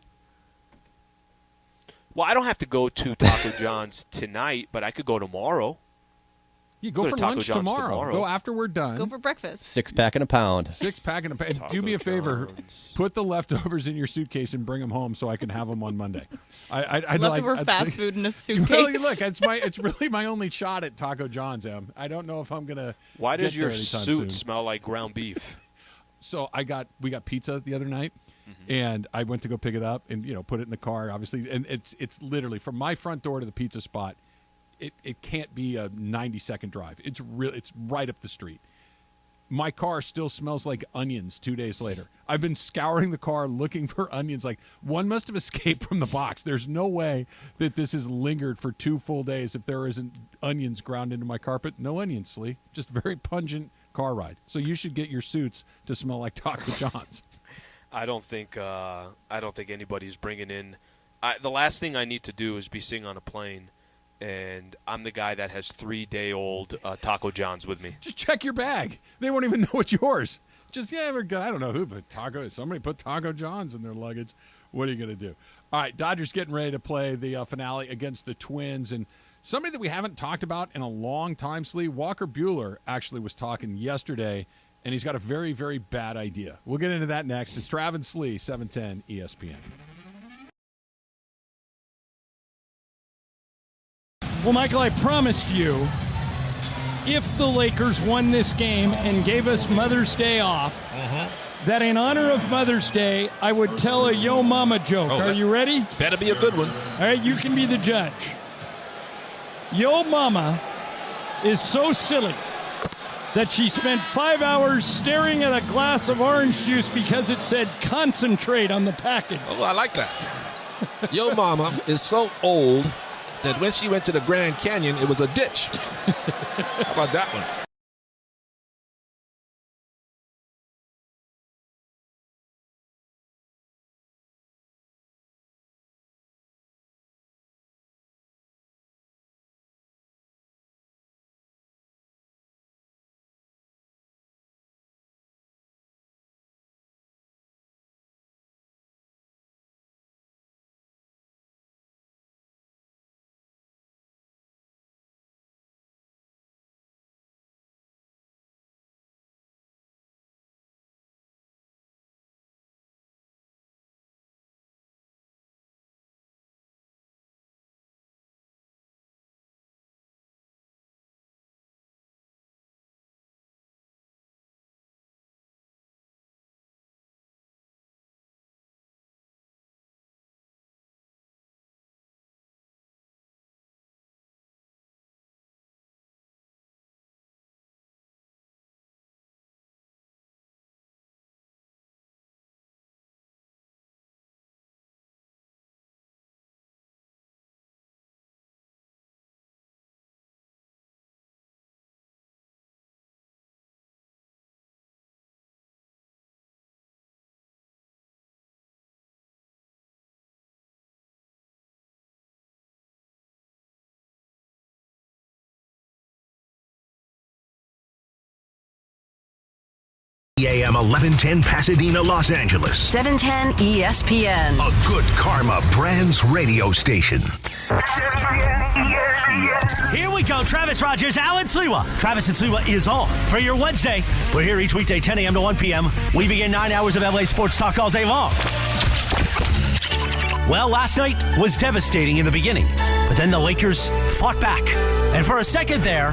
Well, I don't have to go to Taco John's tonight, but I could go tomorrow. You go to for Taco lunch John's tomorrow. Go after we're done. Go for breakfast. 6-pack and a pound. 6-pack and a pound. Taco Do me a favor. John's. Put the leftovers in your suitcase and bring them home so I can have them on Monday. Leftover fast food in a suitcase. Well, look, it's really my only shot at Taco John's, Em. I don't know if I'm gonna. Why does get there your anytime suit soon. smell like ground beef? So we got pizza the other night, and I went to go pick it up and put it in the car, obviously, and it's literally from my front door to the pizza spot. It can't be a 90-second drive. It's right up the street. My car still smells like onions 2 days later. I've been scouring the car looking for onions. Like, one must have escaped from the box. There's no way that this has lingered for 2 full days if there isn't onions ground into my carpet. No onions, Slee. Just very pungent car ride. So you should get your suits to smell like Taco John's. I don't think anybody's bringing in. The last thing I need to do is be sitting on a plane, and I'm the guy that has 3-day-old Taco John's with me. Just check your bag. They won't even know it's yours. Just, we're good. I don't know who, but somebody put Taco John's in their luggage. What are you going to do? All right, Dodgers getting ready to play the finale against the Twins, and somebody that we haven't talked about in a long time, Slee, Walker Buehler actually was talking yesterday, and he's got a very, very bad idea. We'll get into that next. It's Trav and Slee, 710 ESPN. Well, Michael, I promised you, if the Lakers won this game and gave us Mother's Day off, that in honor of Mother's Day, I would tell a Yo Mama joke. Are you ready? Better be a good one. All right, you can be the judge. Yo Mama is so silly that she spent 5 hours staring at a glass of orange juice because it said concentrate on the package. Oh, I like that. Yo Mama is so old that when she went to the Grand Canyon, it was a ditch. How about that one? AM 1110 Pasadena, Los Angeles. 710 ESPN. A Good Karma Brands radio station. Here we go. Travis Rogers, Alan Sliwa. Travis and Sliwa is on for your Wednesday. We're here each weekday, 10 a.m. to 1 p.m. We begin 9 hours of LA sports talk all day long. Well, last night was devastating in the beginning, but then the Lakers fought back. And for a second there,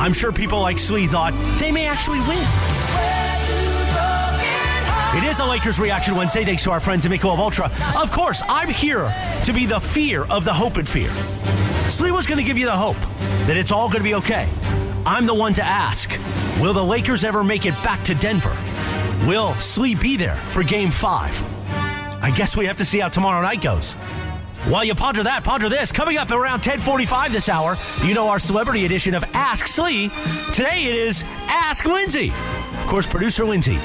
I'm sure people like Slee thought they may actually win. It is a Lakers Reaction Wednesday, thanks to our friends at Michelob Ultra. Of course, I'm here to be the fear of the hope and fear. Slee was going to give you the hope that it's all going to be okay. I'm the one to ask, will the Lakers ever make it back to Denver? Will Slee be there for Game 5? I guess we have to see how tomorrow night goes. While you ponder that, ponder this. Coming up around 10:45 this hour, you know our celebrity edition of Ask Slee. Today it is Ask Lindsay. Of course, producer Lindsay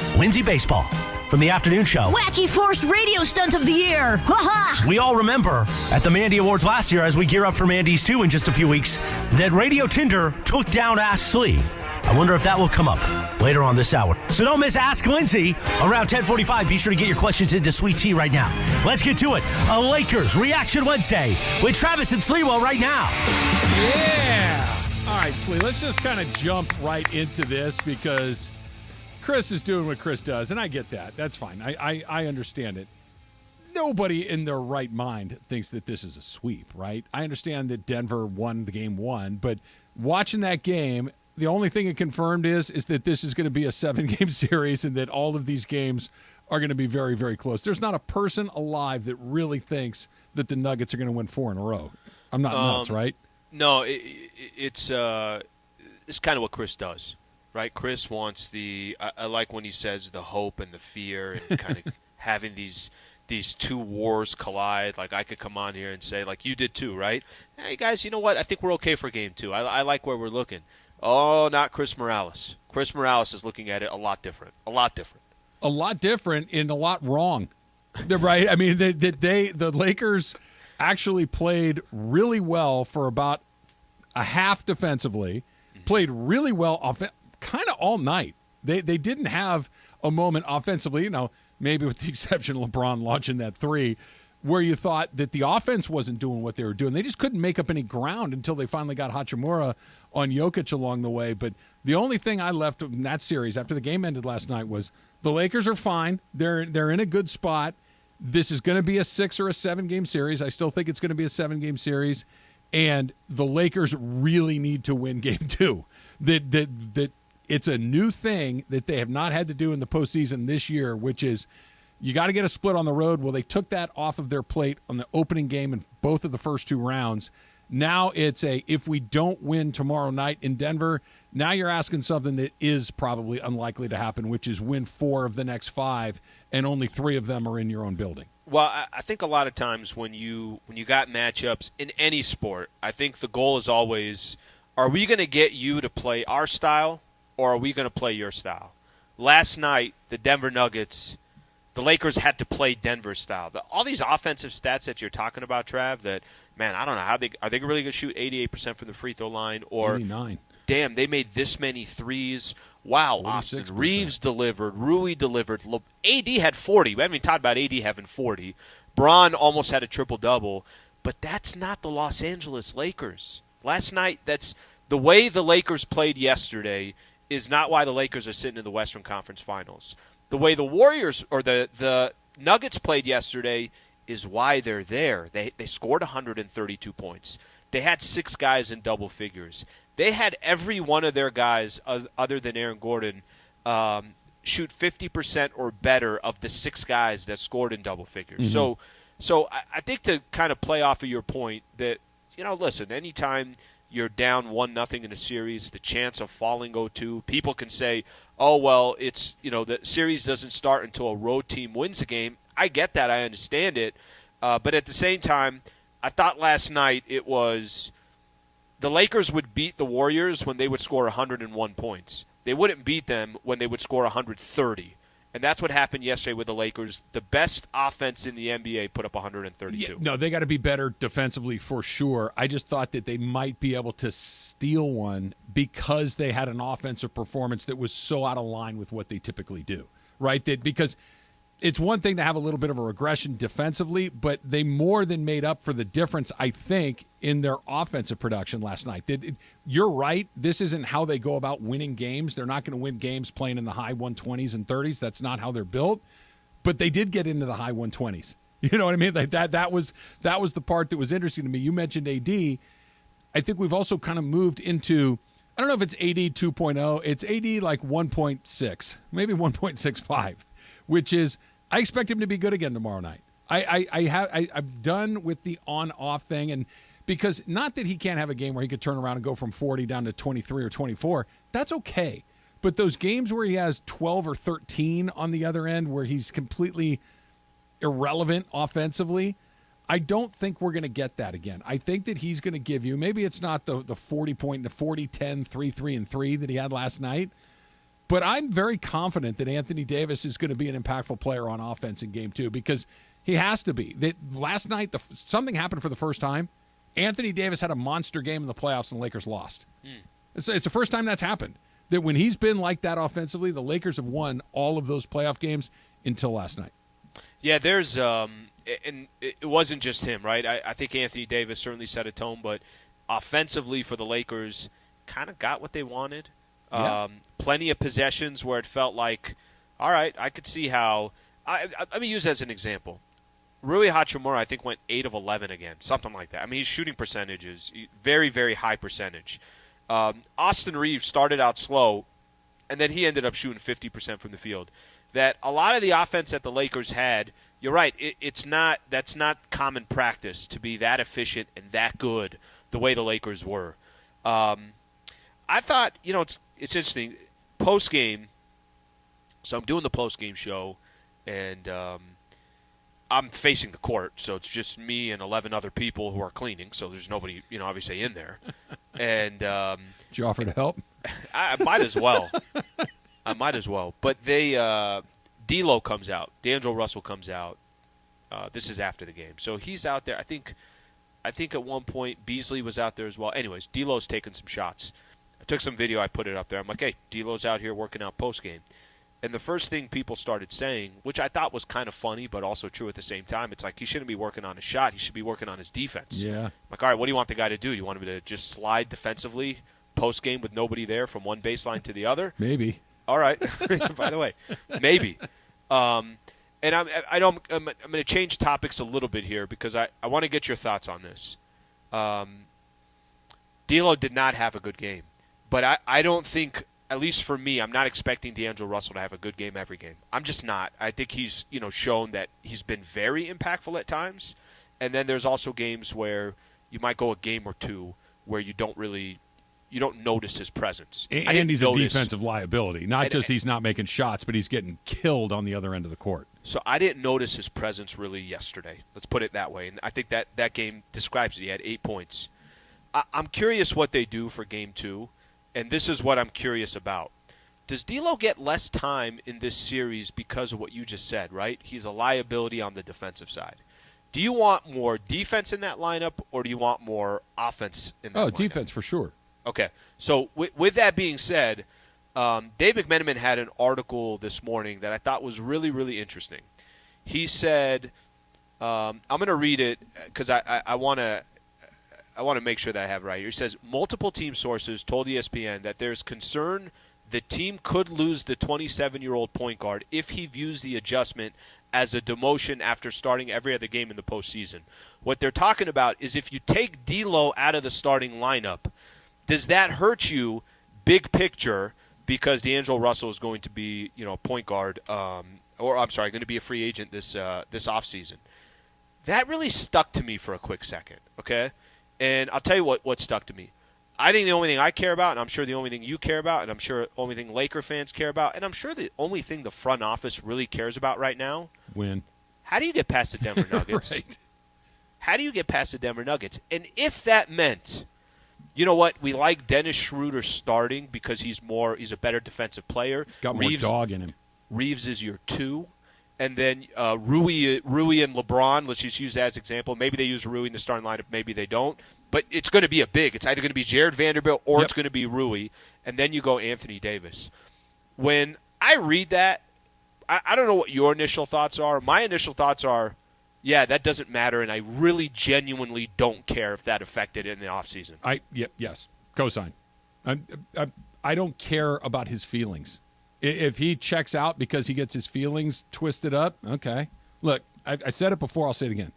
Baseball from the afternoon show. Wacky forced radio stunt of the year. Ha ha! We all remember at the Mandy Awards last year, as we gear up for Mandy's 2 in just a few weeks, that Radio Tinder took down Ask Slee. I wonder if that will come up later on this hour. So don't miss Ask Lindsay around 10:45. Be sure to get your questions into Sweet Tea right now. Let's get to it. A Lakers Reaction Wednesday with Travis and Sliwa right now. Yeah. All right, Slee, let's just kind of jump right into this because Chris is doing what Chris does, and I get that. That's fine. I understand it. Nobody in their right mind thinks that this is a sweep, right? I understand that Denver won the game 1, but watching that game, the only thing it confirmed is that this is going to be a 7-game series and that all of these games are going to be very, very close. There's not a person alive that really thinks that the Nuggets are going to win 4 in a row. I'm not nuts, right? No, it's kind of what Chris does, right? Chris wants I like when he says the hope and the fear and kind of having these two wars collide. Like I could come on here and say, like you did too, right? Hey, guys, you know what? I think we're okay for Game 2. I like where we're looking. Oh, not Chris Morales. Chris Morales is looking at it a lot different. A lot different and a lot wrong. Right? I mean, the Lakers actually played really well for about a half defensively, played really well kind of all night. They didn't have a moment offensively, maybe with the exception of LeBron launching that 3, where you thought that the offense wasn't doing what they were doing. They just couldn't make up any ground until they finally got Hachimura on Jokic along the way. But the only thing I left in that series after the game ended last night was the Lakers are fine. They're in a good spot. This is going to be a 6 or a 7-game series. I still think it's going to be a 7-game series. And the Lakers really need to win Game 2. That it's a new thing that they have not had to do in the postseason this year, which is you got to get a split on the road. Well, they took that off of their plate on the opening game in both of the first 2 rounds. Now it's if we don't win tomorrow night in Denver, now you're asking something that is probably unlikely to happen, which is win 4 of the next 5, and only 3 of them are in your own building. Well, I think a lot of times when you got matchups in any sport, I think the goal is always, are we going to get you to play our style, or are we going to play your style? Last night, the Denver Nuggets, the Lakers had to play Denver style. All these offensive stats that you're talking about, Trav, that, man, I don't know how are they really going to shoot 88% from the free throw line? Or 89. Damn, they made this many threes. Wow, 46%. Austin Reeves delivered. Rui delivered. AD had 40. We haven't even talked about AD having 40. Bron almost had a triple-double. But that's not the Los Angeles Lakers. Last night, that's the way the Lakers played yesterday is not why the Lakers are sitting in the Western Conference Finals. The way the Warriors or the Nuggets played yesterday is why they're there. They scored 132 points. They had 6 guys in double figures. They had every one of their guys, other than Aaron Gordon, shoot 50% or better of the 6 guys that scored in double figures. Mm-hmm. So I think to kind of play off of your point that, listen, anytime you're down 1-0 in a series, the chance of falling 0-2, people can say, oh, well, it's, the series doesn't start until a road team wins a game. I get that. I understand it. But at the same time, I thought last night it was the Lakers would beat the Warriors when they would score 101 points. They wouldn't beat them when they would score 130. And that's what happened yesterday with the Lakers. The best offense in the NBA put up 132. Yeah, no, they got to be better defensively for sure. I just thought that they might be able to steal one because they had an offensive performance that was so out of line with what they typically do, right? That because it's one thing to have a little bit of a regression defensively, but they more than made up for the difference, I think, in their offensive production last night. You're right. This isn't how they go about winning games. They're not going to win games playing in the high 120s and 30s. That's not how they're built. But they did get into the high 120s. You know what I mean? Like that was the part that was interesting to me. You mentioned AD. I think we've also kind of moved into, I don't know if it's AD 2.0. It's AD like 1.6, maybe 1.65, which is, I expect him to be good again tomorrow night. I'm done with the on-off thing, and because not that he can't have a game where he could turn around and go from 40 down to 23 or 24. That's okay. But those games where he has 12 or 13 on the other end where he's completely irrelevant offensively, I don't think we're going to get that again. I think that he's going to give you, maybe it's not the 40-point, the 40-10, 3-3-3 that he had last night, but I'm very confident that Anthony Davis is going to be an impactful player on offense in Game 2 because he has to be. That last night, something happened for the first time. Anthony Davis had a monster game in the playoffs and the Lakers lost. It's the first time that's happened. That when he's been like that offensively, the Lakers have won all of those playoff games until last night. Yeah, there's and it wasn't just him, right? I think Anthony Davis certainly set a tone, but offensively for the Lakers, kind of got what they wanted. Yeah. Plenty of possessions where it felt like, all right, I could see how. Let me use as an example. Rui Hachimura, I think, went 8 of 11 again, something like that. I mean, his shooting percentages, very, very high percentage. Austin Reeves started out slow, and then he ended up shooting 50% from the field. That a lot of the offense that the Lakers had, you're right, that's not common practice to be that efficient and that good the way the Lakers were. I thought, it's interesting. Post-game, so I'm doing the post-game show, and I'm facing the court, so it's just me and 11 other people who are cleaning, so there's nobody, obviously in there. And did you offer to help? I might as well. But D'Lo comes out. D'Angelo Russell comes out. This is after the game. So he's out there. I think at one point Beasley was out there as well. Anyways, D'Lo's taking some shots. I took some video. I put it up there. I'm like, hey, D'Lo's out here working out post-game. And the first thing people started saying, which I thought was kind of funny but also true at the same time, it's like he shouldn't be working on his shot. He should be working on his defense. Yeah. I'm like, all right, what do you want the guy to do? You want him to just slide defensively post-game with nobody there from one baseline to the other? Maybe. All right. By the way, maybe. And I'm going to change topics a little bit here because I want to get your thoughts on this. D'Lo did not have a good game. But I don't think, at least for me, I'm not expecting D'Angelo Russell to have a good game every game. I'm just not. I think he's shown that he's been very impactful at times. And then there's also games where you might go a game or two where you don't notice his presence. And he's a defensive liability. Not just he's not making shots, but he's getting killed on the other end of the court. So I didn't notice his presence really yesterday. Let's put it that way. And I think that game describes it. He had 8 points. I'm curious what they do for Game 2. And this is what I'm curious about. Does D'Lo get less time in this series because of what you just said, right? He's a liability on the defensive side. Do you want more defense in that lineup, or do you want more offense in that lineup? Defense for sure. Okay. So with that being said, Dave McMenamin had an article this morning that I thought was really, really interesting. He said, I'm going to read it because I want to make sure that I have it right here. He says, multiple team sources told ESPN that there's concern the team could lose the 27-year-old point guard if he views the adjustment as a demotion after starting every other game in the postseason. What they're talking about is if you take D'Lo out of the starting lineup, does that hurt you big picture because D'Angelo Russell is going to be, point guard, going to be a free agent this offseason? That really stuck to me for a quick second, okay? And I'll tell you what stuck to me. I think the only thing I care about, and I'm sure the only thing you care about, and I'm sure the only thing Laker fans care about, and I'm sure the only thing the front office really cares about right now, how do you get past the Denver Nuggets? Right. How do you get past the Denver Nuggets? And if that meant, you know what, we like Dennis Schroeder starting because he's a better defensive player. Got more dog in him. Reeves is your 2. And then Rui and LeBron, let's just use that as an example. Maybe they use Rui in the starting lineup, maybe they don't. But it's going to be a big. It's either going to be Jared Vanderbilt or it's going to be Rui. And then you go Anthony Davis. When I read that, I don't know what your initial thoughts are. My initial thoughts are, yeah, that doesn't matter, and I really genuinely don't care if that affected it in the offseason. Yes, cosign. I don't care about his feelings. If he checks out because he gets his feelings twisted up, okay. Look, I said it before, I'll say it again.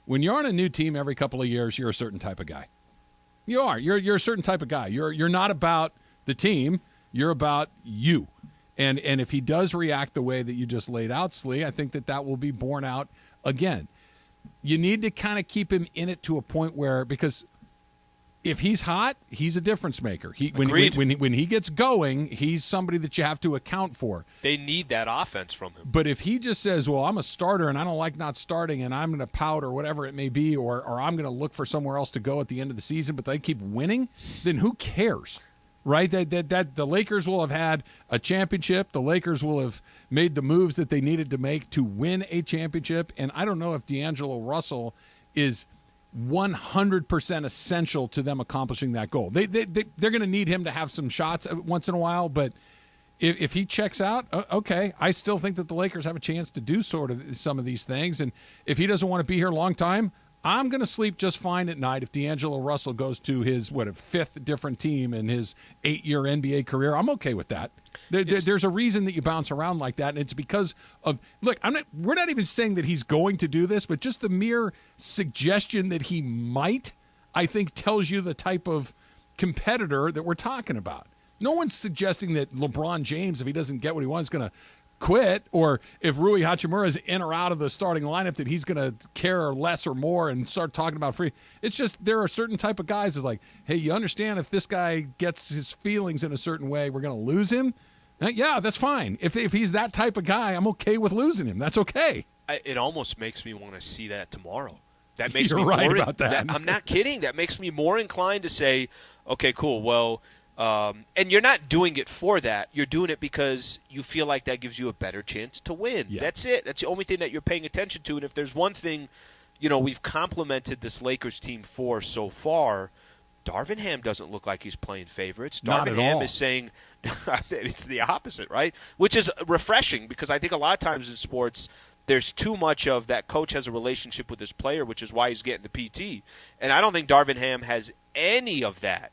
When you're on a new team every couple of years, you're a certain type of guy. You are. You're a certain type of guy. You're not about the team. You're about you. And if he does react the way that you just laid out, Slee, I think that will be borne out again. You need to kind of keep him in it to a point where, because if he's hot, he's a difference maker. When he gets going, he's somebody that you have to account for. They need that offense from him. But if he just says, well, I'm a starter and I don't like not starting and I'm going to pout or whatever it may be, or I'm going to look for somewhere else to go at the end of the season, but they keep winning, then who cares? Right? That the Lakers will have had a championship. The Lakers will have made the moves that they needed to make to win a championship. And I don't know if D'Angelo Russell is 100% essential to them accomplishing that goal. They're going to need him to have some shots once in a while, but if he checks out, okay, I still think that the Lakers have a chance to do sort of some of these things. And if he doesn't want to be here a long time, I'm going to sleep just fine at night if D'Angelo Russell goes to his, a fifth different team in his 8-year NBA career. I'm okay with that. There's a reason that you bounce around like that, and it's because of – look, we're not even saying that he's going to do this, but just the mere suggestion that he might, I think, tells you the type of competitor that we're talking about. No one's suggesting that LeBron James, if he doesn't get what he wants, is going to quit, or if Rui Hachimura is in or out of the starting lineup that he's going to care less or more and start talking about free. It's just there are certain type of guys that's like, hey, you understand if this guy gets his feelings in a certain way, we're going to lose him? Yeah, that's fine. If he's that type of guy, I'm okay with losing him. That's okay. It almost makes me want to see that tomorrow. That makes You're me right more about that. I'm not kidding. That makes me more inclined to say, okay, cool, well, and you're not doing it for that. You're doing it because you feel like that gives you a better chance to win. Yeah. That's it. That's the only thing that you're paying attention to. And if there's one thing, we've complimented this Lakers team for so far, Darvin Ham doesn't look like he's playing favorites. Darvin Ham is saying it's the opposite, right? Which is refreshing because I think a lot of times in sports there's too much of that coach has a relationship with his player, which is why he's getting the PT. And I don't think Darvin Ham has any of that.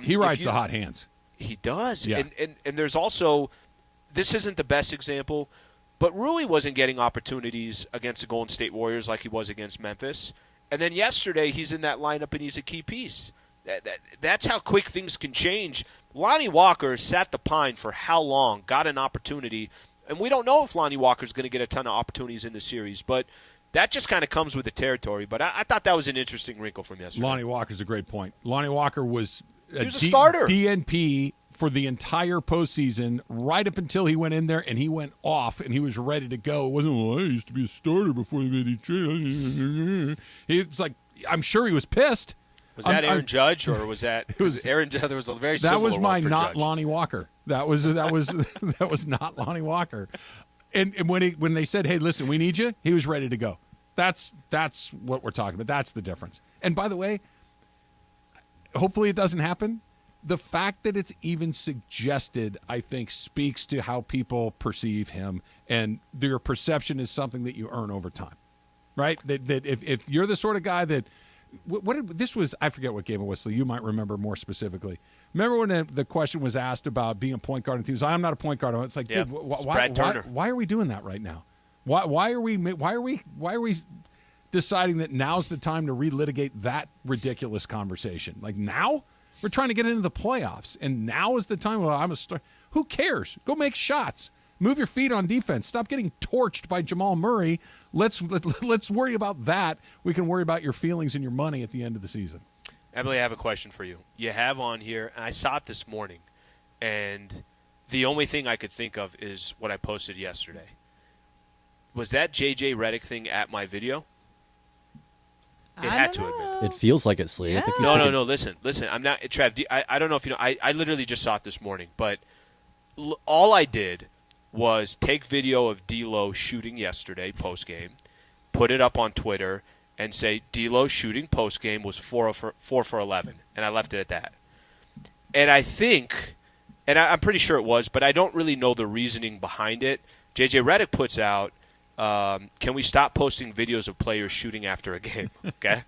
He rides the hot hands. He does. Yeah. And there's also, this isn't the best example, but Rui wasn't getting opportunities against the Golden State Warriors like he was against Memphis. And then yesterday he's in that lineup and he's a key piece. That's how quick things can change. Lonnie Walker sat the pine for how long, got an opportunity, and we don't know if Lonnie Walker's going to get a ton of opportunities in the series, but that just kind of comes with the territory. But I thought that was an interesting wrinkle from yesterday. Lonnie Walker's a great point. Lonnie Walker was a starter. DNP for the entire postseason right up until he went in there and he went off and he was ready to go. It wasn't, I used to be a starter before they made these trades. It's like, I'm sure he was pissed. Was that Aaron Judge or was that – it was Aaron Judge. There was a very similar That was my one for not Judge. Lonnie Walker. That was that was not Lonnie Walker. And when they said, hey, listen, we need you, he was ready to go. That's what we're talking about. That's the difference. And by the way, hopefully it doesn't happen. The fact that it's even suggested, I think, speaks to how people perceive him, and their perception is something that you earn over time, right? That if you're the sort of guy that this was, I forget what game it was, so you might remember more specifically. Remember when the question was asked about being a point guard, and he was, I'm not a point guard. It's like, dude, why are we doing that right now? Why are we deciding that now's the time to relitigate that ridiculous conversation? Like now? We're trying to get into the playoffs, and now is the time. Well, I'm a star. Who cares? Go make shots. Move your feet on defense. Stop getting torched by Jamal Murray. Let's worry about that. We can worry about your feelings and your money at the end of the season. Emily, I have a question for you. You have on here, and I saw it this morning, and the only thing I could think of is what I posted yesterday. Was that JJ Redick thing at my video? It had to have been. It feels like it's Slee. Yeah. I think No. Listen. I'm not, Trav. I don't know if you know. I literally just saw it this morning, but all I did was take video of D'Lo shooting yesterday post game, put it up on Twitter, and say D'Lo shooting post game was 4 for 11, and I left it at that. And I think, and I'm pretty sure it was, but I don't really know the reasoning behind it. JJ Redick puts out, can we stop posting videos of players shooting after a game? Okay,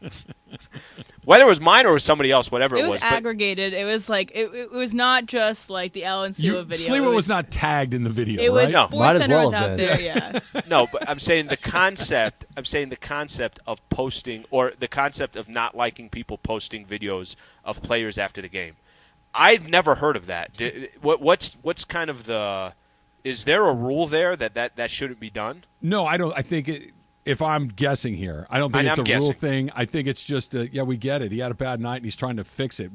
whether it was mine or it was somebody else, whatever it was. It was aggregated. It was like it was not just like the Alan Sliwa video. Sliwa was not tagged in the video. It right? was No. Sports Center was out there. Yeah. No, but I'm saying the concept. I'm saying the concept of posting, or the concept of not liking people posting videos of players after the game. I've never heard of that. What's kind of the? Is there a rule there that shouldn't be done? No, I don't. I think if I'm guessing here, I don't think it's a rule thing. I think it's just we get it. He had a bad night and he's trying to fix it.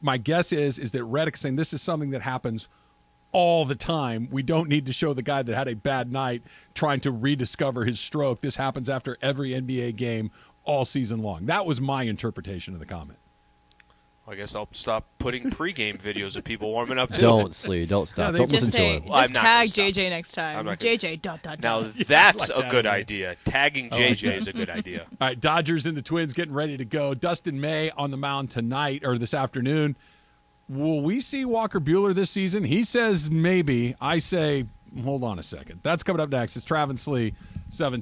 My guess is that Redick's saying this is something that happens all the time. We don't need to show the guy that had a bad night trying to rediscover his stroke. This happens after every NBA game all season long. That was my interpretation of the comment. I guess I'll stop putting pregame videos of people warming up too. Don't stop. Don't listen to him. Just tag JJ next time. JJ ... Now that's a good idea. Tagging JJ is a good idea. All right, Dodgers and the Twins getting ready to go. Dustin May on the mound tonight or this afternoon. Will we see Walker Buehler this season? He says maybe. I say hold on a second. That's coming up next. It's Travis Lee, 7.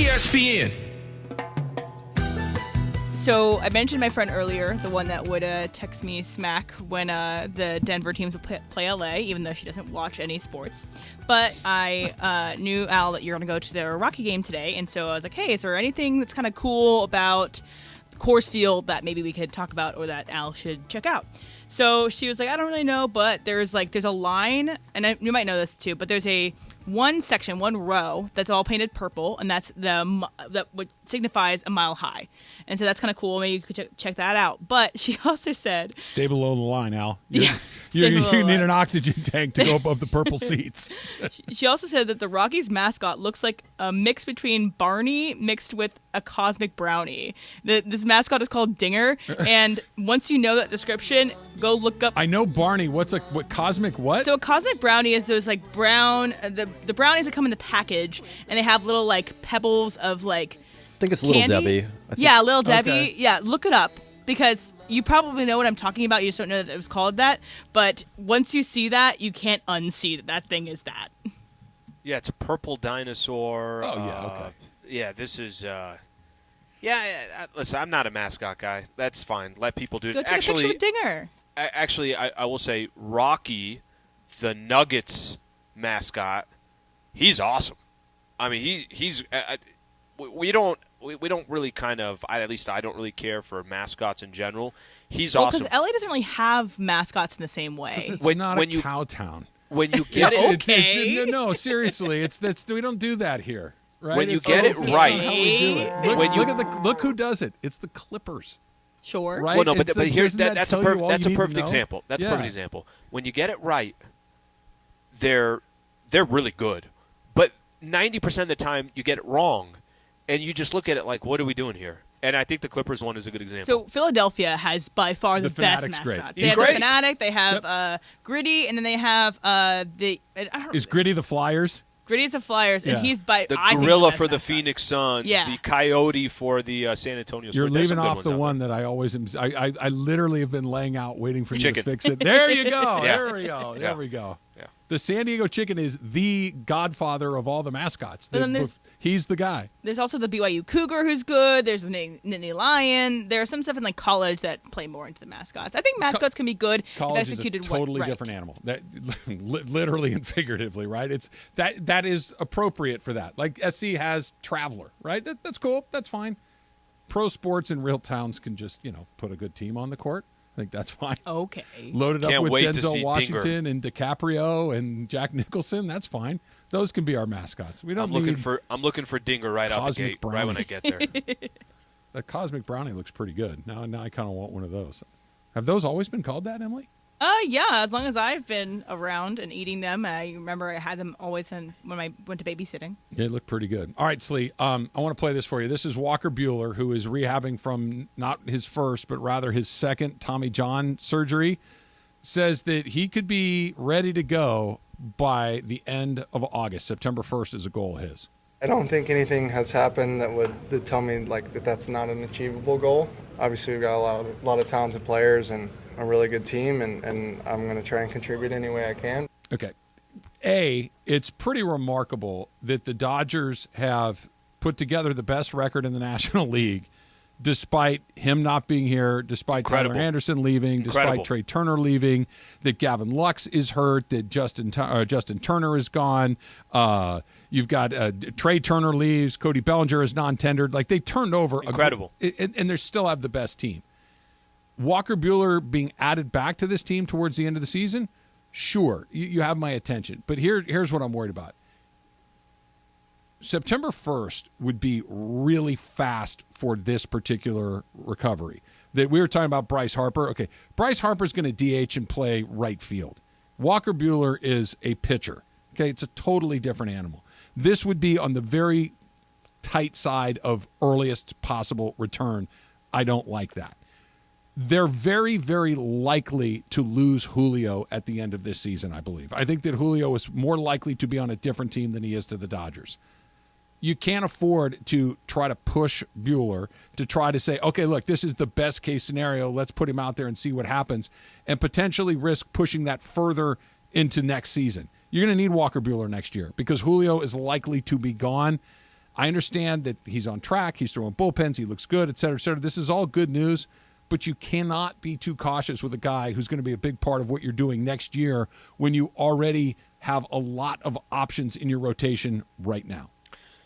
ESPN. So I mentioned my friend earlier, the one that would text me smack when the Denver teams would play LA, even though she doesn't watch any sports. But I knew, Al, that you're going to go to the Rocky game today, and so I was like, hey, is there anything that's kind of cool about Coors Field that maybe we could talk about or that Al should check out? So she was like, I don't really know, but there's a line, and you might know this too, but there's one row that's all painted purple, and that's that what signifies a mile high. And so that's kind of cool. Maybe you could check that out. But she also said, stay below the line, Al. You below need an oxygen tank to go above the purple seats. She also said that the Rockies mascot looks like a mix between Barney mixed with a cosmic brownie. This mascot is called Dinger, and once you know that description, go look up. I know Barney. What cosmic what? So a cosmic brownie is those like brown the brownies that come in the package, and they have little like pebbles of like. I think it's candy. Little Debbie. Yeah, Little Debbie. Okay. Yeah, look it up because you probably know what I'm talking about. You just don't know that it was called that. But once you see that, you can't unsee that thing is that. Yeah, it's a purple dinosaur. Oh, yeah, okay. Yeah, this is. Listen, I'm not a mascot guy. That's fine. Let people do it. Go take a picture with Dinger. Actually, I will say Rocky, the Nuggets mascot, he's awesome. I mean, he's. We don't really kind of. At least I don't really care for mascots in general. He's awesome. Because LA doesn't really have mascots in the same way. It's not a cow town. When you get it, no, seriously, we don't do that here, right? When you get it right, how we do it. Look who does it. It's the Clippers. Sure. Right? Well, no, but here's that's a perfect example. That's a perfect example. When you get it right, they're really good. But 90% of the time, you get it wrong, and you just look at it like, what are we doing here? And I think the Clippers one is a good example. So Philadelphia has by far the best mascot. They have the Fanatic, they have Gritty, and then they have Is Gritty the Flyers? Gritty's the Flyers, and he's the gorilla for the Phoenix Suns, the coyote for the San Antonio Spurs. You're leaving off the one that I always am. I literally have been laying out waiting for you to fix it. There you go. There we go. There we go. Yeah. The San Diego Chicken is the godfather of all the mascots. He's the guy. There's also the BYU Cougar, who's good. There's the Nittany Lion. There's some stuff in like college that play more into the mascots. I think mascots can be good if executed is a totally right. different animal. That literally and figuratively, right? It's that is appropriate for that. Like SC has Traveler, right? That's cool. That's fine. Pro sports in real towns can just put a good team on the court. I think that's fine. Okay. Loaded Can't up with wait to Denzel see Washington Dinger. and DiCaprio and Jack Nicholson. That's fine. Those can be our mascots. We don't. I'm looking for Dinger right out the gate, Brownie. right when I get there. That Cosmic Brownie looks pretty good. Now I kind of want one of those. Have those always been called that, Emily? Yeah, as long as I've been around and eating them. I remember I had them always when I went to babysitting. They look pretty good. All right, Slee, I want to play this for you. This is Walker Buehler, who is rehabbing from not his first, but rather his second Tommy John surgery. Says that he could be ready to go by the end of August. September 1st is a goal of his. I don't think anything has happened that would tell me that's not an achievable goal. Obviously, we've got a lot of talented players and a really good team, and I'm going to try and contribute any way I can. Okay. It's pretty remarkable that the Dodgers have put together the best record in the National League despite him not being here, despite Tyler Anderson leaving, despite Trey Turner leaving, that Gavin Lux is hurt, that Justin Turner is gone. You've got Trey Turner leaves, Cody Bellinger is non-tendered. Like, they turned over. Incredible. And they still have the best team. Walker Buehler being added back to this team towards the end of the season, sure, you have my attention. But here's what I'm worried about. September 1st would be really fast for this particular recovery. That we were talking about Bryce Harper. Okay, Bryce Harper's going to DH and play right field. Walker Buehler is a pitcher. Okay, it's a totally different animal. This would be on the very tight side of earliest possible return. I don't like that. They're very, very likely to lose Julio at the end of this season, I believe. I think that Julio is more likely to be on a different team than he is to the Dodgers. You can't afford to try to push Buehler to try to say, okay, look, this is the best case scenario. Let's put him out there and see what happens, and potentially risk pushing that further into next season. You're going to need Walker Buehler next year because Julio is likely to be gone. I understand that he's on track. He's throwing bullpens. He looks good, et cetera, et cetera. This is all good news, but you cannot be too cautious with a guy who's going to be a big part of what you're doing next year when you already have a lot of options in your rotation right now.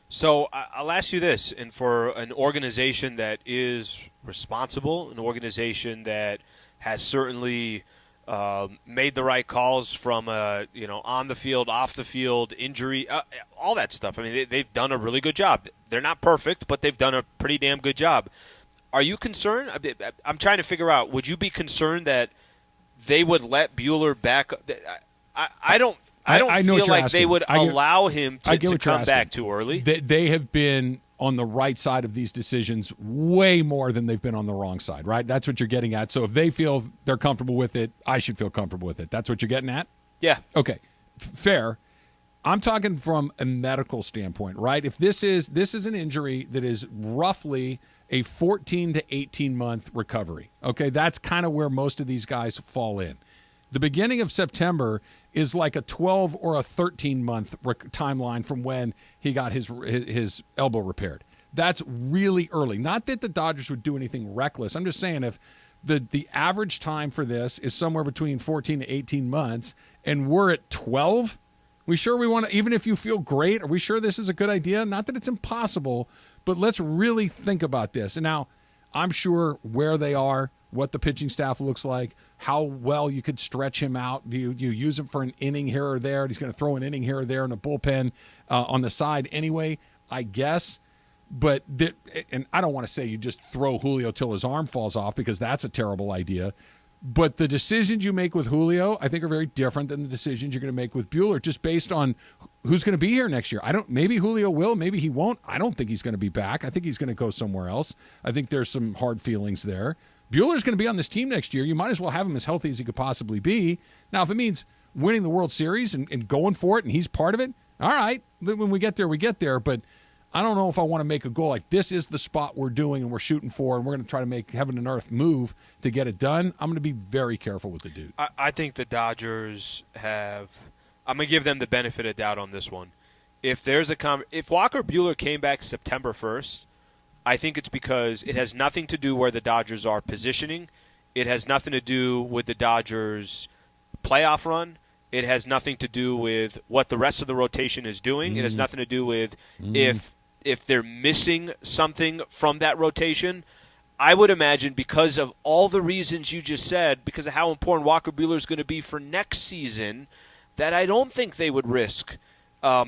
So I'll ask you this, and for an organization that is responsible, an organization that has certainly made the right calls from on the field, off the field, injury, all that stuff. I mean, they've done a really good job. They're not perfect, but they've done a pretty damn good job. Are you concerned? I'm trying to figure out, would you be concerned that they would let Buehler back? I don't feel like they would allow him to come back too early. They have been on the right side of these decisions way more than they've been on the wrong side, right? That's what you're getting at. So if they feel they're comfortable with it, I should feel comfortable with it. That's what you're getting at? Yeah. Okay. Fair. I'm talking from a medical standpoint, right? If this is an injury that is roughly a 14 to 18 month recovery. Okay, that's kind of where most of these guys fall in. The beginning of September is like a 12 or a 13 month timeline from when he got his elbow repaired. That's really early. Not that the Dodgers would do anything reckless. I'm just saying if the average time for this is somewhere between 14 to 18 months and we're at 12, we want to, even if you feel great, are we sure this is a good idea? Not that it's impossible, but let's really think about this. And now I'm sure where they are, what the pitching staff looks like, how well you could stretch him out. Do you use him for an inning here or there? He's going to throw an inning here or there in a bullpen on the side anyway, I guess. But and I don't want to say you just throw Julio till his arm falls off because that's a terrible idea. But the decisions you make with Julio, I think, are very different than the decisions you're going to make with Buehler, just based on who's going to be here next year. Maybe Julio will, maybe he won't. I don't think he's going to be back. I think he's going to go somewhere else. I think there's some hard feelings there. Buehler's going to be on this team next year. You might as well have him as healthy as he could possibly be. Now, if it means winning the World Series and going for it and he's part of it, all right. When we get there, we get there. But I don't know if I want to make a goal like this is the spot we're doing and we're shooting for and we're going to try to make heaven and earth move to get it done. I'm going to be very careful with the dude. I think the Dodgers have – I'm going to give them the benefit of doubt on this one. If Walker Buehler came back September 1st, I think it's because it has nothing to do where the Dodgers are positioning. It has nothing to do with the Dodgers' playoff run. It has nothing to do with what the rest of the rotation is doing. It has nothing to do with if they're missing something from that rotation. I would imagine because of all the reasons you just said, because of how important Walker Buehler is going to be for next season, that I don't think they would risk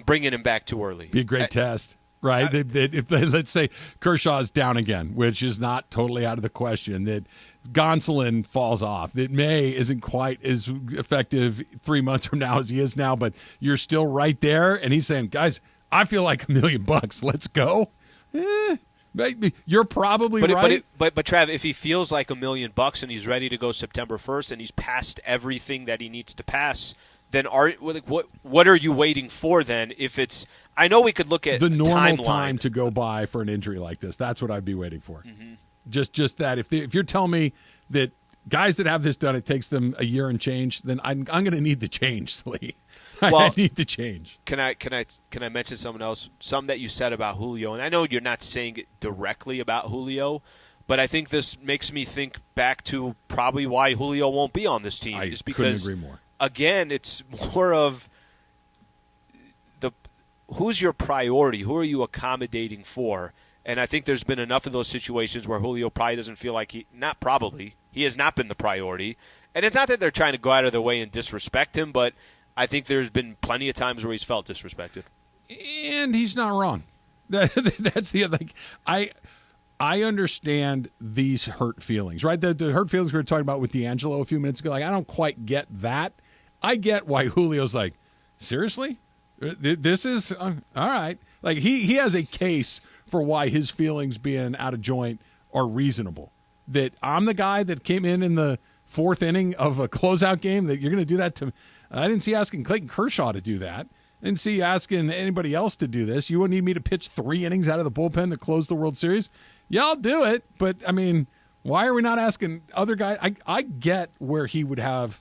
bringing him back too early. Be a great test. Right, if let's say Kershaw's down again, which is not totally out of the question, that Gonsolin falls off, that May isn't quite as effective 3 months from now as he is now, but you're still right there, and he's saying, guys, I feel like $1 million, let's go. You're probably right. But Trav, if he feels like $1 million and he's ready to go September 1st and he's passed everything that he needs to pass, then what are you waiting for then? If it's, I know we could look at the normal timeline. Time to go by for an injury like this. That's what I'd be waiting for. Mm-hmm. Just that. If you're telling me that guys that have this done, it takes them a year and change, then I'm going to need the change, Slee. I need the change. Can I mention someone else? Something that you said about Julio, and I know you're not saying it directly about Julio, but I think this makes me think back to probably why Julio won't be on this team. I is because, couldn't agree more. Again, it's more of who's your priority? Who are you accommodating for? And I think there's been enough of those situations where Julio probably doesn't feel like he has not been the priority. And it's not that they're trying to go out of their way and disrespect him, but I think there's been plenty of times where he's felt disrespected. And he's not wrong. That's the other thing. I understand these hurt feelings, right? The hurt feelings we were talking about with D'Angelo a few minutes ago. Like, I don't quite get that. I get why Julio's like, seriously? This is all right. Like, he has a case for why his feelings being out of joint are reasonable. That I'm the guy that came in the fourth inning of a closeout game, that you're going to do that to me. I didn't see asking Clayton Kershaw to do that. I didn't see asking anybody else to do this. You wouldn't need me to pitch 3 innings out of the bullpen to close the World Series? Yeah, I'll do it. But, I mean, why are we not asking other guys? I get where he would have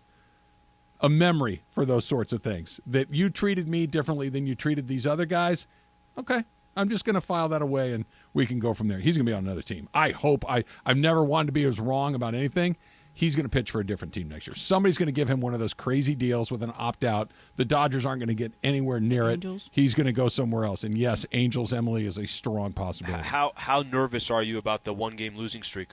a memory for those sorts of things. That you treated me differently than you treated these other guys. Okay, I'm just going to file that away, and we can go from there. He's going to be on another team. I hope. I've never wanted to be as wrong about anything. He's going to pitch for a different team next year. Somebody's going to give him one of those crazy deals with an opt-out. The Dodgers aren't going to get anywhere near Angels? it. He's going to go somewhere else. And, yes, Angels, Emily, is a strong possibility. How nervous are you about the one-game losing streak?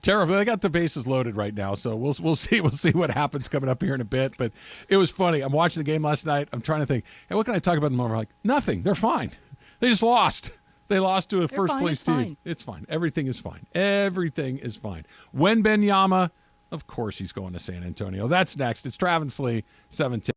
Terrible. I got the bases loaded right now, so we'll see. We'll see what happens coming up here in a bit. But it was funny. I'm watching the game last night. I'm trying to think, hey, what can I talk about in the moment? I'm like, nothing. They're fine. They just lost. They lost to a first-place team. Fine. It's fine. Everything is fine. Everything is fine. When Benyama, of course he's going to San Antonio. That's next. It's Travis Lee, 710.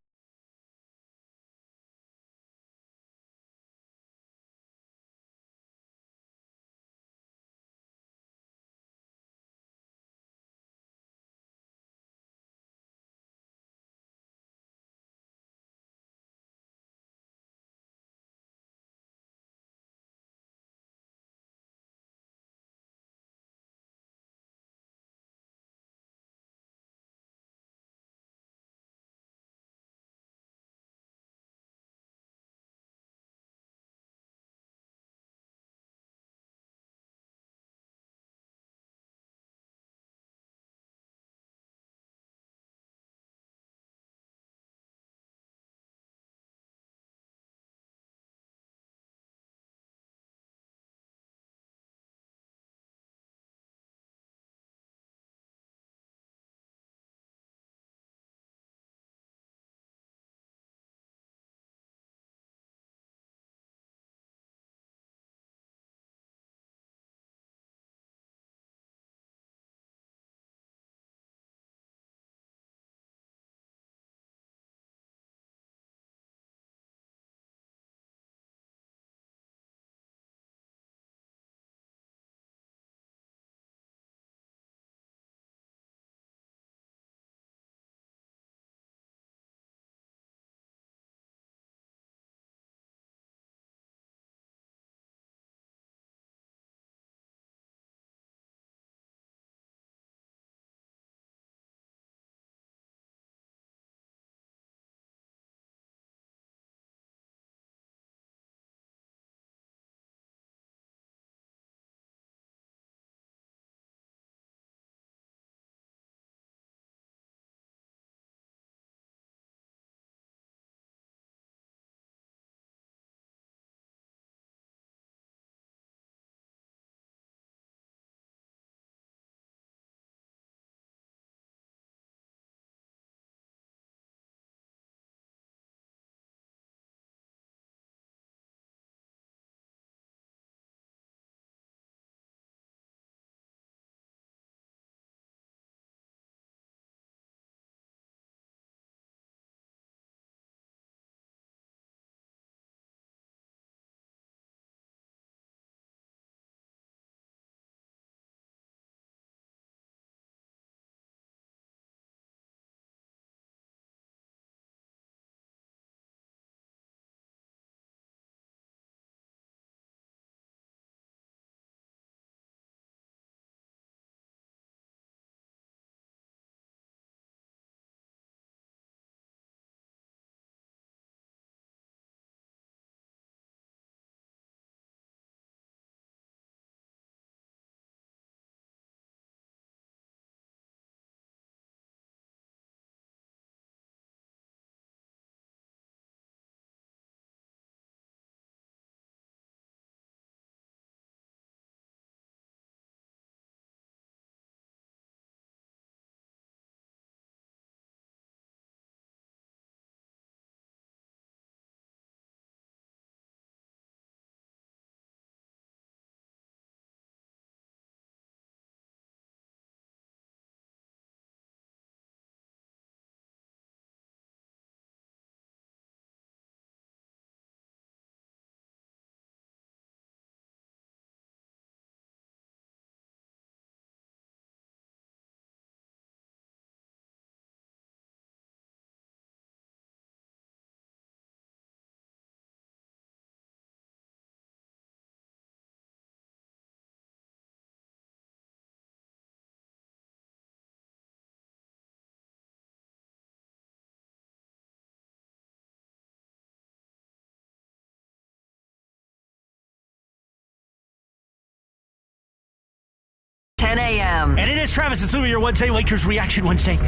10 a.m. And it is Travis and Sliwa, your Wednesday Lakers Reaction Wednesday.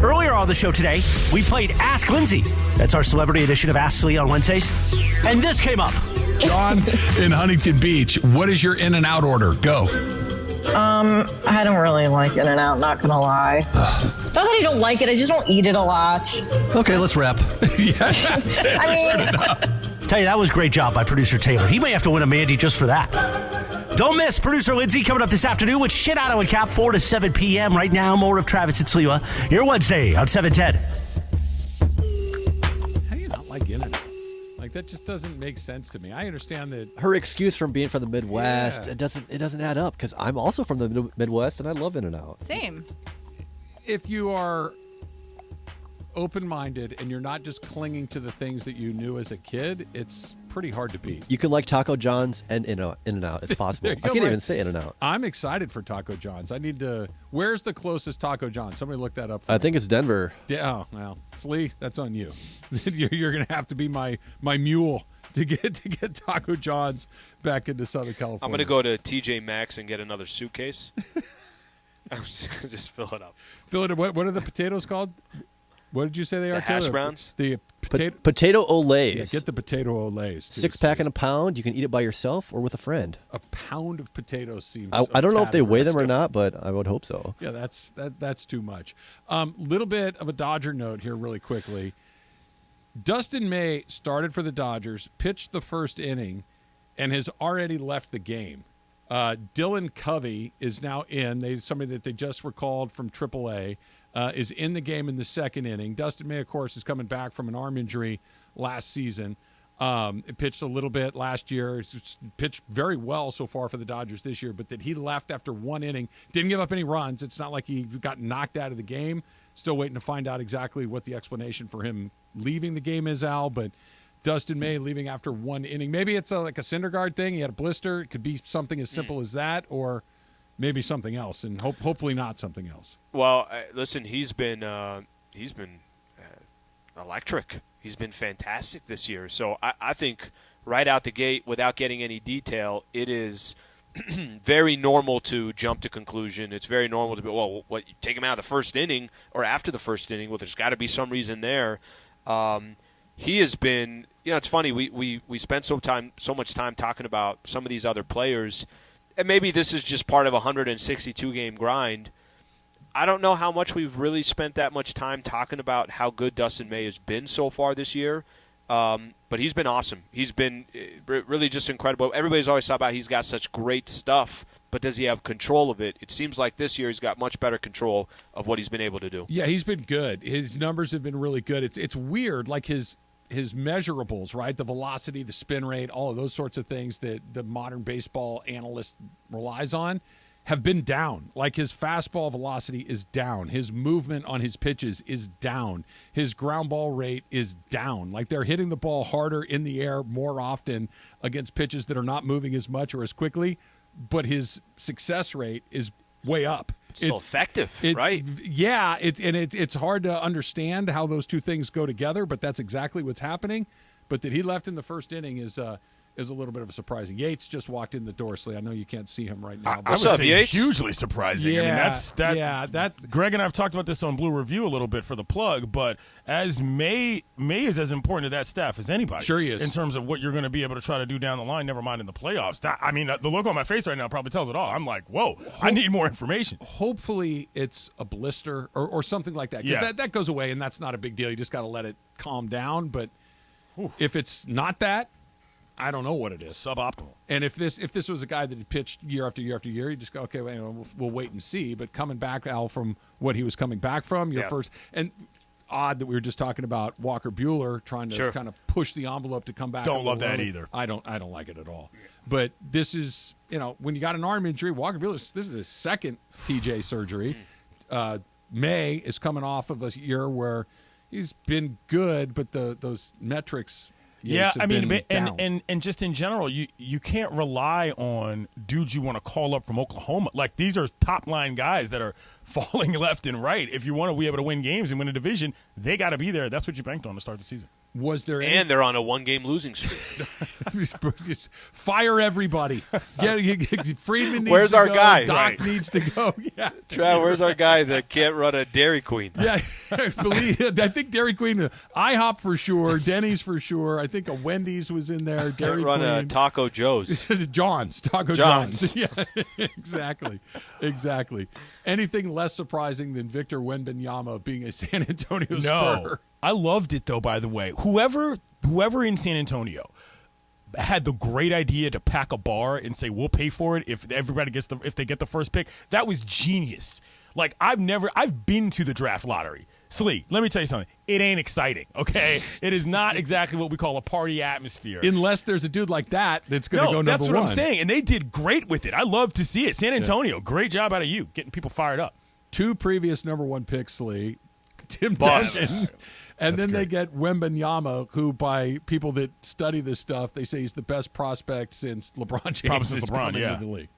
Earlier on the show today, we played Ask Lindsay. That's our celebrity edition of Ask Sliwa on Wednesdays. And this came up. John in Huntington Beach, what is your In-N-Out order? Go. I don't really like In-N-Out, not gonna lie. Not that I don't like it, I just don't eat it a lot. Okay, let's wrap. I mean, Tell you, that was a great job by producer Taylor. He may have to win a Mandy just for that. Don't miss producer Lindsay coming up this afternoon with Shit Out of Cap, 4 to 7 p.m. Right now, more of Travis and Sliwa. Your Wednesday on 710. How do you not like In-N-Out? Like, that just doesn't make sense to me. I understand that Her excuse from being from the Midwest, it doesn't add up because I'm also from the Midwest and I love In-N-Out. Same. if you are open-minded and you're not just clinging to the things that you knew as a kid, it's pretty hard to beat. You could like Taco John's and In-N-Out. It's possible. I can't even say In-N-Out. I'm excited for Taco John's. I need to. Where's the closest Taco John's? Somebody look that up. I think it's Denver. Oh well, Slee, that's on you. You're going to have to be my mule to get Taco John's back into Southern California. I'm going to go to TJ Maxx and get another suitcase. I'm just going to just fill it up. Fill it. What are the potatoes called? What did you say they are? The hash browns? The potato olays. Yeah, get the potato olays. 6-pack and a pound. You can eat it by yourself or with a friend. A pound of potatoes seems. I don't know if they weigh them or not, but I would hope so. Yeah, that's too much. Little bit of a Dodger note here, really quickly. Dustin May started for the Dodgers, pitched the first inning, and has already left the game. Dylan Covey is now in. Somebody that they just recalled from AAA. Is in the game in the second inning. Dustin May, of course, is coming back from an arm injury last season. It pitched a little bit last year. It's pitched very well so far for the Dodgers this year, but that he left after one inning. Didn't give up any runs. It's not like he got knocked out of the game. Still waiting to find out exactly what the explanation for him leaving the game is, Al, but Dustin May leaving after one inning. Maybe it's like a Syndergaard thing. He had a blister. It could be something as simple as that, or maybe something else, and hopefully not something else. Well, listen, he's been electric. He's been fantastic this year. So I think right out the gate, without getting any detail, it is very normal to jump to conclusion. It's very normal to be, well, what, you take him out of the first inning or after the first inning? Well, there's got to be some reason there. He has been, it's funny. We spent so much time talking about some of these other players. And maybe this is just part of a 162-game grind. I don't know how much we've really spent that much time talking about how good Dustin May has been so far this year. But he's been awesome. He's been really just incredible. Everybody's always talked about he's got such great stuff, but does he have control of it? It seems like this year he's got much better control of what he's been able to do. Yeah, he's been good. His numbers have been really good. It's weird, like his measurables, right? The velocity, the spin rate, all of those sorts of things that the modern baseball analyst relies on have been down. Like his fastball velocity is down. His movement on his pitches is down. His ground ball rate is down. Like they're hitting the ball harder in the air more often against pitches that are not moving as much or as quickly, but his success rate is way up. Still effective, right? Yeah, it's hard to understand how those two things go together, but that's exactly what's happening. But that he left in the first inning is a little bit of a surprising. Yates just walked in the door, Slee. I know you can't see him right now. I would say Yates? Hugely surprising. Yeah, I mean, that's Greg and I have talked about this on Blue Review a little bit for the plug, but as May is as important to that staff as anybody. Sure he is. In terms of what you're going to be able to try to do down the line, never mind in the playoffs. The look on my face right now probably tells it all. I'm like, whoa, I need more information. Hopefully it's a blister or something like that. Because that goes away, and that's not a big deal. You just got to let it calm down. But if it's not that, I don't know what it is. Suboptimal. And if this was a guy that had pitched year after year after year, you just go, okay, well, we'll wait and see. But coming back, Al, from what he was coming back from, first, and odd that we were just talking about Walker Buehler trying to kind of push the envelope to come back. Don't love that either. I don't like it at all. But this is, when you got an arm injury, Walker Buehler, this is his second TJ surgery. May is coming off of a year where he's been good, but those metrics. Yeah, I mean, and just in general, you can't rely on dudes you want to call up from Oklahoma. Like, these are top-line guys that are falling left and right. If you want to be able to win games and win a division, they got to be there. That's what you banked on to start the season. Was there And they're on a 1-game losing streak. Fire everybody. Friedman needs Where's to our go. guy? Doc Right. needs to go. Yeah. Trav, where's our guy that can't run a Dairy Queen? Yeah, I think Dairy Queen, IHOP for sure, Denny's for sure. I think a Wendy's was in there. Dairy Can't run Queen. a Taco Joe's. John's. Taco John's. Yeah, exactly. Anything less surprising than Victor Wembanyama being a San Antonio Spur? I loved it, though, by the way. Whoever in San Antonio had the great idea to pack a bar and say, we'll pay for it if they get the first pick, that was genius. Like, I've been to the draft lottery. Slee, let me tell you something. It ain't exciting, okay? It is not exactly what we call a party atmosphere. Unless there's a dude like that that's going to go number one. That's what I'm saying, and they did great with it. I love to see it. San Antonio, great job out of you, getting people fired up. 2 previous number 1 picks, Slee. Tim Busts. Duncan. And then they get Wembanyama, who by people that study this stuff, they say he's the best prospect since LeBron James Probably since has LeBron, come yeah. into the league.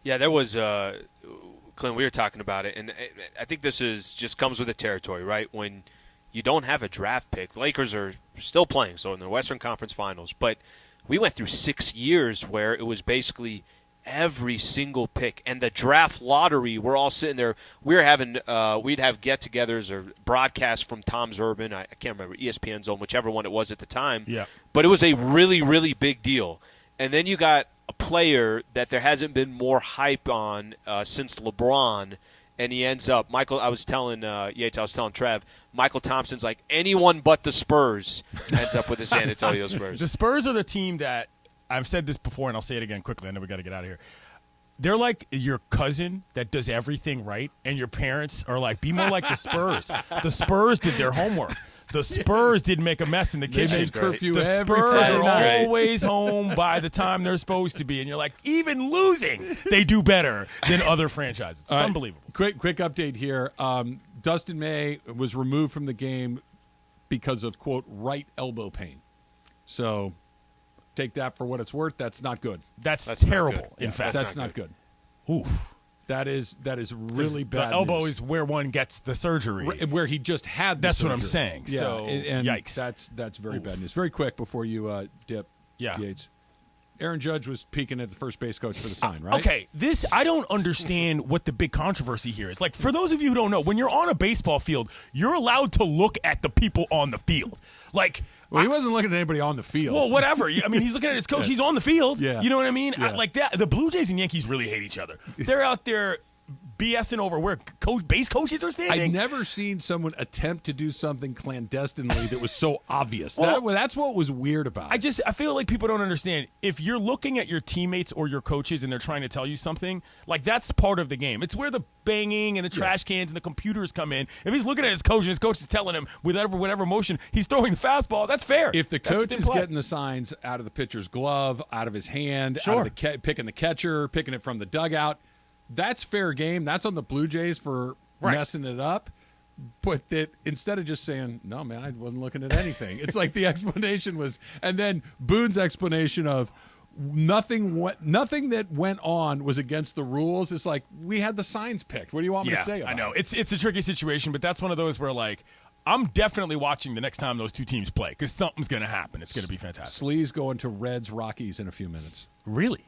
Yeah, there was Clint. We were talking about it, and I think this just comes with the territory, right? When you don't have a draft pick, the Lakers are still playing, so in the Western Conference Finals. But we went through 6 years where it was basically every single pick, and the draft lottery. We're all sitting there. We'd have get-togethers or broadcasts from Tom's Urban. I can't remember, ESPN Zone, whichever one it was at the time. Yeah. But it was a really, really big deal. And then you got a player that there hasn't been more hype on since LeBron, and he ends up. I was telling Yates, I was telling Trev, Michael Thompson's like anyone but the Spurs ends up with the San Antonio Spurs. The Spurs are the team that I've said this before, and I'll say it again quickly. I know we got to get out of here. They're like your cousin that does everything right, and your parents are like, be more like the Spurs. The Spurs did their homework. The Spurs didn't make a mess in the kitchen. made curfew the every Spurs Friday are night. always home by the time they're supposed to be, and you're like, even losing, they do better than other franchises. It's unbelievable. Quick update here. Dustin May was removed from the game because of, quote, right elbow pain. So take that for what it's worth. That's not good. That's terrible. Not good. In fact, that's not good. Oof. That is really bad. The elbow news. is where one gets the surgery. Where he just had the That's surgery. what I'm saying. Yeah, So, and yikes. That's very bad news. Very quick before you dip, Yates. Aaron Judge was peeking at the first base coach for the sign, right? Okay, I don't understand what the big controversy here is. Like, for those of you who don't know, when you're on a baseball field, you're allowed to look at the people on the field. Like, well, he wasn't looking at anybody on the field. Well, whatever. I mean, he's looking at his coach. He's on the field. Yeah. You know what I mean? Yeah. Like that. The Blue Jays and Yankees really hate each other. They're out there BSing over where base coaches are standing. I've never seen someone attempt to do something clandestinely that was so obvious. Well, That's what was weird about it. I feel like people don't understand. If you're looking at your teammates or your coaches and they're trying to tell you something, like that's part of the game. It's where the banging and the trash cans and the computers come in. If he's looking at his coach and his coach is telling him with whatever motion he's throwing the fastball, that's fair. If the That's coach in is play. getting the signs out of the pitcher's glove, out of his hand, Sure. out of the picking the catcher, picking it from the dugout, that's fair game. That's on the Blue Jays for messing it up. But that instead of just saying, no, man, I wasn't looking at anything. It's like the explanation was, and then Boone's explanation of nothing that went on was against the rules. It's like, we had the signs picked. What do you want me to say about I know. it? It's a tricky situation, but that's one of those where, like, I'm definitely watching the next time those two teams play because something's going to happen. It's going to be fantastic. Slee's going to Reds Rockies in a few minutes. Really?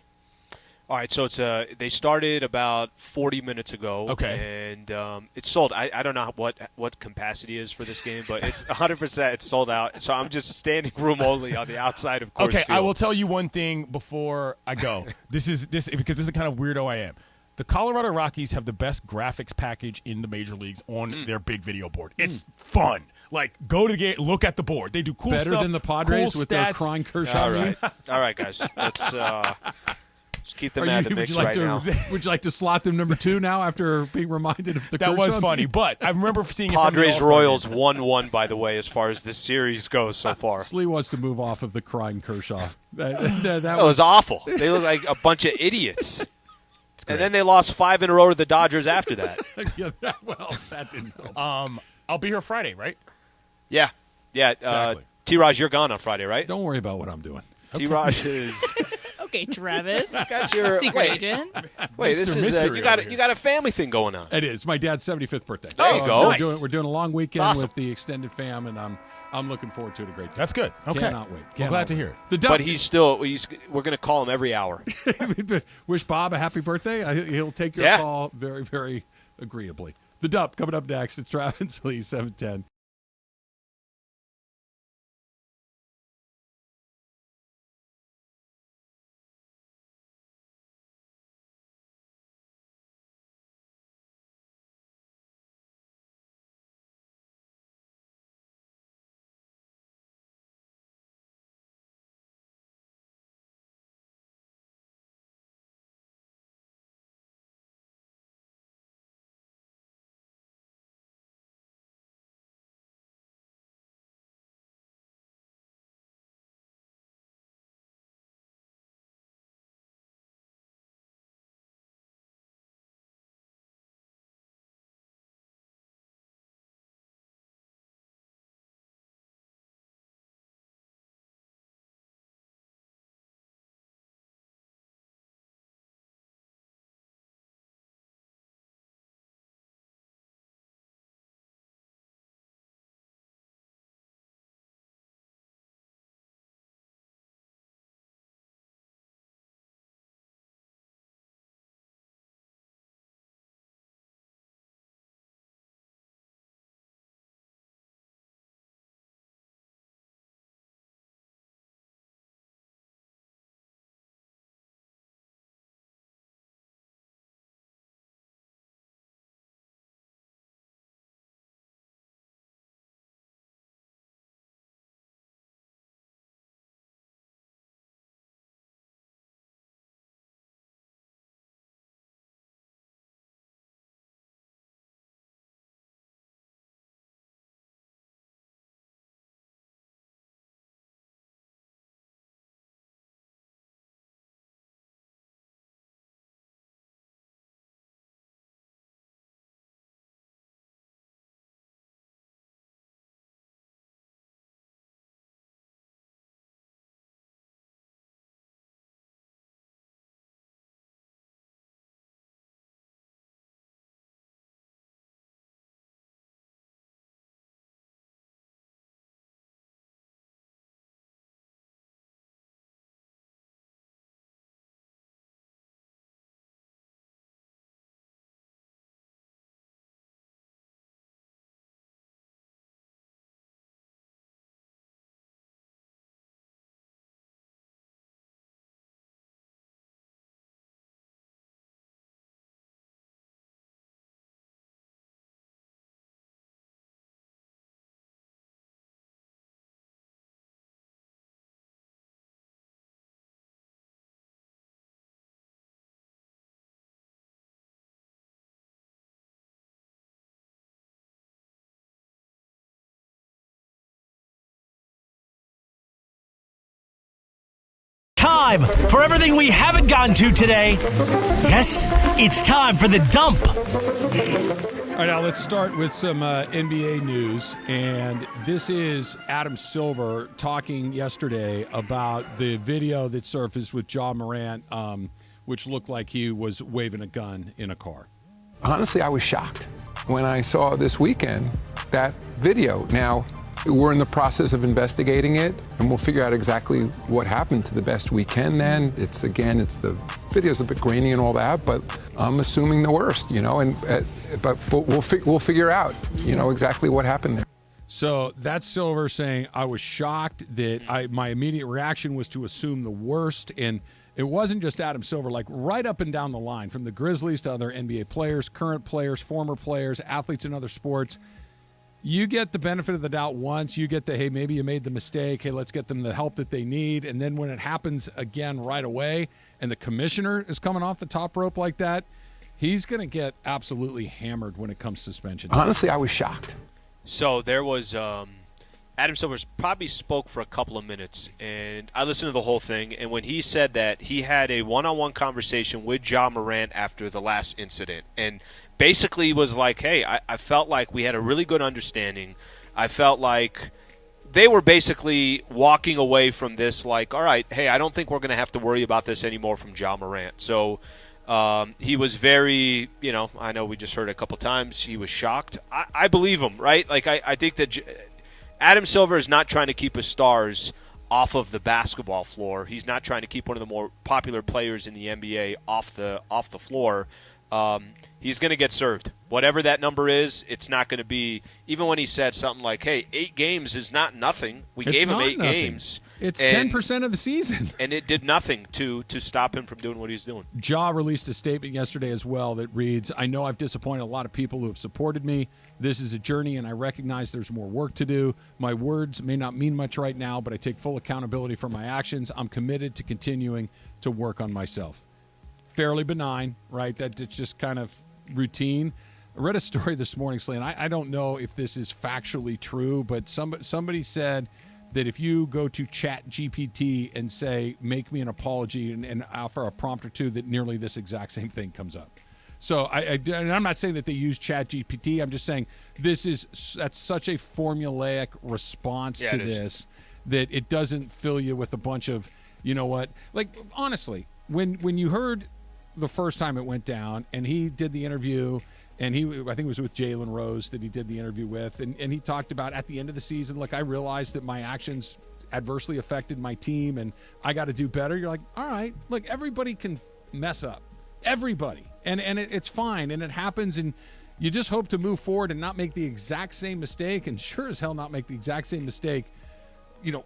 All right, so it's they started about 40 minutes ago. Okay. And it's sold. I don't know what capacity is for this game, but it's 100% it's sold out. So I'm just standing room only on the outside of Coors Okay, Field. I will tell you one thing before I go. This is because this is the kind of weirdo I am. The Colorado Rockies have the best graphics package in the major leagues on their big video board. It's fun. Like, go to the game, look at the board. They do cool Better stuff. than the Padres cool with their stats. crying Kershaw. All right, all right, guys. Let's keep them out of the mix would you like right now. Would you like to slot them number 2 now after being reminded of the That was Kershaw? funny, but I remember seeing it from the Padres All-Star Royals game. 1-1, by the way, as far as this series goes so far. Slee wants to move off of the crying Kershaw. That That was awful. They look like a bunch of idiots. And then they lost 5 in a row to the Dodgers after that. That didn't help. I'll be here Friday, right? Yeah. Exactly. T-Raj, you're gone on Friday, right? Don't worry about what I'm doing. T-Raj is Okay, Travis. Got your secret agent. Wait, this Mr. is Mystery you over here. got a family thing going on. It is my dad's 75th birthday. There you go. We're doing a long weekend Awesome. with the extended fam, and I'm looking forward to it a great time. That's good. Okay. Cannot wait. I'm glad to hear it. The But we're going to call him every hour. Wish Bob a happy birthday. He'll take your Yeah. call very, very agreeably. The Dump coming up next. It's Travis Lee, 710. Time for everything we haven't gotten to today. Yes, it's time for the dump. All right, now let's start with some NBA news. And this is Adam Silver talking yesterday about the video that surfaced with Ja Morant, which looked like he was waving a gun in a car. Honestly, I was shocked when I saw this weekend that video. Now, we're in the process of investigating it, and we'll figure out exactly what happened to the best we can then. It's the video's a bit grainy and all that, but I'm assuming the worst, but we'll figure out, exactly what happened there. So that's Silver saying, I was shocked that my immediate reaction was to assume the worst. And it wasn't just Adam Silver, like right up and down the line, from the Grizzlies to other NBA players, current players, former players, athletes in other sports. You get the benefit of the doubt once. You get the, hey, maybe you made the mistake. Hey, let's get them the help that they need. And then when it happens again right away and the commissioner is coming off the top rope like that, he's going to get absolutely hammered when it comes to suspension. Honestly, I was shocked. So there was Adam Silver probably spoke for a couple of minutes, and I listened to the whole thing. And when he said that, he had a one-on-one conversation with Ja Morant after the last incident, and basically was like, hey, I felt like we had a really good understanding. I felt like they were basically walking away from this like, all right, hey, I don't think we're going to have to worry about this anymore from Ja Morant. So he was very, I know we just heard it a couple times, he was shocked. I believe him, right? Like, I think that Adam Silver is not trying to keep his stars off of the basketball floor. He's not trying to keep one of the more popular players in the NBA off the floor. He's going to get served. Whatever that number is, it's not going to be – even when he said something like, hey, 8 games is not nothing. We gave him 8 games. It's 10% of the season. And it did nothing to stop him from doing what he's doing. Ja released a statement yesterday as well that reads, I know I've disappointed a lot of people who have supported me. This is a journey, and I recognize there's more work to do. My words may not mean much right now, but I take full accountability for my actions. I'm committed to continuing to work on myself. Fairly benign, right? That's just kind of routine. I read a story this morning, Slee, and I don't know if this is factually true, but somebody said that if you go to ChatGPT and say, make me an apology and offer a prompt or two, that nearly this exact same thing comes up. So and I'm not saying that they use ChatGPT. I'm just saying that's such a formulaic response to this that it doesn't fill you with a bunch of, you know what? Like, honestly, when you heard the first time it went down and he did the interview, and I think it was with Jalen Rose that he did the interview with, and he talked about at the end of the season, look, I realized that my actions adversely affected my team and I got to do better. You're like, all right, look, everybody can mess up. Everybody. And it's fine, and it happens, and you just hope to move forward and not make the exact same mistake, and sure as hell not make the exact same mistake,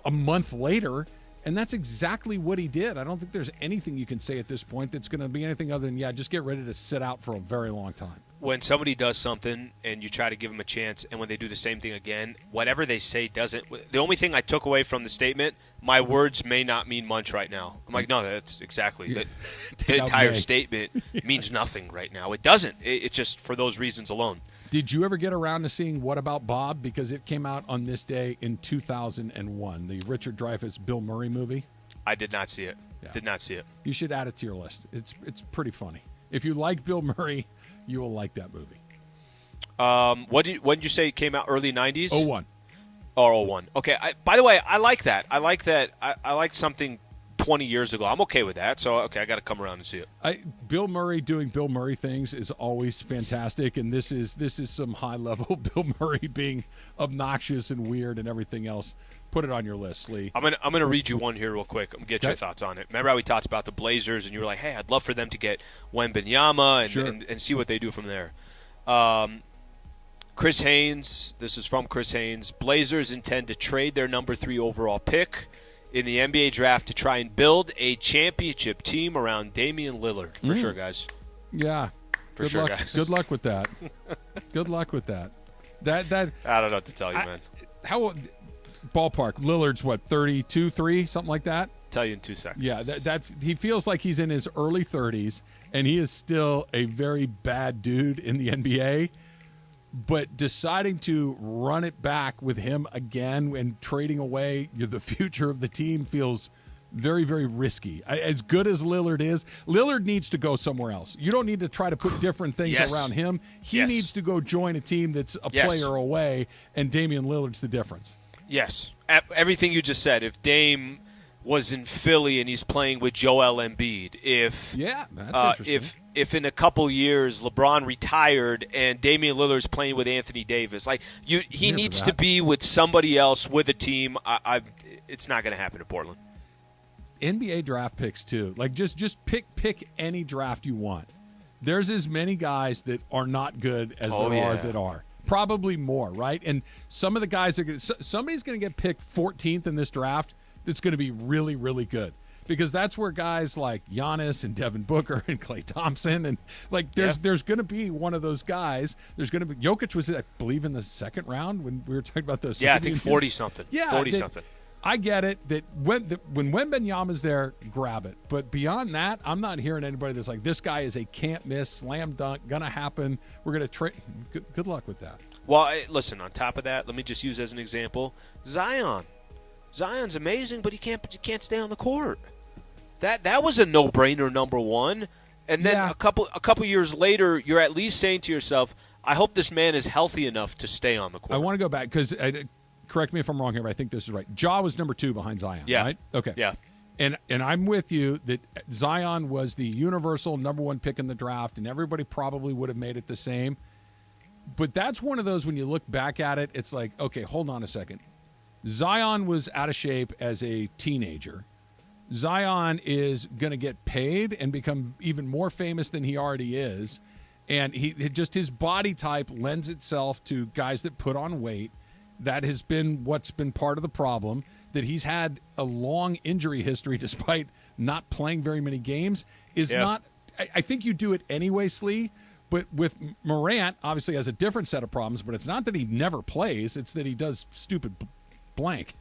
a month later. And that's exactly what he did. I don't think there's anything you can say at this point that's going to be anything other than, just get ready to sit out for a very long time. When somebody does something and you try to give them a chance, and when they do the same thing again, whatever they say doesn't – the only thing I took away from the statement, my words may not mean much right now. I'm like, no, that's exactly – the entire statement means nothing right now. It doesn't. It's just for those reasons alone. Did you ever get around to seeing What About Bob? Because it came out on this day in 2001, the Richard Dreyfuss Bill Murray movie. I did not see it. Yeah. Did not see it. You should add it to your list. It's pretty funny. If you like Bill Murray, you will like that movie. When did you say it came out? Early 90s? 01. Oh, 01. Okay. By the way, I like that. I like that. I like something 20 years ago. I'm okay with that. So, okay, I got to come around and see it. Bill Murray doing Bill Murray things is always fantastic, and this is some high-level Bill Murray being obnoxious and weird and everything else. Put it on your list, Lee. I'm gonna read you one here real quick. I'm gonna get your thoughts on it. Remember how we talked about the Blazers, and you were like, hey, I'd love for them to get Wembanyama and see what they do from there. Chris Haynes, this is from Chris Haynes. Blazers intend to trade their number 3 overall pick in the NBA draft to try and build a championship team around Damian Lillard. For sure, guys. Yeah. For sure, guys. Good luck with that. Good luck with that. That I don't know what to tell you, man. How ballpark? Lillard's what, 32, 3, something like that? Tell you in 2 seconds. Yeah, that he feels like he's in his early 30s, and he is still a very bad dude in the NBA. But deciding to run it back with him again and trading away the future of the team feels very, very risky. As good as Lillard is, Lillard needs to go somewhere else. You don't need to try to put different things around him. He needs to go join a team that's a player away, and Damian Lillard's the difference. Yes. Everything you just said. If Dame was in Philly and he's playing with Joel Embiid, if in a couple years LeBron retired and Damian Lillard's playing with Anthony Davis, he needs to be with somebody else with a team. It's not going to happen in Portland. NBA draft picks too. Just pick any draft you want. There's as many guys that are not good as there are that are. Probably more, right? And some of the guys somebody's going to get picked 14th in this draft that's going to be really, really good. Because that's where guys like Giannis and Devin Booker and Klay Thompson and there's going to be one of those guys. There's going to be Jokic was, I believe, in the second round when we were talking about those. Yeah, I think 40-something. Yeah, 40-something. I get it that when Wembanyama's there, grab it. But beyond that, I'm not hearing anybody that's like, this guy is a can't miss, slam dunk, gonna happen. We're gonna trade. Good luck with that. Well, listen. On top of that, let me just use as an example Zion. Zion's amazing, but you can't stay on the court. That was a no-brainer, number one. And then a couple years later, you're at least saying to yourself, I hope this man is healthy enough to stay on the court. I want to go back because correct me if I'm wrong here, but I think this is right. Ja was number 2 behind Zion, Yeah. right? Okay. Yeah. And I'm with you that Zion was the universal number 1 pick in the draft, and everybody probably would have made it the same. But that's one of those, when you look back at it, it's like, okay, hold on a second. Zion was out of shape as a teenager. Zion is going to get paid and become even more famous than he already is. And his body type lends itself to guys that put on weight. That has been what's been part of the problem, that he's had a long injury history despite not playing very many games. I think you do it anyway, Slee. But with Morant, obviously has a different set of problems, but it's not that he never plays. It's that he does stupid blank.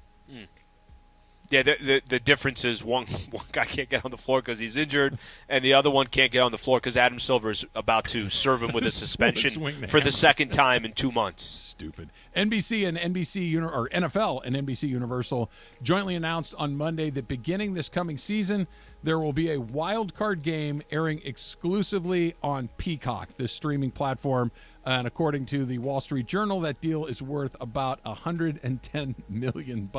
Yeah, the difference is one guy can't get on the floor because he's injured, and the other one can't get on the floor because Adam Silver is about to serve him with a suspension for the second time in 2 months. Stupid. NFL and NBC Universal jointly announced on Monday that beginning this coming season, there will be a wild card game airing exclusively on Peacock, this streaming platform. And according to the Wall Street Journal, that deal is worth about $110 million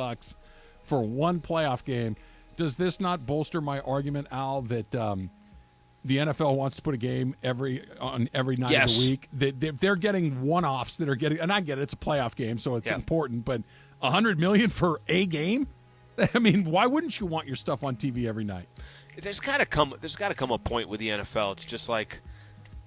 for one playoff game. Does this not bolster my argument, Al, that the NFL wants to put a game every night of the week? That they're getting one-offs that are getting, and I get it, it's a playoff game, so it's important, but $100 million for a game? I mean, why wouldn't you want your stuff on TV every night? There's got to come a point with the NFL. It's just like,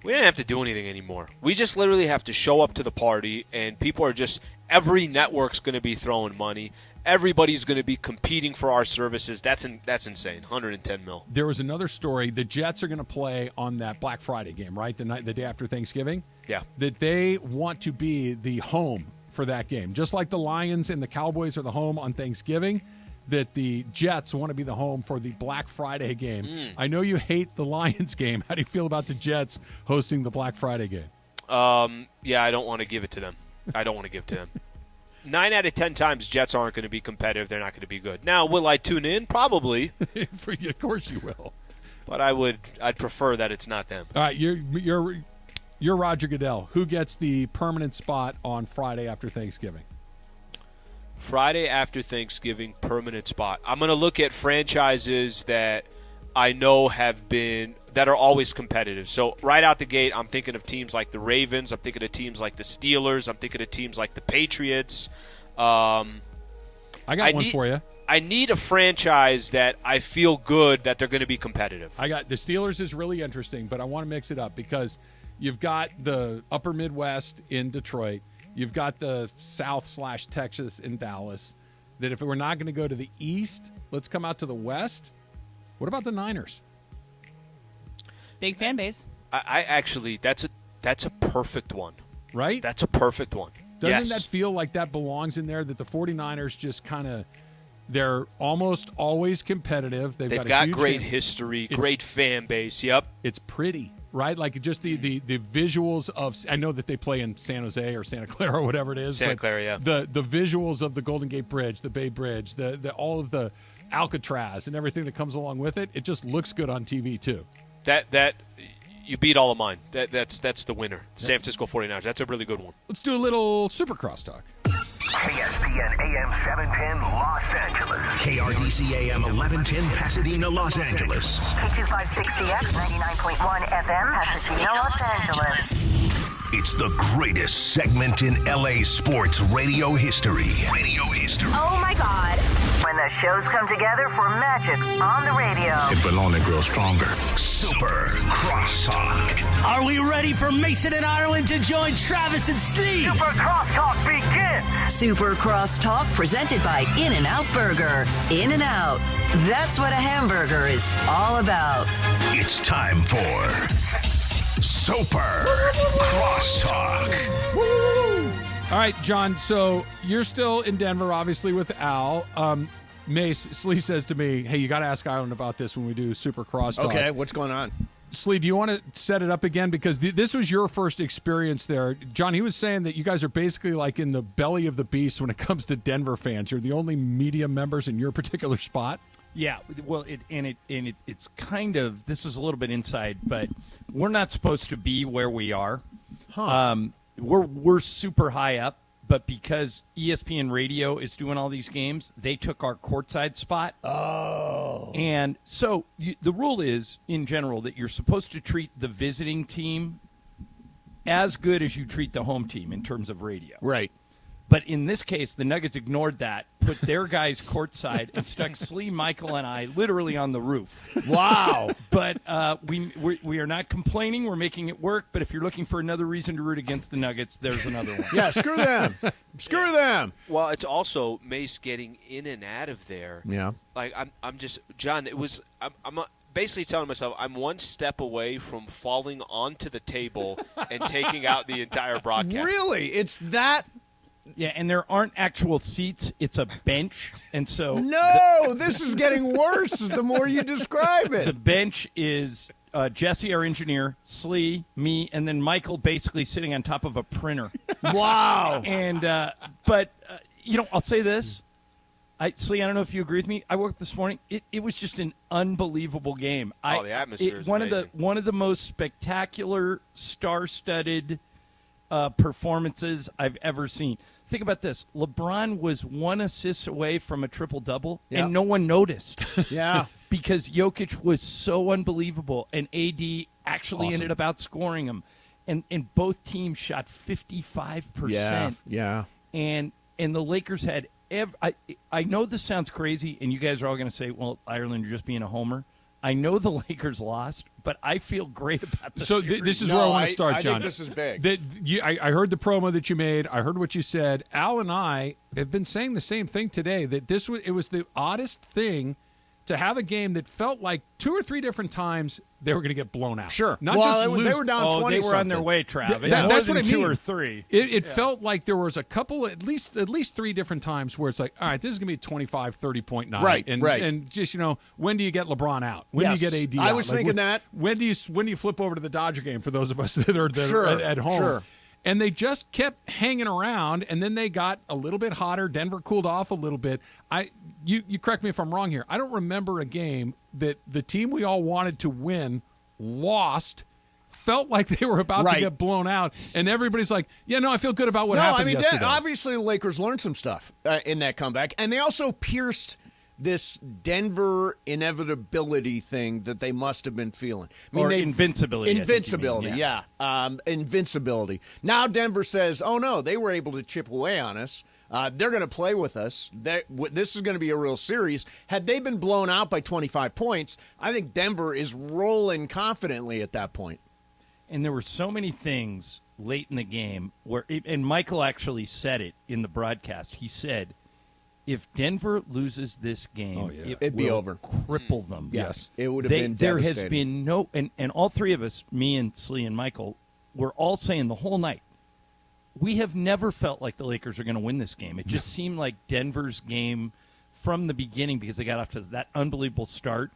we don't have to do anything anymore. We just literally have to show up to the party, and people are just, every network's going to be throwing money. Everybody's going to be competing for our services. That's insane. $110 million. There was another story. The Jets are going to play on that Black Friday game, right? The day after Thanksgiving. Yeah. That they want to be the home for that game, just like the Lions and the Cowboys are the home on Thanksgiving. That the Jets want to be the home for the Black Friday game. I know you hate the Lions game. How do you feel about the Jets hosting the Black Friday game? Yeah, I don't want to give it to them. 9 out of 10 times, Jets aren't going to be competitive. They're not going to be good. Now, will I tune in? Probably. Of course you will. But I'd prefer that it's not them. All right, you're Roger Goodell. Who gets the permanent spot on Friday after Thanksgiving? Friday after Thanksgiving, permanent spot. I'm going to look at franchises that I know that are always competitive. So right out the gate, I'm thinking of teams like the Ravens. I'm thinking of teams like the Steelers. I'm thinking of teams like the Patriots. I got one for you. I need a franchise that I feel good that they're going to be competitive. I got the Steelers is really interesting, but I want to mix it up because you've got the upper Midwest in Detroit. You've got the South/Texas in Dallas. That if we're not going to go to the East, let's come out to the West. What about the Niners? Big fan base. I actually, that's a perfect one. Right? That's a perfect one. Doesn't that feel like that belongs in there? That the 49ers just kind of, they're almost always competitive. They've got great history, great fan base. Yep. It's pretty. Right, like just the visuals of. I know that they play in San Jose or Santa Clara or whatever it is. Santa Clara, yeah. The visuals of the Golden Gate Bridge, the Bay Bridge, the all of the Alcatraz and everything that comes along with it. It just looks good on TV too. That you beat all of mine. That's the winner. San Francisco 49ers. That's a really good one. Let's do a little Super Crosstalk. ESPN AM 710 Los Angeles. KRDC AM 1110 Pasadena, Los Angeles. K256CX 99.1 FM Pasadena, Los Angeles. It's the greatest segment in LA sports radio history. Oh my God. When the shows come together for magic on the radio. It will only grow stronger. Super Crosstalk. Are we ready for Mason and Ireland to join Travis and Slee? Super Crosstalk begins. Super Crosstalk presented by In-N-Out Burger. In-N-Out. That's what a hamburger is all about. It's time for Super Crosstalk. All right, John, so you're still in Denver, obviously, with Al. Mace, Slee says to me, hey, you got to ask Ireland about this when we do Super Crosstalk. Okay, what's going on? Slee, do you want to set it up again? Because this was your first experience there. John, he was saying that you guys are basically like in the belly of the beast when it comes to Denver fans. You're the only media members in your particular spot. Yeah, well, it's kind of, this is a little bit inside, but we're not supposed to be where we are. Huh. We're super high up, but because ESPN Radio is doing all these games, they took our courtside spot. Oh. And so the rule is, in general, that you're supposed to treat the visiting team as good as you treat the home team in terms of radio. Right. But in this case, the Nuggets ignored that, put their guys courtside, and stuck Slee, Michael, and I literally on the roof. Wow. But we are not complaining. We're making it work. But if you're looking for another reason to root against the Nuggets, there's another one. Yeah, screw them. Screw them. Well, it's also Mace getting in and out of there. Yeah. Like I'm just John. I'm basically telling myself I'm one step away from falling onto the table and taking out the entire broadcast. Really? It's that. Yeah, and there aren't actual seats. It's a bench, and so this is getting worse the more you describe it. The bench is Jesse, our engineer, Slee, me, and then Michael basically sitting on top of a printer. Wow. And but I'll say this, Slee, I don't know if you agree with me. I woke up this morning. It was just an unbelievable game. The atmosphere is amazing. One of the most spectacular, star-studded performances I've ever seen. Think about this. LeBron was 1 assist away from a triple-double, and no one noticed. Yeah. Because Jokic was so unbelievable, and AD actually ended up outscoring him. And both teams shot 55%. Yeah. And the Lakers had I know this sounds crazy, and you guys are all going to say, well, Ireland, you're just being a homer. I know the Lakers lost, but I feel great about this. So this is where I want to start, John. I think this is big. I heard the promo that you made. I heard what you said. Al and I have been saying the same thing today, that it was the oddest thing to have a game that felt like 2 or 3 different times they were going to get blown out. Sure. Not just lose. They were down 20 they were on their way, Trav. That's what I mean. 2 or 3. It felt like there was a couple, at least 3 different times where it's like, all right, this is going to be a 25, 30-point night. Right, and just, when do you get LeBron out? When do you get AD out? I was thinking that. When do you flip over to the Dodger game for those of us that are at home? Sure. And they just kept hanging around, and then they got a little bit hotter. Denver cooled off a little bit. You correct me if I'm wrong here. I don't remember a game that the team we all wanted to win lost, felt like they were about to get blown out, and everybody's like, I feel good about what happened yesterday. Obviously the Lakers learned some stuff in that comeback, and they also pierced this Denver inevitability thing that they must have been feeling. Invincibility. Invincibility, invincibility. Now Denver says, oh, no, they were able to chip away on us. They're going to play with us. This is going to be a real series. Had they been blown out by 25 points, I think Denver is rolling confidently at that point. And there were so many things late in the game and Michael actually said it in the broadcast. He said, if Denver loses this game, it'd be over. Cripple them. Yes, it would have been devastating. There has been no, and all 3 of us, me and Slee and Michael, were all saying the whole night, we have never felt like the Lakers are going to win this game. It just seemed like Denver's game from the beginning because they got off to that unbelievable start.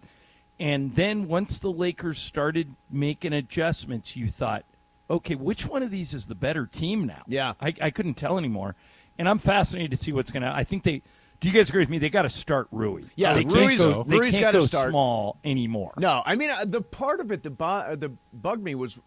And then once the Lakers started making adjustments, you thought, okay, which one of these is the better team now? Yeah. I couldn't tell anymore. And I'm fascinated to see what's going to – I think they – do you guys agree with me? They got to start Rui. Yeah, they Rui's can't got go to start small anymore. No, I mean, the part of it that bugged me was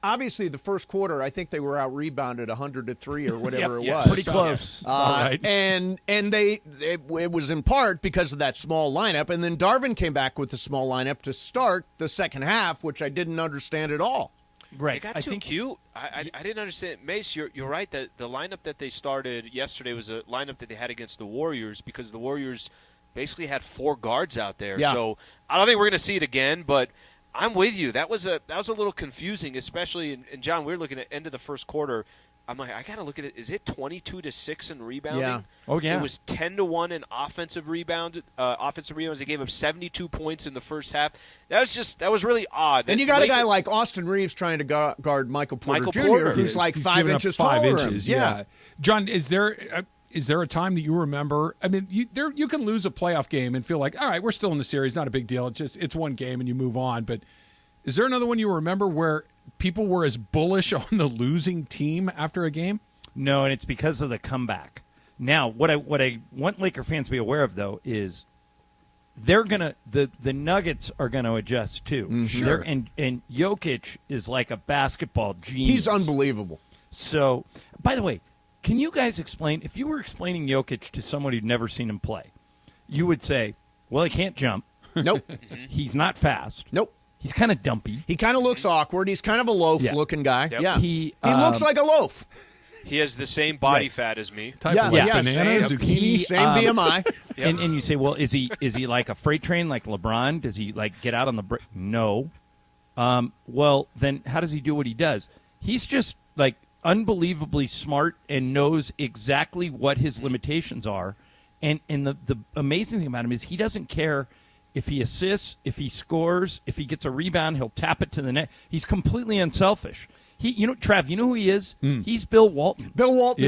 obviously the first quarter, I think they were out-rebounded 100-3 or whatever it was. Pretty close. Right. And it was in part because of that small lineup, and then Darvin came back with the small lineup to start the second half, which I didn't understand at all. Right. It got too cute. I didn't understand. Mace, you're right that the lineup that they started yesterday was a lineup that they had against the Warriors because the Warriors basically had 4 guards out there. Yeah. So I don't think we're going to see it again, but I'm with you. That was a little confusing, especially and John, we were looking at end of the first quarter. I'm like, I got to look at it. Is it 22-6 in rebounding? Yeah. Oh, yeah. It was 10-1 in offensive rebounds. They gave up 72 points in the first half. That was really odd. And you got a guy like Austin Reeves trying to guard Michael Porter Jr., who's like He's 5 giving up inches 5 taller. inches, Yeah. John, is there a time that you remember? I mean, you can lose a playoff game and feel like, all right, we're still in the series, not a big deal. It's one game and you move on. But is there another one you remember where people were as bullish on the losing team after a game? No, and it's because of the comeback. Now, what I want Laker fans to be aware of, though, is they're gonna the Nuggets are gonna adjust too. Mm-hmm. Sure. And Jokic is like a basketball genius. He's unbelievable. So, by the way, Can you guys explain, if you were explaining Jokic to someone who'd never seen him play, you would say, well, he can't jump. Nope. He's not fast. Nope. He's kind of dumpy. He kind of looks awkward. He's kind of a loaf-looking guy. Yep. Yeah. He looks like a loaf. He has the same body fat as me. Banana, same, zucchini, same BMI. And you say, well, is he like a freight train like LeBron? Does he like get out on the break? No. Well, then how does he do what he does? He's just like unbelievably smart and knows exactly what his limitations are. And the amazing thing about him is he doesn't care if he assists, if he scores, if he gets a rebound, he'll tap it to the net. He's completely unselfish. Trav, you know who he is? He's Bill Walton. Bill Walton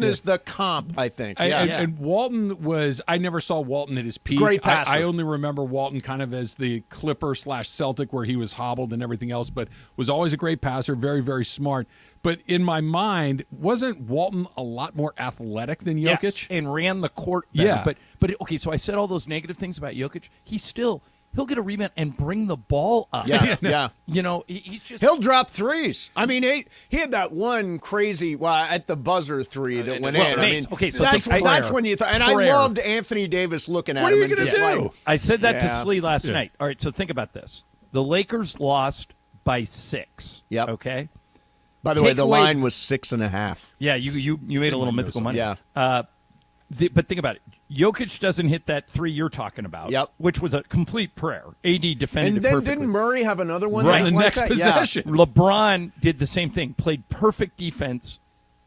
is the comp, I think. And Walton was, I never saw Walton at his peak. Great passer. I only remember Walton kind of as the Clipper/Celtic where he was hobbled and everything else, but was always a great passer, very, very smart. But in my mind, wasn't Walton a lot more athletic than Jokic? Yes, and ran the court better. Yeah. But okay, so I said all those negative things about Jokic. He'll get a rebound and bring the ball up. Yeah. You know, he's just... He'll drop threes. I mean, he had that one crazy, at the buzzer three that went in. I mean, okay, so that's when you thought. And I loved Anthony Davis looking at him. What are you going to do? Like, I said that to Slee last night. All right, so think about this. The Lakers lost by 6. Yep. Okay? By the way, the line was 6.5. Yeah, you made a little mythical money. Yeah. But think about it. Jokic doesn't hit that 3 you're talking about, which was a complete prayer. AD defended and it then perfectly. Didn't Murray have another one? Right. The next possession. LeBron did the same thing, played perfect defense,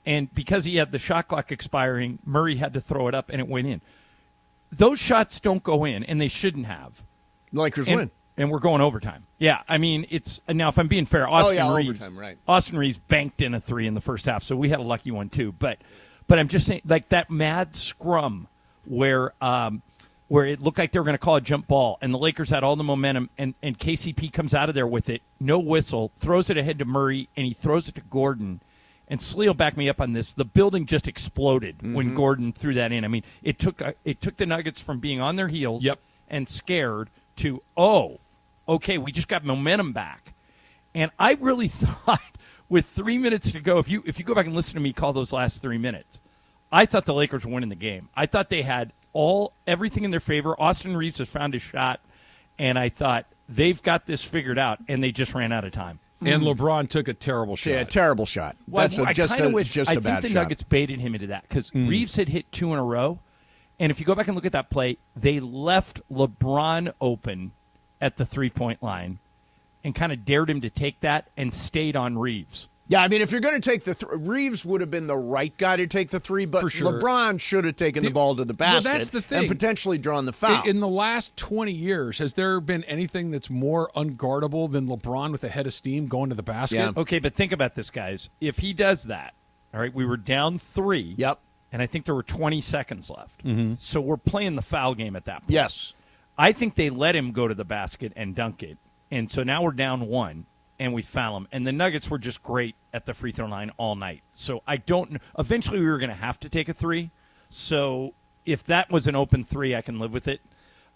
and because he had the shot clock expiring, Murray had to throw it up, and it went in. Those shots don't go in, and they shouldn't have. The Lakers win. And we're going overtime. Yeah, I mean, it's now if I'm being fair, Austin Reeves, overtime, right. Austin Reeves banked in a 3 in the first half, so we had a lucky one too. But I'm just saying, like that mad scrum where it looked like they were going to call a jump ball, and the Lakers had all the momentum, and KCP comes out of there with it, no whistle, throws it ahead to Murray, and he throws it to Gordon. And Slee will back me up on this. The building just exploded when Gordon threw that in. I mean, it took the Nuggets from being on their heels and scared to, okay, we just got momentum back. And I really thought with 3 minutes to go, if you go back and listen to me call those last 3 minutes, I thought the Lakers were winning the game. I thought they had everything in their favor. Austin Reeves has found his shot, and I thought they've got this figured out, and they just ran out of time. And LeBron took a terrible shot. Yeah, terrible shot. Well, That's just a bad shot. I think the Nuggets baited him into that because Reeves had hit 2 in a row, and if you go back and look at that play, they left LeBron open at the 3-point line and kind of dared him to take that and stayed on Reeves. Yeah, I mean, if you're going to take Reeves would have been the right guy to take the 3, but For sure. LeBron should have taken the ball to the basket that's the thing. and potentially drawn the foul. In the last 20 years, has there been anything that's more unguardable than LeBron with a head of steam going to the basket? Yeah. Okay, but think about this, guys. If he does that, all right, we were down 3. Yep. And I think there were 20 seconds left. So we're playing the foul game at that point. Yes. I think they let him go to the basket and dunk it. And so now we're down 1. And we foul him. And the Nuggets were just great at the free throw line all night. So I don't – eventually we were going to have to take a 3. So if that was an open 3, I can live with it.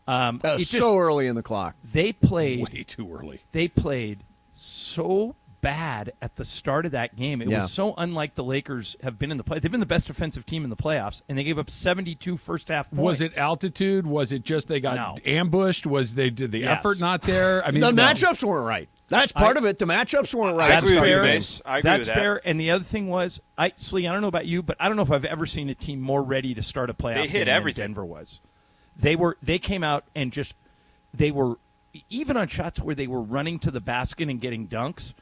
It's so early in the clock. They played – way too early. They played so bad at the start of that game. It was so unlike the Lakers have been in the play. They've been the best defensive team in the playoffs, and they gave up 72 first-half points. Was it altitude? Was it just they got ambushed? Did the effort not there? I mean, the matchups weren't right. That's part of it. The matchups weren't right. That's fair. I agree with that. Fair. And the other thing was, Slee, I don't know about you, but I don't know if I've ever seen a team more ready to start a playoff They hit game everything. than Denver was. They came out and they were even on shots where they were running to the basket and getting dunks.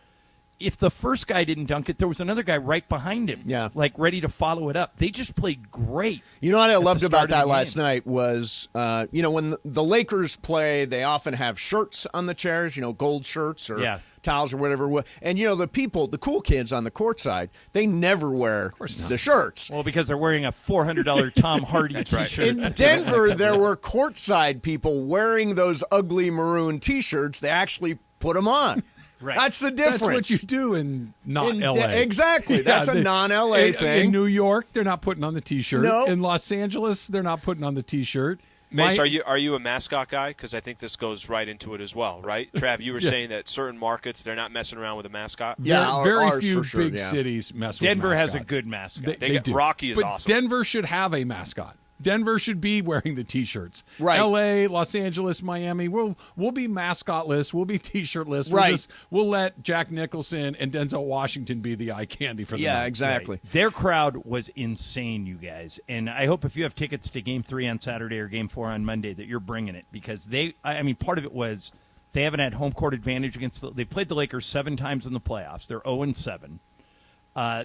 If the first guy didn't dunk it, there was another guy right behind him, like ready to follow it up. They just played great. You know what I loved about that last night was, when the Lakers play, they often have shirts on the chairs, gold shirts or towels or whatever. And, the cool kids on the court side, they never wear the shirts. Well, because they're wearing a $400 Tom Hardy T-shirt. In Denver, there were courtside people wearing those ugly maroon T-shirts. They actually put them on. Right. That's the difference. That's what you do in L.A. Exactly. That's a non-L.A. thing. In New York, they're not putting on the T-shirt. No. In Los Angeles, they're not putting on the T-shirt. Mace, are you a mascot guy? Because I think this goes right into it as well, right? Trav, you were saying that certain markets, they're not messing around with a mascot. Yeah, very few big cities mess with Denver mascots. has a good mascot. They do. Rocky is but awesome. Denver should have a mascot. Denver should be wearing the T-shirts. Right. L.A., Los Angeles, Miami, we'll be mascotless. We'll be T-shirtless. Right. We'll let Jack Nicholson and Denzel Washington be the eye candy for the night. Exactly. Right. Their crowd was insane, you guys. And I hope if you have tickets to Game 3 on Saturday or Game 4 on Monday that you're bringing it, because part of it was they haven't had home court advantage they've played the Lakers 7 times in the playoffs. They're 0-7.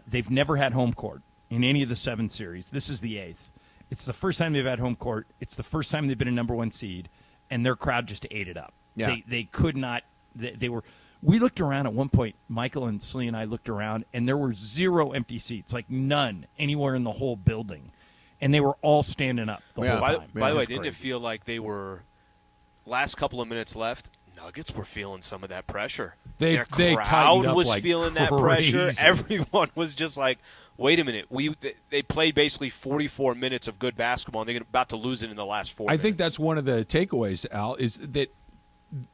They've never had home court in any of the 7 series. This is the 8th. It's the first time they've had home court. It's the first time they've been a number 1 seed, and their crowd just ate it up. Yeah. They could not. They were. We looked around at one point. Michael and Slee and I looked around, and there were 0 empty seats, like none anywhere in the whole building, and they were all standing up the whole time. By the way, didn't it feel like they were last couple of minutes left? Nuggets were feeling some of that pressure. They crowd tightened up was like feeling that crazy. pressure. Everyone was just like, wait a minute. They played basically 44 minutes of good basketball, and they're about to lose it in the last 4 minutes. I think that's one of the takeaways, Al, is that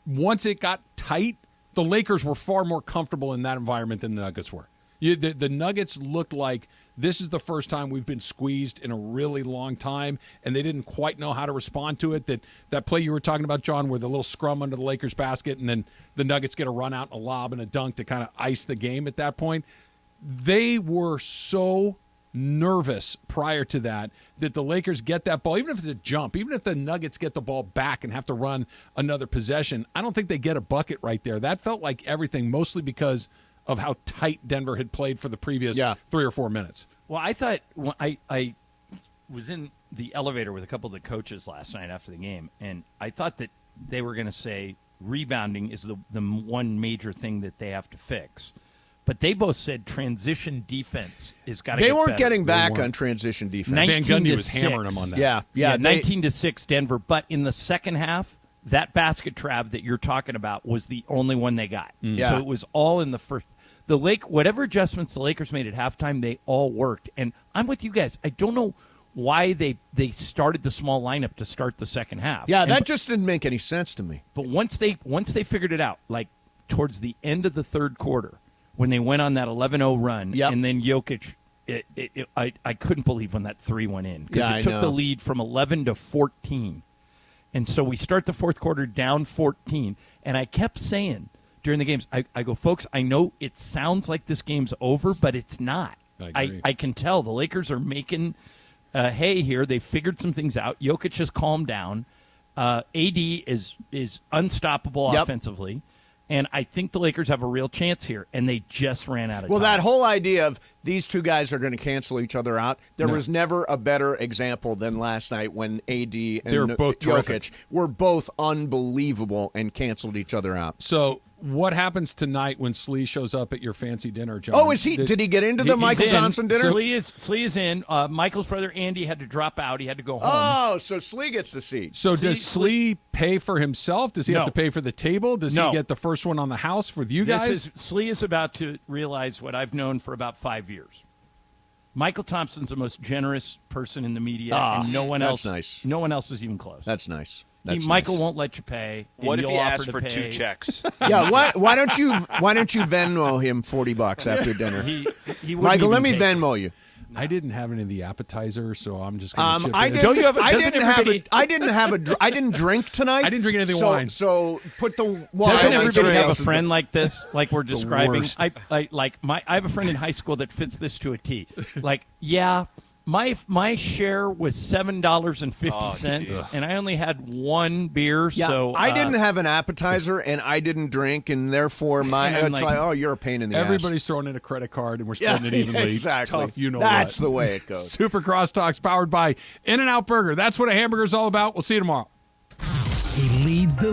once it got tight, the Lakers were far more comfortable in that environment than the Nuggets were. The Nuggets looked like this is the first time we've been squeezed in a really long time, and they didn't quite know how to respond to it. That play you were talking about, John, where the little scrum under the Lakers basket, and then the Nuggets get a run out, a lob, and a dunk to kind of ice the game at that point. They were so nervous prior to that the Lakers get that ball, even if it's a jump, even if the Nuggets get the ball back and have to run another possession, I don't think they get a bucket right there. That felt like everything, mostly because of how tight Denver had played for the previous 3 or 4 minutes. Well, I thought I was in the elevator with a couple of the coaches last night after the game, and I thought that they were going to say rebounding is the one major thing that they have to fix. But they both said transition defense is got to get better. They weren't better. getting back on transition defense. Van Gundy was hammering them on that. Yeah. 19-6 Denver. But in the second half, that basket, Trav, that you're talking about was the only one they got. Yeah. So it was all in the first. Whatever adjustments the Lakers made at halftime, they all worked. And I'm with you guys. I don't know why they started the small lineup to start the second half. Yeah, that just didn't make any sense to me. But once they figured it out, like towards the end of the third quarter, when they went on that 11-0 run, and then Jokic, I couldn't believe when that 3 went in. Because it took the lead from 11 to 14. And so we start the fourth quarter down 14. And I kept saying during the games, I go, folks, I know it sounds like this game's over, but it's not. I can tell the Lakers are making hay here. They figured some things out. Jokic has calmed down. AD is unstoppable offensively. And I think the Lakers have a real chance here, and they just ran out of time. That whole idea of these two guys are going to cancel each other out, there was never a better example than last night when AD and both Jokic were both unbelievable and canceled each other out. So what happens tonight when Slee shows up at your fancy dinner, John? Oh, is he? Did he get into the Michael Thompson dinner? Slee is in. Michael's brother Andy had to drop out. He had to go home. Oh, so Slee gets the seat. So does Slee pay for himself? Does he have to pay for the table? Does he get the first one on the house for you guys? Slee is about to realize what I've known for about 5 years. Michael Thompson's the most generous person in the media, and no one else. Nice. No one else is even close. That's nice. Michael won't let you pay. What if he asks for for 2 checks? Yeah, why don't you Venmo him $40 after dinner? He Michael, let me take Venmo you. I didn't have any of the appetizers, so I'm just going to chip I in. didn't drink tonight. I didn't drink anything wine. So put the wine. Doesn't everybody have a trails. friend like this? Like we're describing. worst. I have a friend in high school that fits this to a T. Like, yeah, my share was $7.50, and I only had 1 beer. Yeah, so I didn't have an appetizer, and I didn't drink, and therefore it's like, oh, you're a pain in the ass. Everybody's throwing in a credit card, and we're splitting it evenly. Exactly. Tough, you know That's what. the way it goes. Super Crosstalks powered by In-N-Out Burger. That's what a hamburger's all about. We'll see you tomorrow. He leads the